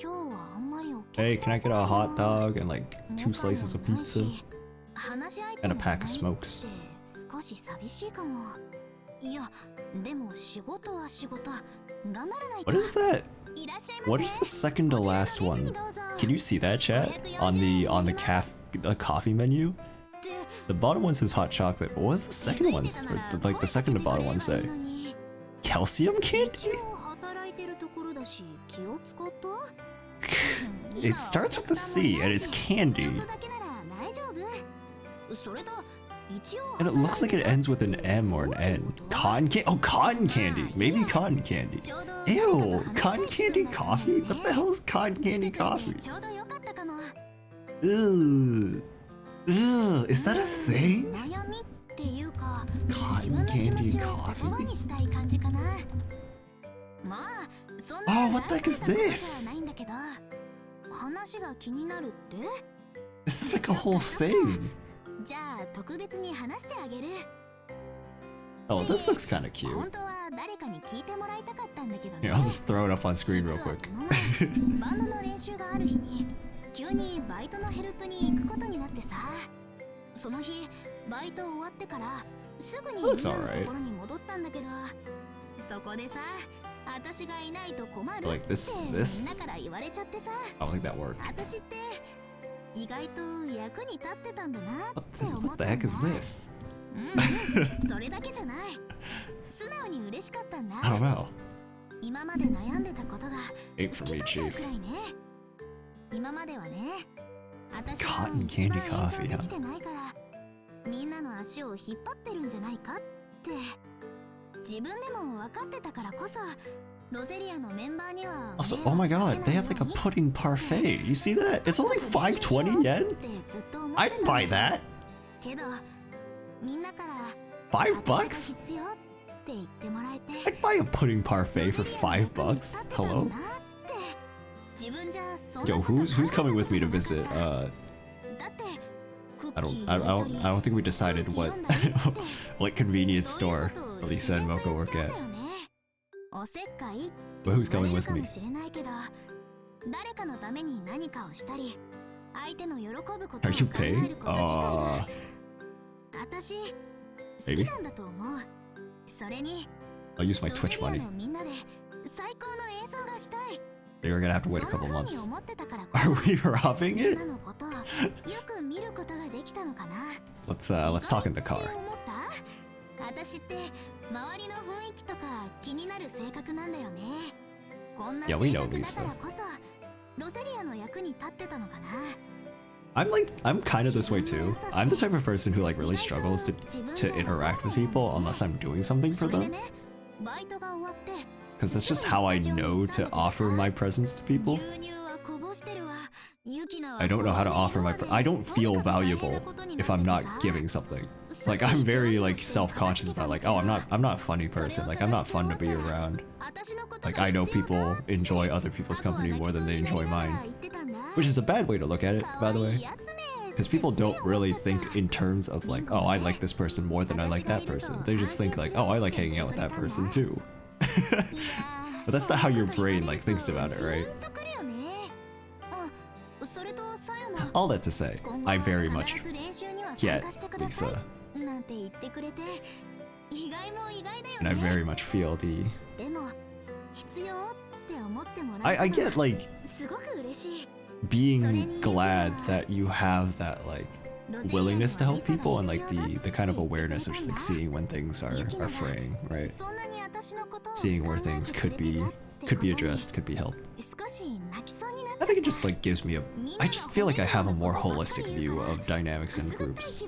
今日はあんまりお客 Hey, さ can ん I get a hot dog and like 2 slices of もない pizza し話し相手 and a も pack い of ない smokes? って少し寂しいかも。いや、でも仕事は仕事。頑張らないと。 What is that? いらっしゃいませ。 What is the second to last one? Can you see that, chat? On the coffee menu? The bottom one says hot chocolate. What was the second one? Like the second to bottom one say? Calcium candy? It starts with a C and it's candy. And it looks like it ends with an M or an N. Cotton candy? Oh, cotton candy. Maybe cotton candy. Ew, cotton candy coffee? What the hell is cotton candy coffee? Ugh. Ugh, is that a thing? Cotton candy coffee? Oh, what the heck is this? This is like a whole thing. Oh, this looks kind of cute. 本当は誰かに聞いてもらいたかったんだけどね。 Here, I'll just throw it up on screen real quick. バンドの練習がある日に急にバイトのヘルプに行くことになってさ、その日バイト終わってからすぐにみんなのところに戻ったんだけど、そこでさ、私がいないと困る Like って this みんなから言われちゃってさ、 I don't think that worked. 私って意外と役に立ってたんだなって思 What った the んだ。 heck is this? うん、それだけじゃない。素直に嬉しかったんだ。 I don't know. 今まで悩んでたことが Ain't for me, 吹き飛んじゃう Chief. くらいね。今まではね、私が Cotton 一番 candy coffee, 演奏できてないから、みんなの足を引っ張ってるんじゃないかって自分でも分かってたからこそ、ロゼリアのメンバーには Also, oh my god, they have like a pudding parfait. You see that? It's only 520 yen? I'd buy that. けどみんなから$5 bucks? 必要って言ってもらえて、 I'd buy a pudding parfait for $5 bucks. Hello? 自分じゃそんな Yo, こと who's coming with me to visit? だってクッキ I ー don't think we decided what what convenience store Lisa and Moko work at. おせっかいって But who's coming with 言われるか me? もしれないけど、誰かのために何かをしたり、相手の喜ぶことを Are you 考え paying? ること自体が私好き Maybe? なんだと思う。それに I'll use my ロゼ Twitch リア money. のみんなで最高の演奏がしたい。 You're gonna have to wait a そん couple な風に months. 思ってたからこ Are そ we robbing みん it? なのことをよく見ることができたのかな。 Let's talk in the 意 car. 外って思った？私って周りの雰囲気とか気になる性格なんだよね。こんな性 Yeah, we know 格だ Lisa. からこそロゼリアの役に立ってたのかな。 I'm kind of this way too. I'm the type of person who like really struggles to interact with people unless I'm doing something for それで them. ね、バイトが終わって Because that's just how I know to offer my presence to people. 牛乳はこぼしてるわ。ユキナは I don't know how to offer my I don't feel valuable if I'm not giving something. Like I'm very like self-conscious about like, oh, I'm not a funny person. Like I'm not fun to be around. Like I know people enjoy other people's company more than they enjoy mine. Which is a bad way to look at it, by the way. Because people don't really think in terms of like, oh, I like this person more than I like that person. They just think like, oh, I like hanging out with that person too. But that's not how your brain like thinks about it, right? All that to say, I very much get Lisa. And I very much feel the... I get like being glad that you have that like willingness to help people and like the kind of awareness of just like seeing when things are fraying, right? Seeing where things could be addressed, could be helped. I think it just like gives me I just feel like I have a more holistic view of dynamics in groups.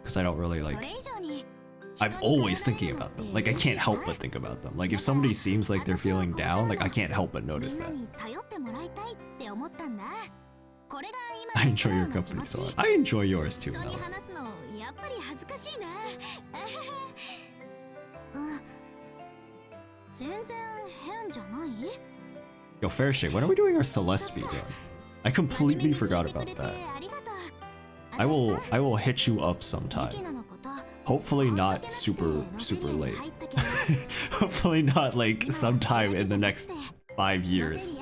Because I don't really like... I'm always thinking about them. Like I can't help but think about them. Like if somebody seems like they're feeling down, like I can't help but notice that. I enjoy your company so much. I enjoy yours too, Mel. Yo, fair shake, when are we doing our Celeste speedrun? I completely forgot about that. I will hit you up sometime. Hopefully not super late. Hopefully not like sometime in the next 5 years.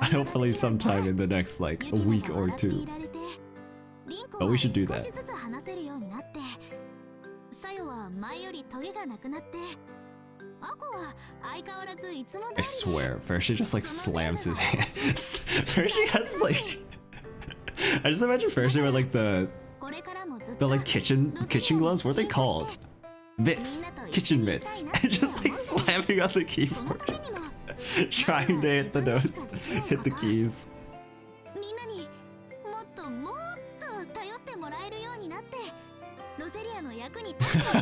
Hopefully sometime in the next like a week or two. But we should do that. I swear, Fershi just like slams his hand. Fershi has like... I just imagine Fershi with like the like kitchen gloves. What are they called? Mitts. Kitchen mitts. Just like slamming on the keyboard. Trying to hit the notes. Hit the keys.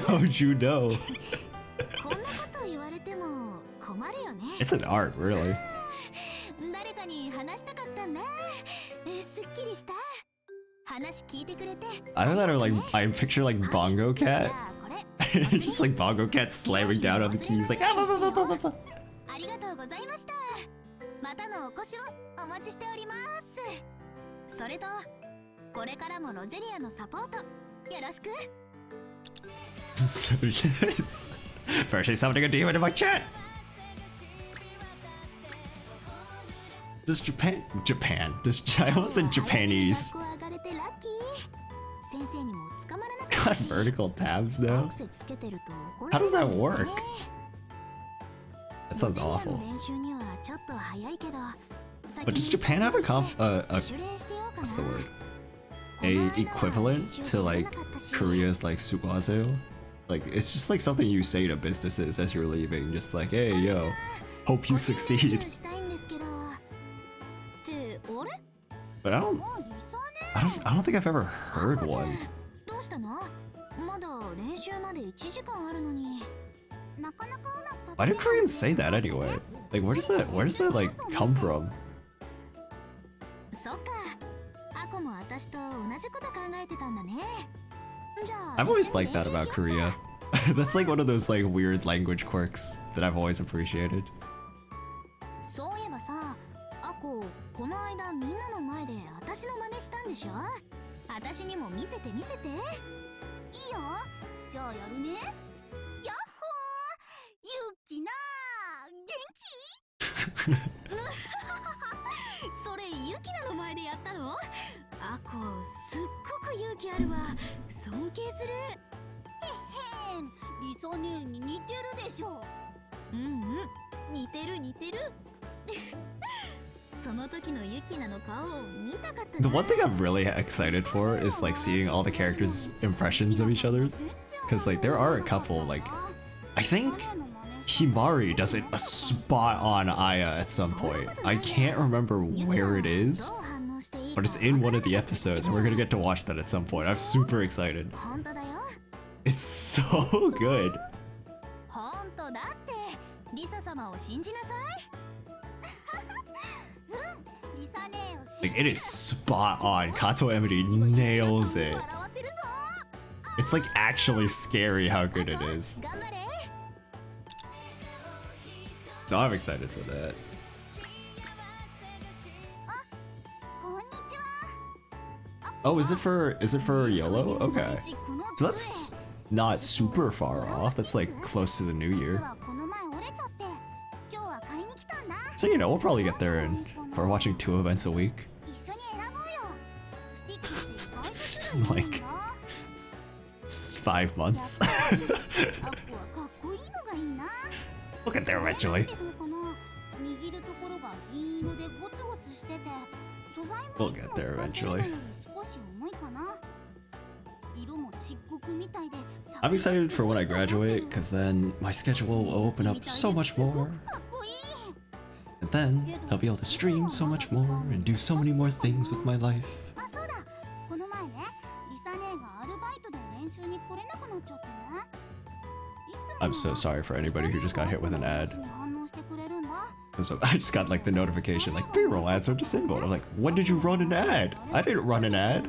How'd you know? It's an art, really. Either that or like I picture like Bongo Cat. Just like Bongo Cat slamming down on the keys like ah, ありがとうございました。またのお越しをお待ちしております。それとこれからもロゼリアのサポートよろしく。First, summoning a demon in my chat. Does Japan? I almost said Japanese. Got vertical tabs though. How does that work? That sounds awful. 練習にはちょっと早いけど But does Japan have a what's the word? A equivalent to like Korea's like sugwazeo? Like it's just like something you say to businesses as you're leaving, just like, hey yo, hope you succeed. But I don't think I've ever heard one. どうしたの？まだ練習まで1時間あるのに。なかなかうまく Why do Koreans say that anyway? Like where does that like come from? そっか。アコも私と同じこと考えてたんだね。じゃあ I've always liked that about Korea. That's like one of those like weird language quirks that I've always appreciated. そういえばさ、アコこの間みんなの前で私の真似したんでしょ？私にも見せて見せて。いいよ。じゃあやるね。やっほー。ゆきな元気？それゆきなの前でやったの？アコすっごく勇気あるわ。尊敬する。へへん、リサ姉に似てるでしょ。うんうん、似てる似てる。その時のユキナの顔を見たかったな。 The one thing I'm really excited for is like seeing all the characters' impressions of each other's. Because like there are a couple, like I think Himari does it a spot on Aya at some point. I can't remember where it is, but it's in one of the episodes and we're gonna get to watch that at some point. I'm super excited. It's so good. 本当だってリサ様を信じなさい。リサ姉を信じ Like it is spot on. Kato Emity nails it. It's like actually scary how good it is. 頑張れ。 So I'm excited for that. こんにちは。 Oh, is it for YOLO? Okay. So that's not super far off. That's like close to the new year. この前折れちゃって今日は買いに来たんだ。 So you know, we'll probably get there in if we're watching 2 events a week. 一緒に選ぼうよ。スティックって意外と種類多いんだ。 Like 5 months. アップはかっこいいのがいいな。 We'll get there eventually. 握るところが銀色でゴツゴツしてて、素材も We'll get there eventually. 少し重いかな。色も漆黒みたいで。 I'm excited for when I graduate, because then my schedule will open up so much more. かっこいい。 And then I'll be able to stream so much more and do so many more things with my life. あ、そうだ。この前ね、リサ姉がアルバイトで練習に来れなくなっちゃってね。 I'm so sorry for anybody who just got hit with an ad. 反応してくれるんだ。 So I just got like the notification, like pre-roll ads are disabled. I'm like, when did you run an ad? I didn't run an ad.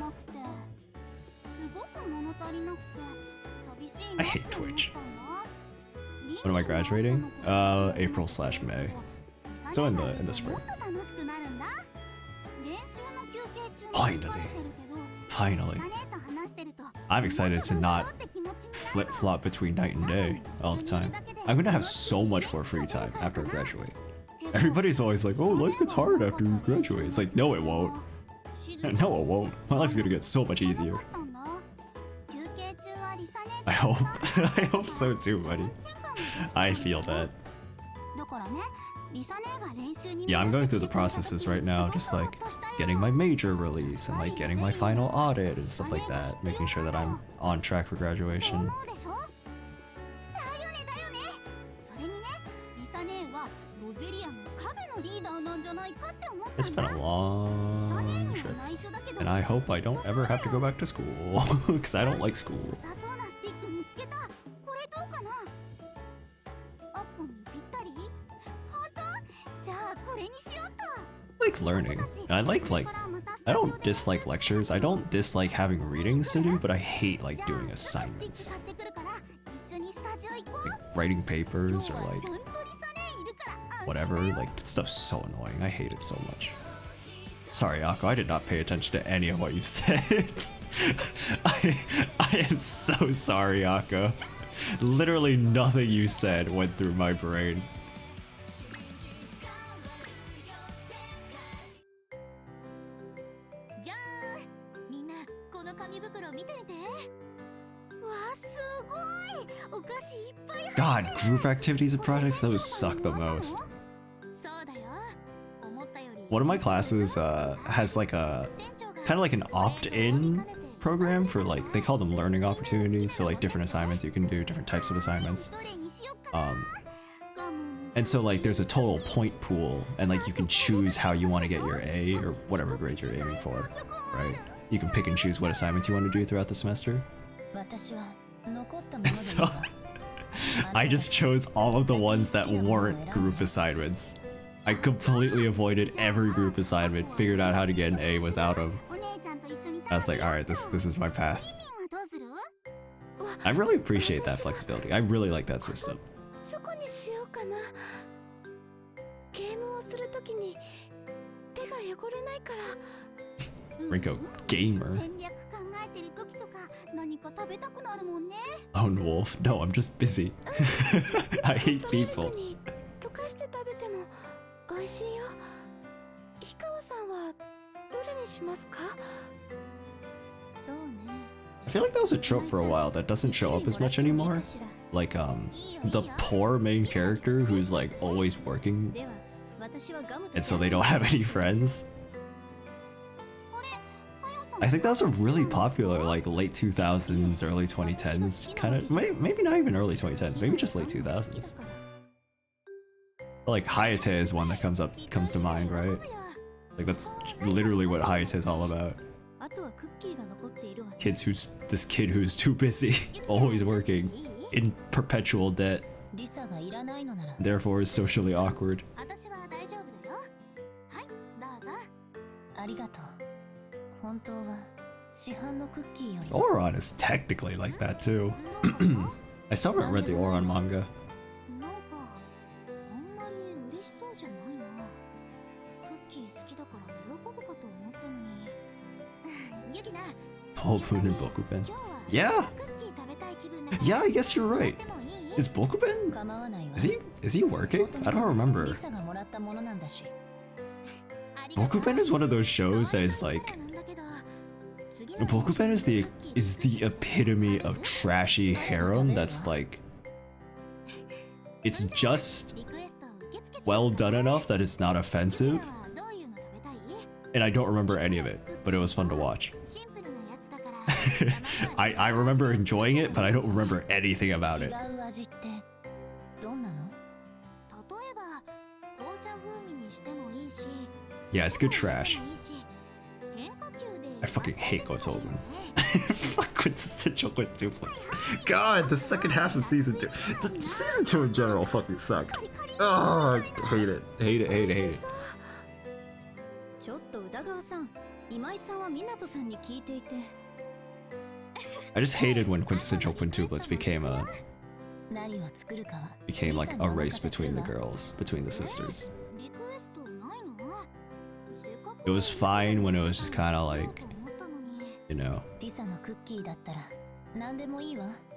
I hate Twitch. When am I graduating? April/May. So in the spring. Finally. I'm excited to not flip-flop between night and day all the time. I'm gonna have so much more free time after I graduate. Everybody's always like, oh, life gets hard after you graduate. It's like, no, it won't. No, it won't. My life's gonna get so much easier. I hope. I hope so too, buddy. I feel that. Yeah, I'm going through the processes right now, just like getting my major release and like getting my final audit and stuff like that, making sure that I'm on track for graduation. It's been a long trip, and I hope I don't ever have to go back to school, because I don't like school. I like learning. I like I don't dislike lectures. I don't dislike having readings to do, but I hate like doing assignments. Like writing papers or like whatever, like that stuff's so annoying. I hate it so much. Sorry, Akko, I did not pay attention to any of what you said. I am so sorry, Akko. Literally nothing you said went through my brain. God, group activities and projects, those suck the most. One of my classes has like a kind of like an opt-in program for like, they call them learning opportunities, so like different assignments you can do, different types of assignments. And so like there's a total point pool, and like you can choose how you want to get your A or whatever grade you're aiming for, right? You can pick and choose what assignments you want to do throughout the semester. And so I just chose all of the ones that weren't group assignments. I completely avoided every group assignment, figured out how to get an A without them. I was like, alright, this is my path. I really appreciate that flexibility. I really like that system. Rinko, gamer. Lone wolf. No, I'm just busy. I hate people. I feel like that was a trope for a while that doesn't show up as much anymore. Like, the poor main character who's like always working, and so they don't have any friends. I think that was a really popular, like, late 2000s, early 2010s, kind of, maybe not even early 2010s, maybe just late 2000s. Like, Hayate is one that comes to mind, right? Like, that's literally what Hayate is all about. This kid who's too busy, always working, in perpetual debt, therefore is socially awkward. Oron is technically like that too. I still haven't read the Oron manga. Bobun and Bokuben. Yeah! Yeah, I guess you're right. Is Bokuben? Is he working? I don't remember. Bokuben is one of those shows that is like, Bokuben is the epitome of trashy harem that's like, it's just well done enough that it's not offensive. And I don't remember any of it, but it was fun to watch. I remember enjoying it, but I don't remember anything about it. Yeah, it's good trash. I fucking hate Gotobun. Fuck quintessential quintuplets. God, the second half of season 2. The season 2 in general fucking sucked. Oh, I hate it. Hate it, hate it, hate it. I just hated when quintessential quintuplets became like a race between the girls, between the sisters. It was fine when it was just kind of like, you know.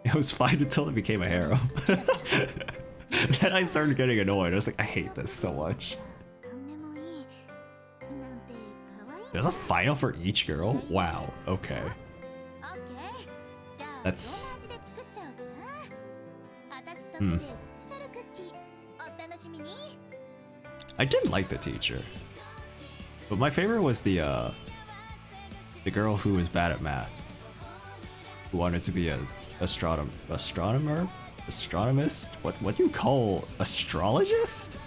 It was fine until it became a harem. Then I started getting annoyed. I was like, I hate this so much. There's a final for each girl? Wow, okay. That's... I did like the teacher. But my favorite was the girl who was bad at math. Who wanted to be an astronomer? Astronomist? What do you call astrologist?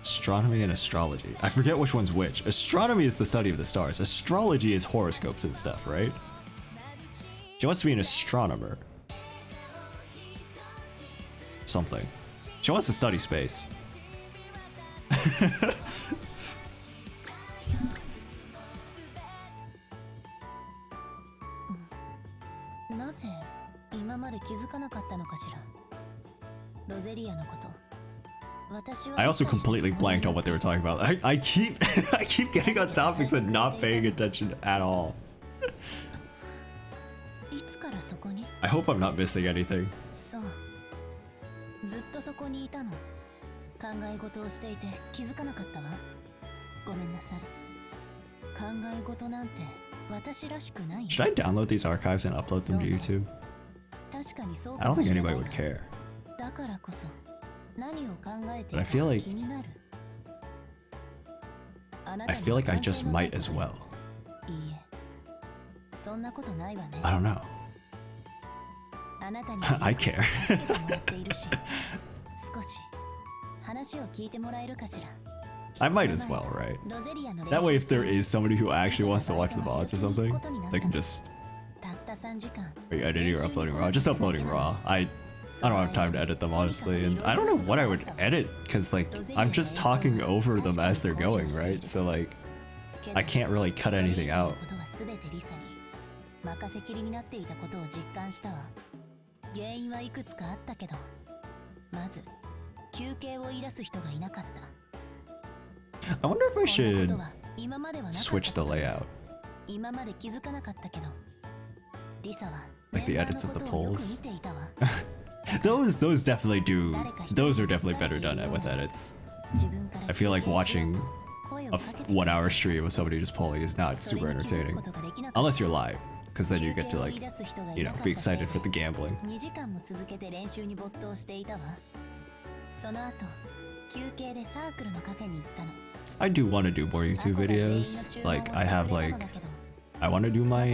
Astronomy and astrology. I forget which one's which. Astronomy is the study of the stars. Astrology is horoscopes and stuff, right? She wants to be an astronomer. Something. She wants to study space. I also completely blanked on what they were talking about. I keep I keep getting on topics and not paying attention at all. I hope I'm not missing anything. 私らしくない。 Should I download these archives and upload them to YouTube? 確かにそう I か don't も think しれない anybody が would care. だからこそ何を考えて But い I る feel か like 気になる。あな I たに feel like I 関係 just のない might as こと well. いいえ、そんなことないわね。 I don't know. あなたに I care. 助けてもらっているし、少し話を聞いてもらえるかしら。 I might as well, right? ロゼリアの That way, if there 練習 is somebody who actually wants to watch the VODs or something, they can just. たった3時間 Are you editing or uploading raw? Just uploading raw. I don't have time to edit them honestly, and I don't know what I would edit because like I'm just talking over them as they're going, right? So like I can't really cut anything out. それ以外のことは全てリサに任せきりになっていたことを実感したわ。原因はいくつかあったけど、まず休憩を言い出す人がいなかった。 I wonder if I こんなこ should とは今まではなかった switch the layout, 今まで気づかなかったけど、リサは like the メンバー edits の of the ことをよく polls. 見ていたわ。 Those definitely do. Those are definitely better done at with edits. 自分から I feel like 休憩しよう watching と声を a かけて 1-hour stream of somebody just polling is not それ super に気づく entertaining, ことができなかった。 unless you're live, because then you get to 休憩を like 言い出す人がい you な know かった be せい excited で for the gambling. 2時間も続けて練習に没頭していたわ。その後、休憩でサークルのカフェに行ったの。 I do want to do more YouTube videos. Like I have like I want to do my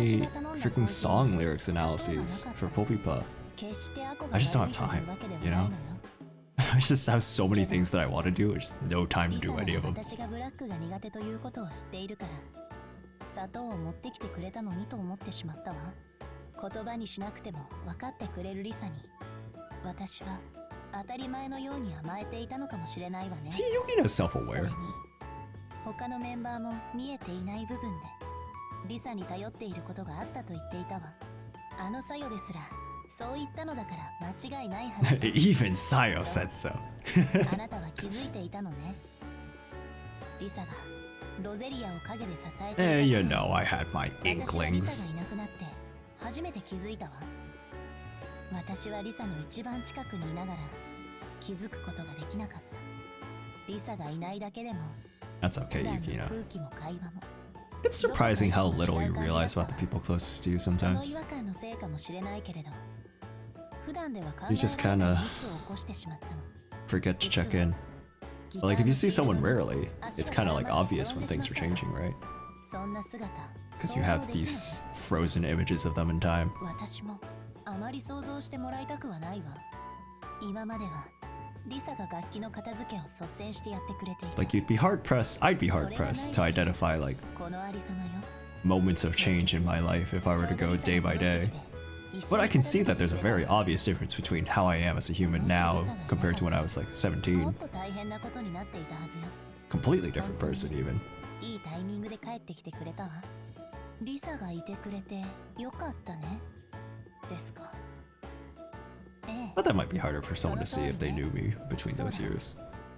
freaking song lyrics analyses for Popipa. 決してアコが I just don't 悪 have いという time, わけでは you ないの know? よ。 I just have so many things that I want to do, just no time to リサ do は any of them. 私がブラックが苦手ということを知っているから、砂糖を持ってきてくれたのにと思ってしまったわ。言葉にしなくても分かってくれるリサに、私は当たり前のように甘えていたのかもしれないわね。 See, Yukina's それ self-aware. に他のメンバーも見えていない部分でリサに頼っていることがあったと言っていたわ。あのサヨですらそう言ったのだから間違いないはず。 Even Sayo said so. あなたは気づいていたのね。リサがロゼリアを陰で支えていたこと You know, I had my 私はリサ inklings. がいなくなって初めて気づいたわ。私はリサの一番近くにいながら気づくことができなかった。リサがいないだけでも That's okay, 普段の Yukina. 空気も会話も It's surprising how little you realize about the people closest to you その sometimes. 違和感のせいかもしれないけれど、普段では考え You just られない kinda ミスを起こしてしまったの。 Forget to check in. But like if you see someone rarely, it's kind of like obvious when things are changing, right? そんな姿 Because you have these frozen images of them in time. 私もあまり想像してもらいたくはないわ。今まではリサが楽器の片付けを率先してやってくれていた。 Like you'd be hard pressed, I'd be hard pressed to identify like このありさまよ。 moments of change in my life if I were to go day by day. But I can see that there's a very obvious difference between how I am as a human now compared to when I was like も 17. っと大変なことになっていたはずよ。 Completely different person even. いいタイミングで帰ってきてくれたわ。リサがいてくれてよかったね。ですか。ええ。 But that might be harder for someone to see if they knew me between those years.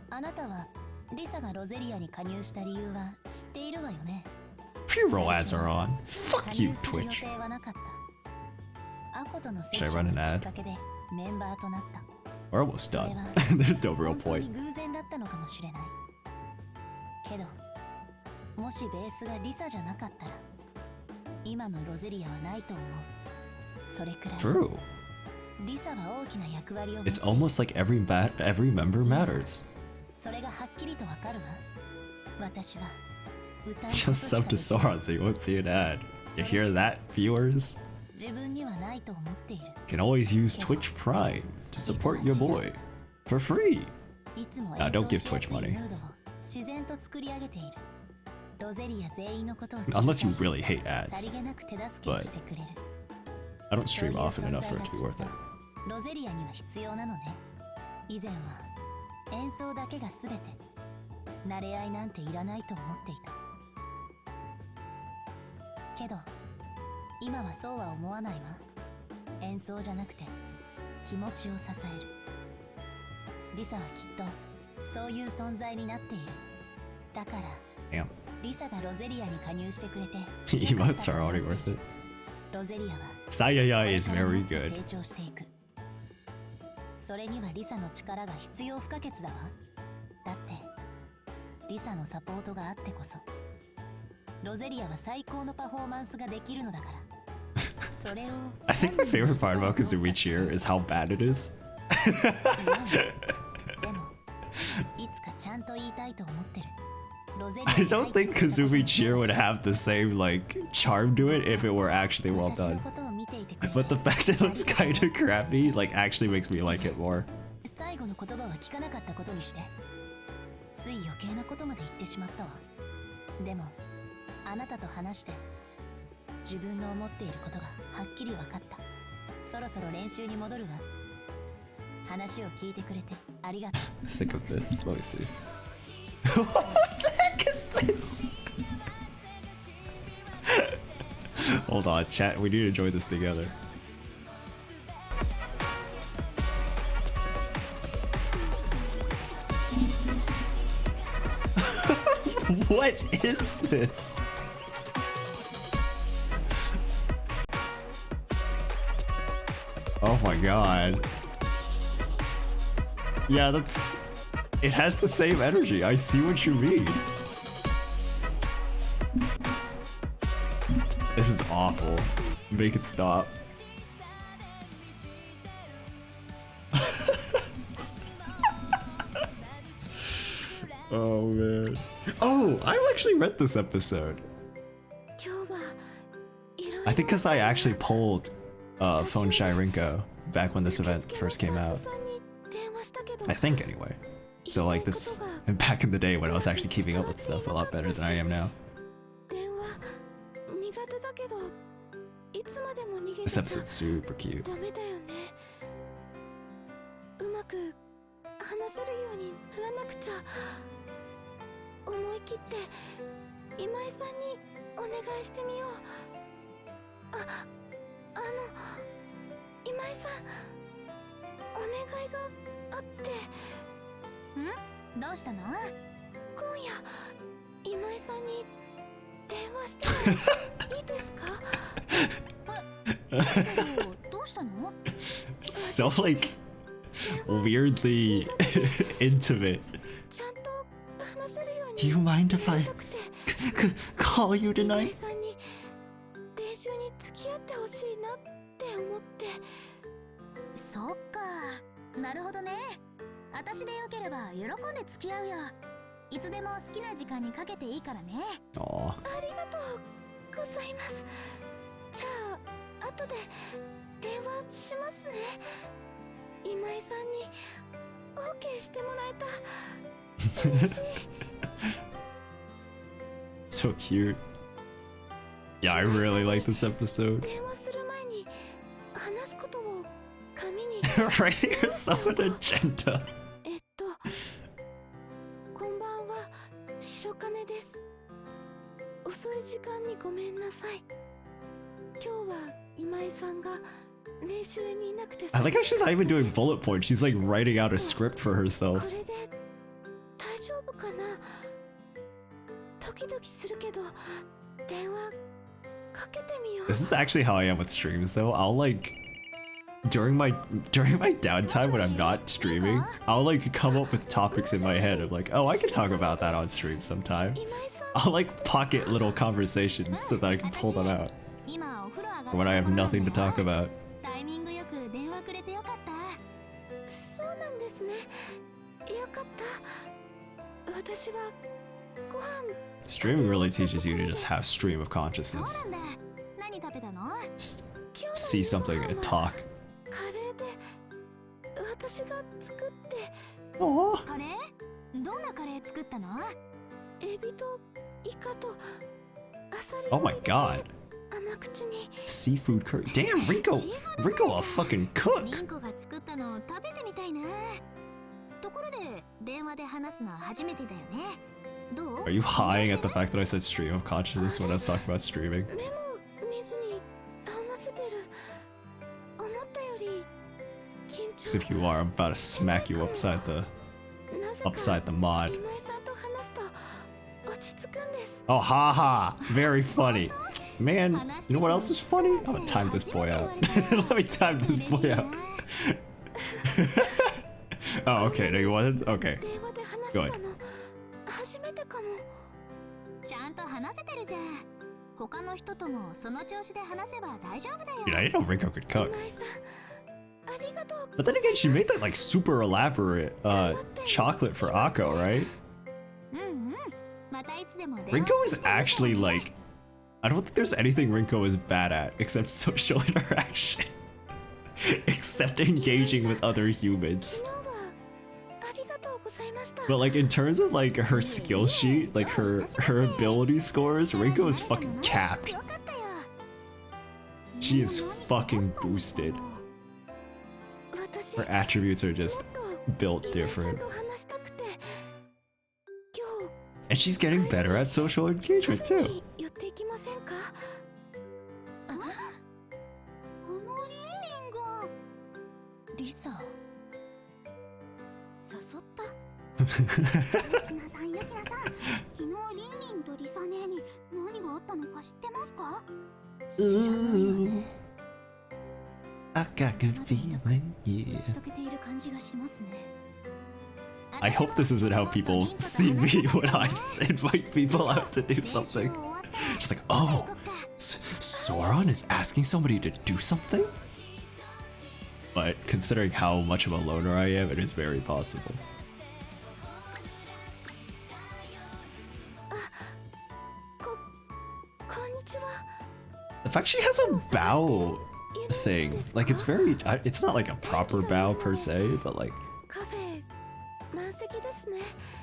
あなたはリサがロゼリアに加入した理由は知っているわよね。 Pre-roll ads are on. 加 Fuck you, 入する予 Twitch. 定はなかった。アコとのセッシ Should I ョ run ン an が ad? きっかけでメンバーとなった。 We're almost それ done. は There's no real 本当に point. 偶然だったのかもしれない。けど、もしベースがリサじゃなかったら、今のロゼリアはないと思う。それくらい。 True. リサは大きな役割を持って It's almost like every member matters. それがはっきりとわかるわ。私は歌うこと Just しか sub で to きない Sauron so you won't see an ad. You hear that, viewers? 自分にはないと思っている。 You can always use Twitch Prime to support your boy for free. いつも Nah, 演 don't 奏 give しや Twitch すいム money. ードを自然と作り上げている。ロゼリア全員のことを Unless you really hate さ ads. りげなく手助けをしてくれる。 I don't stream often enough for it to be worth it. ロゼリアには必要なのね。以前は演奏だけが全て、慣れ合いなんていらないと思っていた。けど今はそうは思わないわ。演奏じゃなくて気持ちを支える。リサはきっとそういう存在になっている。だから Damn. リサがロゼリアに加入してくれて Emotes are already worth it. ロゼリアは Sayaya is これからも very っと good. 成長していく。それにはリサの力が必要不可欠だわ。だってリサのサポートがあってこそ。ロゼリアは最高のパフォーマンスができるのだから。それを I think my favorite part about Kazumi Cheer is how bad it is. でもいつかちゃんと言いたいと思ってる。ロゼリア I don't think Kazumi Cheer would have the same like charm to it if it were actually well 私の done. ことを見ていてくれて But the fact that it's kind of crappy like actually makes me like it more. 最後の言葉は聞かなかったことにして。つい余計なことまで言ってしまったわ。でもあなたと話して自分の思っていることがはっきり分かった。そろそろ練習に戻るわ。話を聞いてくれてありがとう。Think of this. Let me see. What the heck is this? Hold on, chat. We need to enjoy this together. What is this? Oh my god. Yeah, that's... It has the same energy. I see what you mean. This is awful. Make it stop. Oh man. Oh, I actually read this episode. I think because I actually pulled Phone Shy Rinko back when this event first came out. I think anyway. So like this, and back in the day when I was actually keeping up with stuff a lot better than I am now. This episode's super cute. 思い切って今井さんにお願いしてみよう。今井さん、お願いがあって。ん？どうしたの？今夜今井さんに電話してもいいですか？どうしたの？ So like weirdly intimate. Do you mind if I call you tonight? 練習に付き合ってほしいなって思って。そっか、なるほどね。私でよければ喜んで付き合うよ。いつでも好きな時間にかけていいからね。Aw. ありがとうございます。じゃあ後で電話しますね。今井さんに OK してもらえた。嬉しい。So cute. Yeah, I really like this episode. 電話する前に話すことを紙に。Right here, so an agenda. こんばんは、白金です。遅い時間にごめんなさい。今日は今井さんが練習にいなくて。I like how she's not even doing bullet points. She's like writing out a script for herself. これで大丈夫かな。ドキドキするけど電話かけてみよう。 This is actually how I am with streams though. I'll like during my downtime when I'm not streaming, I'll like come up with topics in my head of like, oh, I can talk about that on stream sometime. I'll like pocket little conversations so that I can pull them out when I have nothing to talk about. タイミングよく電話くれてよかった。そうなんですね。よかった。私はご飯。 Streaming really teaches you to just have stream of consciousness. そうなんだ。何食べたの？ Just see something and talk. カレーで私が作って。 Aww. カレー？どんなカレー作ったの？エビとイカとアサリ。 Oh my god. 甘口に。 Seafood curry. Damn, Rinko a fucking cook. リンコが作ったの食べてみたいな。ところで電話で話すのは初めてだよね。どう？ Are you high at the fact that I said stream of consciousness when I was talking about streaming? 目も見ずに話せてる。思ったより緊張。 Because if you are, I'm about to smack you upside the mod. 今井さんと話すと落ち着くんです。 Oh, haha. Very funny. Man, you know what else is funny? I'm gonna time this boy out. Let me time this boy out. Oh, okay. No, you wanted? Okay. 電話で話せ Go た ahead. の初めてかも。ちゃんと話せてるじゃん。他の人ともその調子で話せば大丈夫だよ。 Dude, I didn't know Rinko could cook. 今井さんありがとう But then again, she made that like super elaborate chocolate for Akko, right? うんうん。またいつでも電話 Rinko し is てね。 actually like, I don't think there's anything Rinko is bad at except social interaction. Except engaging with other humans. 昨日はありがとうございました But like in terms of like her skill sheet, like her ability scores, Rinko is fucking capped. よかったよ。 She is fucking boosted. 私 Her attributes are just もっと built 今井さん different. と話したくて今 And she's getting better at social 日 engagement カフェ too. に寄っていきませんかあのリンリンがリサ、誘ったユキナさん、ユキナさん、昨日リンリンとリサ姉に何があったのか知ってますか？ Ooh, I got good feeling, 打 yeah. ち解けている感じがしますね。 I hope this isn't how people see me when I invite people out to do something. She's like, oh, Sauron is asking somebody to do something? But considering how much of a loner I am, it is very possible. こんにちは The fact she has a bow thing, like it's very, it's not like a proper bow per se, but like, カフェ満席ですね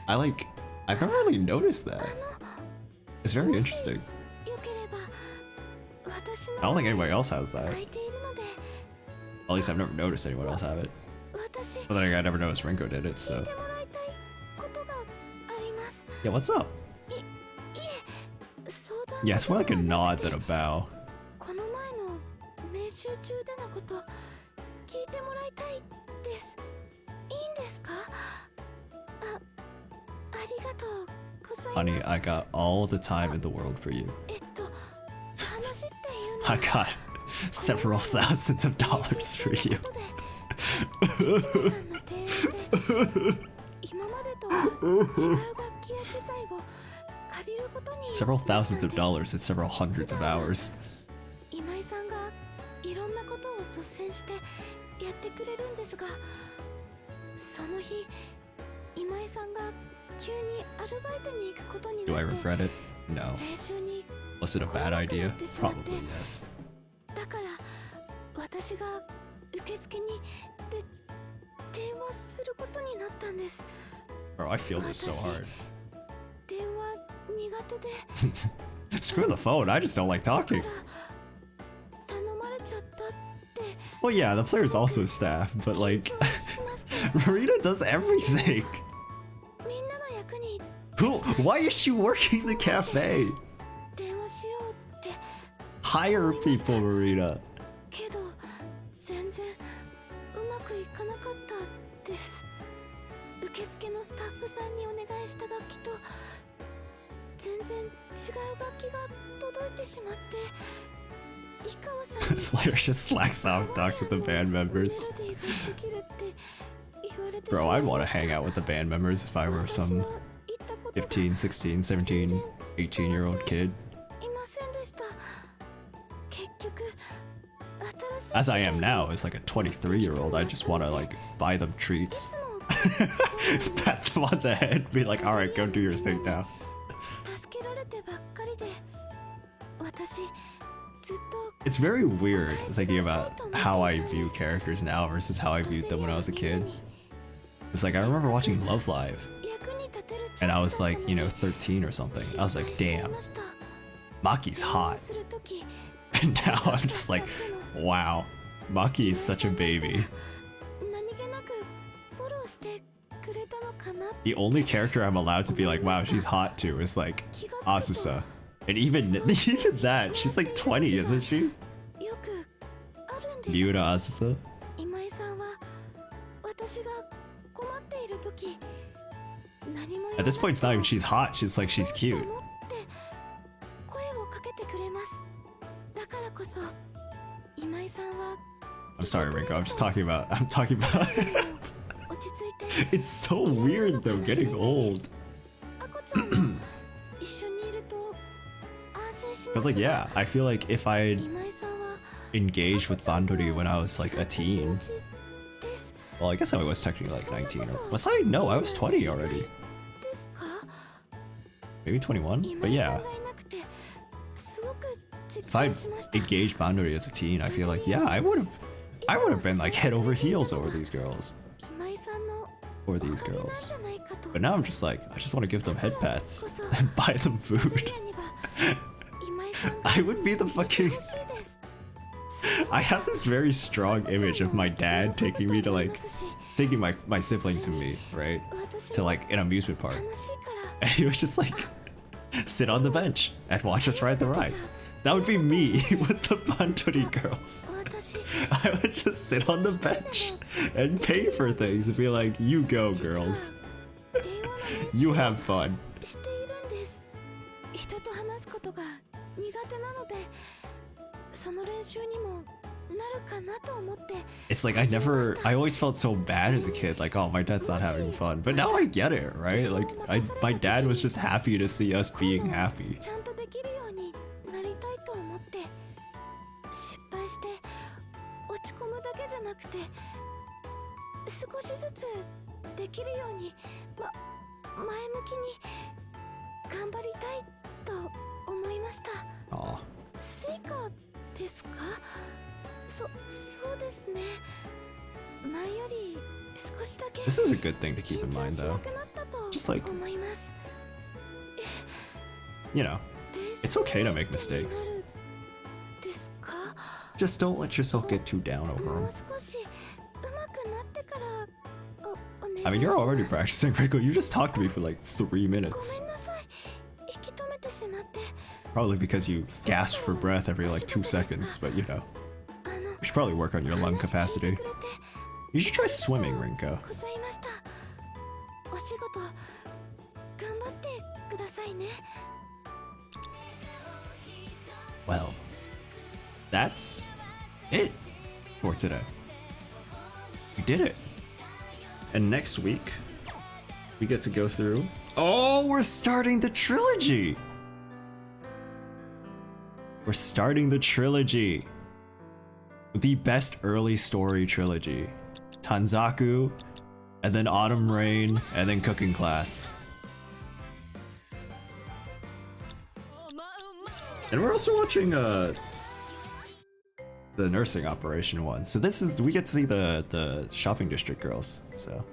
I've never really noticed that. It's very interesting. よければ私 I don't の think anybody else has that. 空いているので At least I've never noticed anyone else have it. 私 But then again, I never noticed Rinko did it, 聞 so. いてもらいたいことがあります Yeah, what's up? いえ相談 Yeah, it's more like a 事 nod で than a bow. この前の練習中でのこと聞いてもらいたいですいいんですかありがとうございます Honey, I got all the time in the world for you. 話っていうの I は got several thousands of dollars for you. 今までとは違う楽器や機材を借りることに Several thousands of dollars and several hundreds of hours. 今井さんがいろんなことを率先してやってくれるんですがその日今井さんが急にアルバイトに行くことに Do I なって regret it? No. 練習に Was it a bad idea? Probably yes. だから私が受付にで電話することになったんです Bro, I feel this so hard. 電話苦手で Screw the phone, I just don't like talking. 頼まれちゃったって Well, yeah, the player's also staff, but like, しました Marina does everything. みんなの役に Why is she working the cafe? 電話しようって Hire people, Marina. けど全然うまくいかなかったです受付のスタッフさんにお願いした楽器と全然違う楽器が届いてしまって井川さん The に player just slacks off, talks with the band members. メロディーができるって言われて Bro, しまい I'd ま want to した hang out with the band members if I were 私 some は言ったことが 15, 16, 17, 18-year-old kid. いませんでした結局新しい As I am now, as like a 23-year-old, I just want to like buy them treats. いつも Pat them on the head, be like, alright, go do your thing now. 助けられてばっかりで私ずっと It's very weird thinking about how I view characters now versus how I viewed them when I was a kid. It's like I remember watching Love Live, 役に立てる and I was like, you know, 13 or something. I was like, damn, Maki's hot. And now I'm just like, wow, Maki is such a baby. 何気なくフォローしてくれたのかな The only character I'm allowed to be like, wow, she's hot to is like Asusa. And even that, she's like 20, isn't she? よくあるんです Miura Asusa? 今井さんは私が困っている時何も At this point, it's not even she's hot, she's like, she's cute. 声をかけてくれますだからこそ今井さんは I'm sorry, Rinko, I'm talking about. 落ち着いて It's so weird though, getting old. あこちゃんは一緒にいると Because like, yeah, I feel like if I engaged with Bandori when I was like a teen, well, I guess I was technically like 19 or was I? No, I was 20 already. Maybe 21, but yeah. If I engaged Bandori as a teen, I feel like, yeah, I would have been like head over heels over these girls. But now I'm just like, I just want to give them head pats and buy them food. I would be the fucking... I have this very strong image of my dad taking me to like, taking my siblings and me, right? To like an amusement park. And he would just like, sit on the bench and watch us ride the rides. That would be me with the Bandori girls. I would just sit on the bench and pay for things and be like, you go girls. You have fun. It's like I always felt so bad as a kid, like, oh, my dad's not having fun. But now I get it, right? Like, my dad was just happy to see us being happy. Aw. This is a good thing to keep in mind though. Just like, you know, it's okay to make mistakes. Just don't let yourself get too down over them. I mean, you're already practicing, Rico. You just talked to me for like 3 minutes. Probably because you gasp for breath every like 2 seconds, but you know. You should probably work on your lung capacity. You should try swimming, Rinko. Well, that's it for today. We did it. And next week, we get to go through... Oh, we're starting the trilogy! We're starting the trilogy. The best early story trilogy. Tanzaku, and then Autumn Rain, and then Cooking Class. And we're also watching the nursing operation one. So this is, we get to see the shopping district girls, so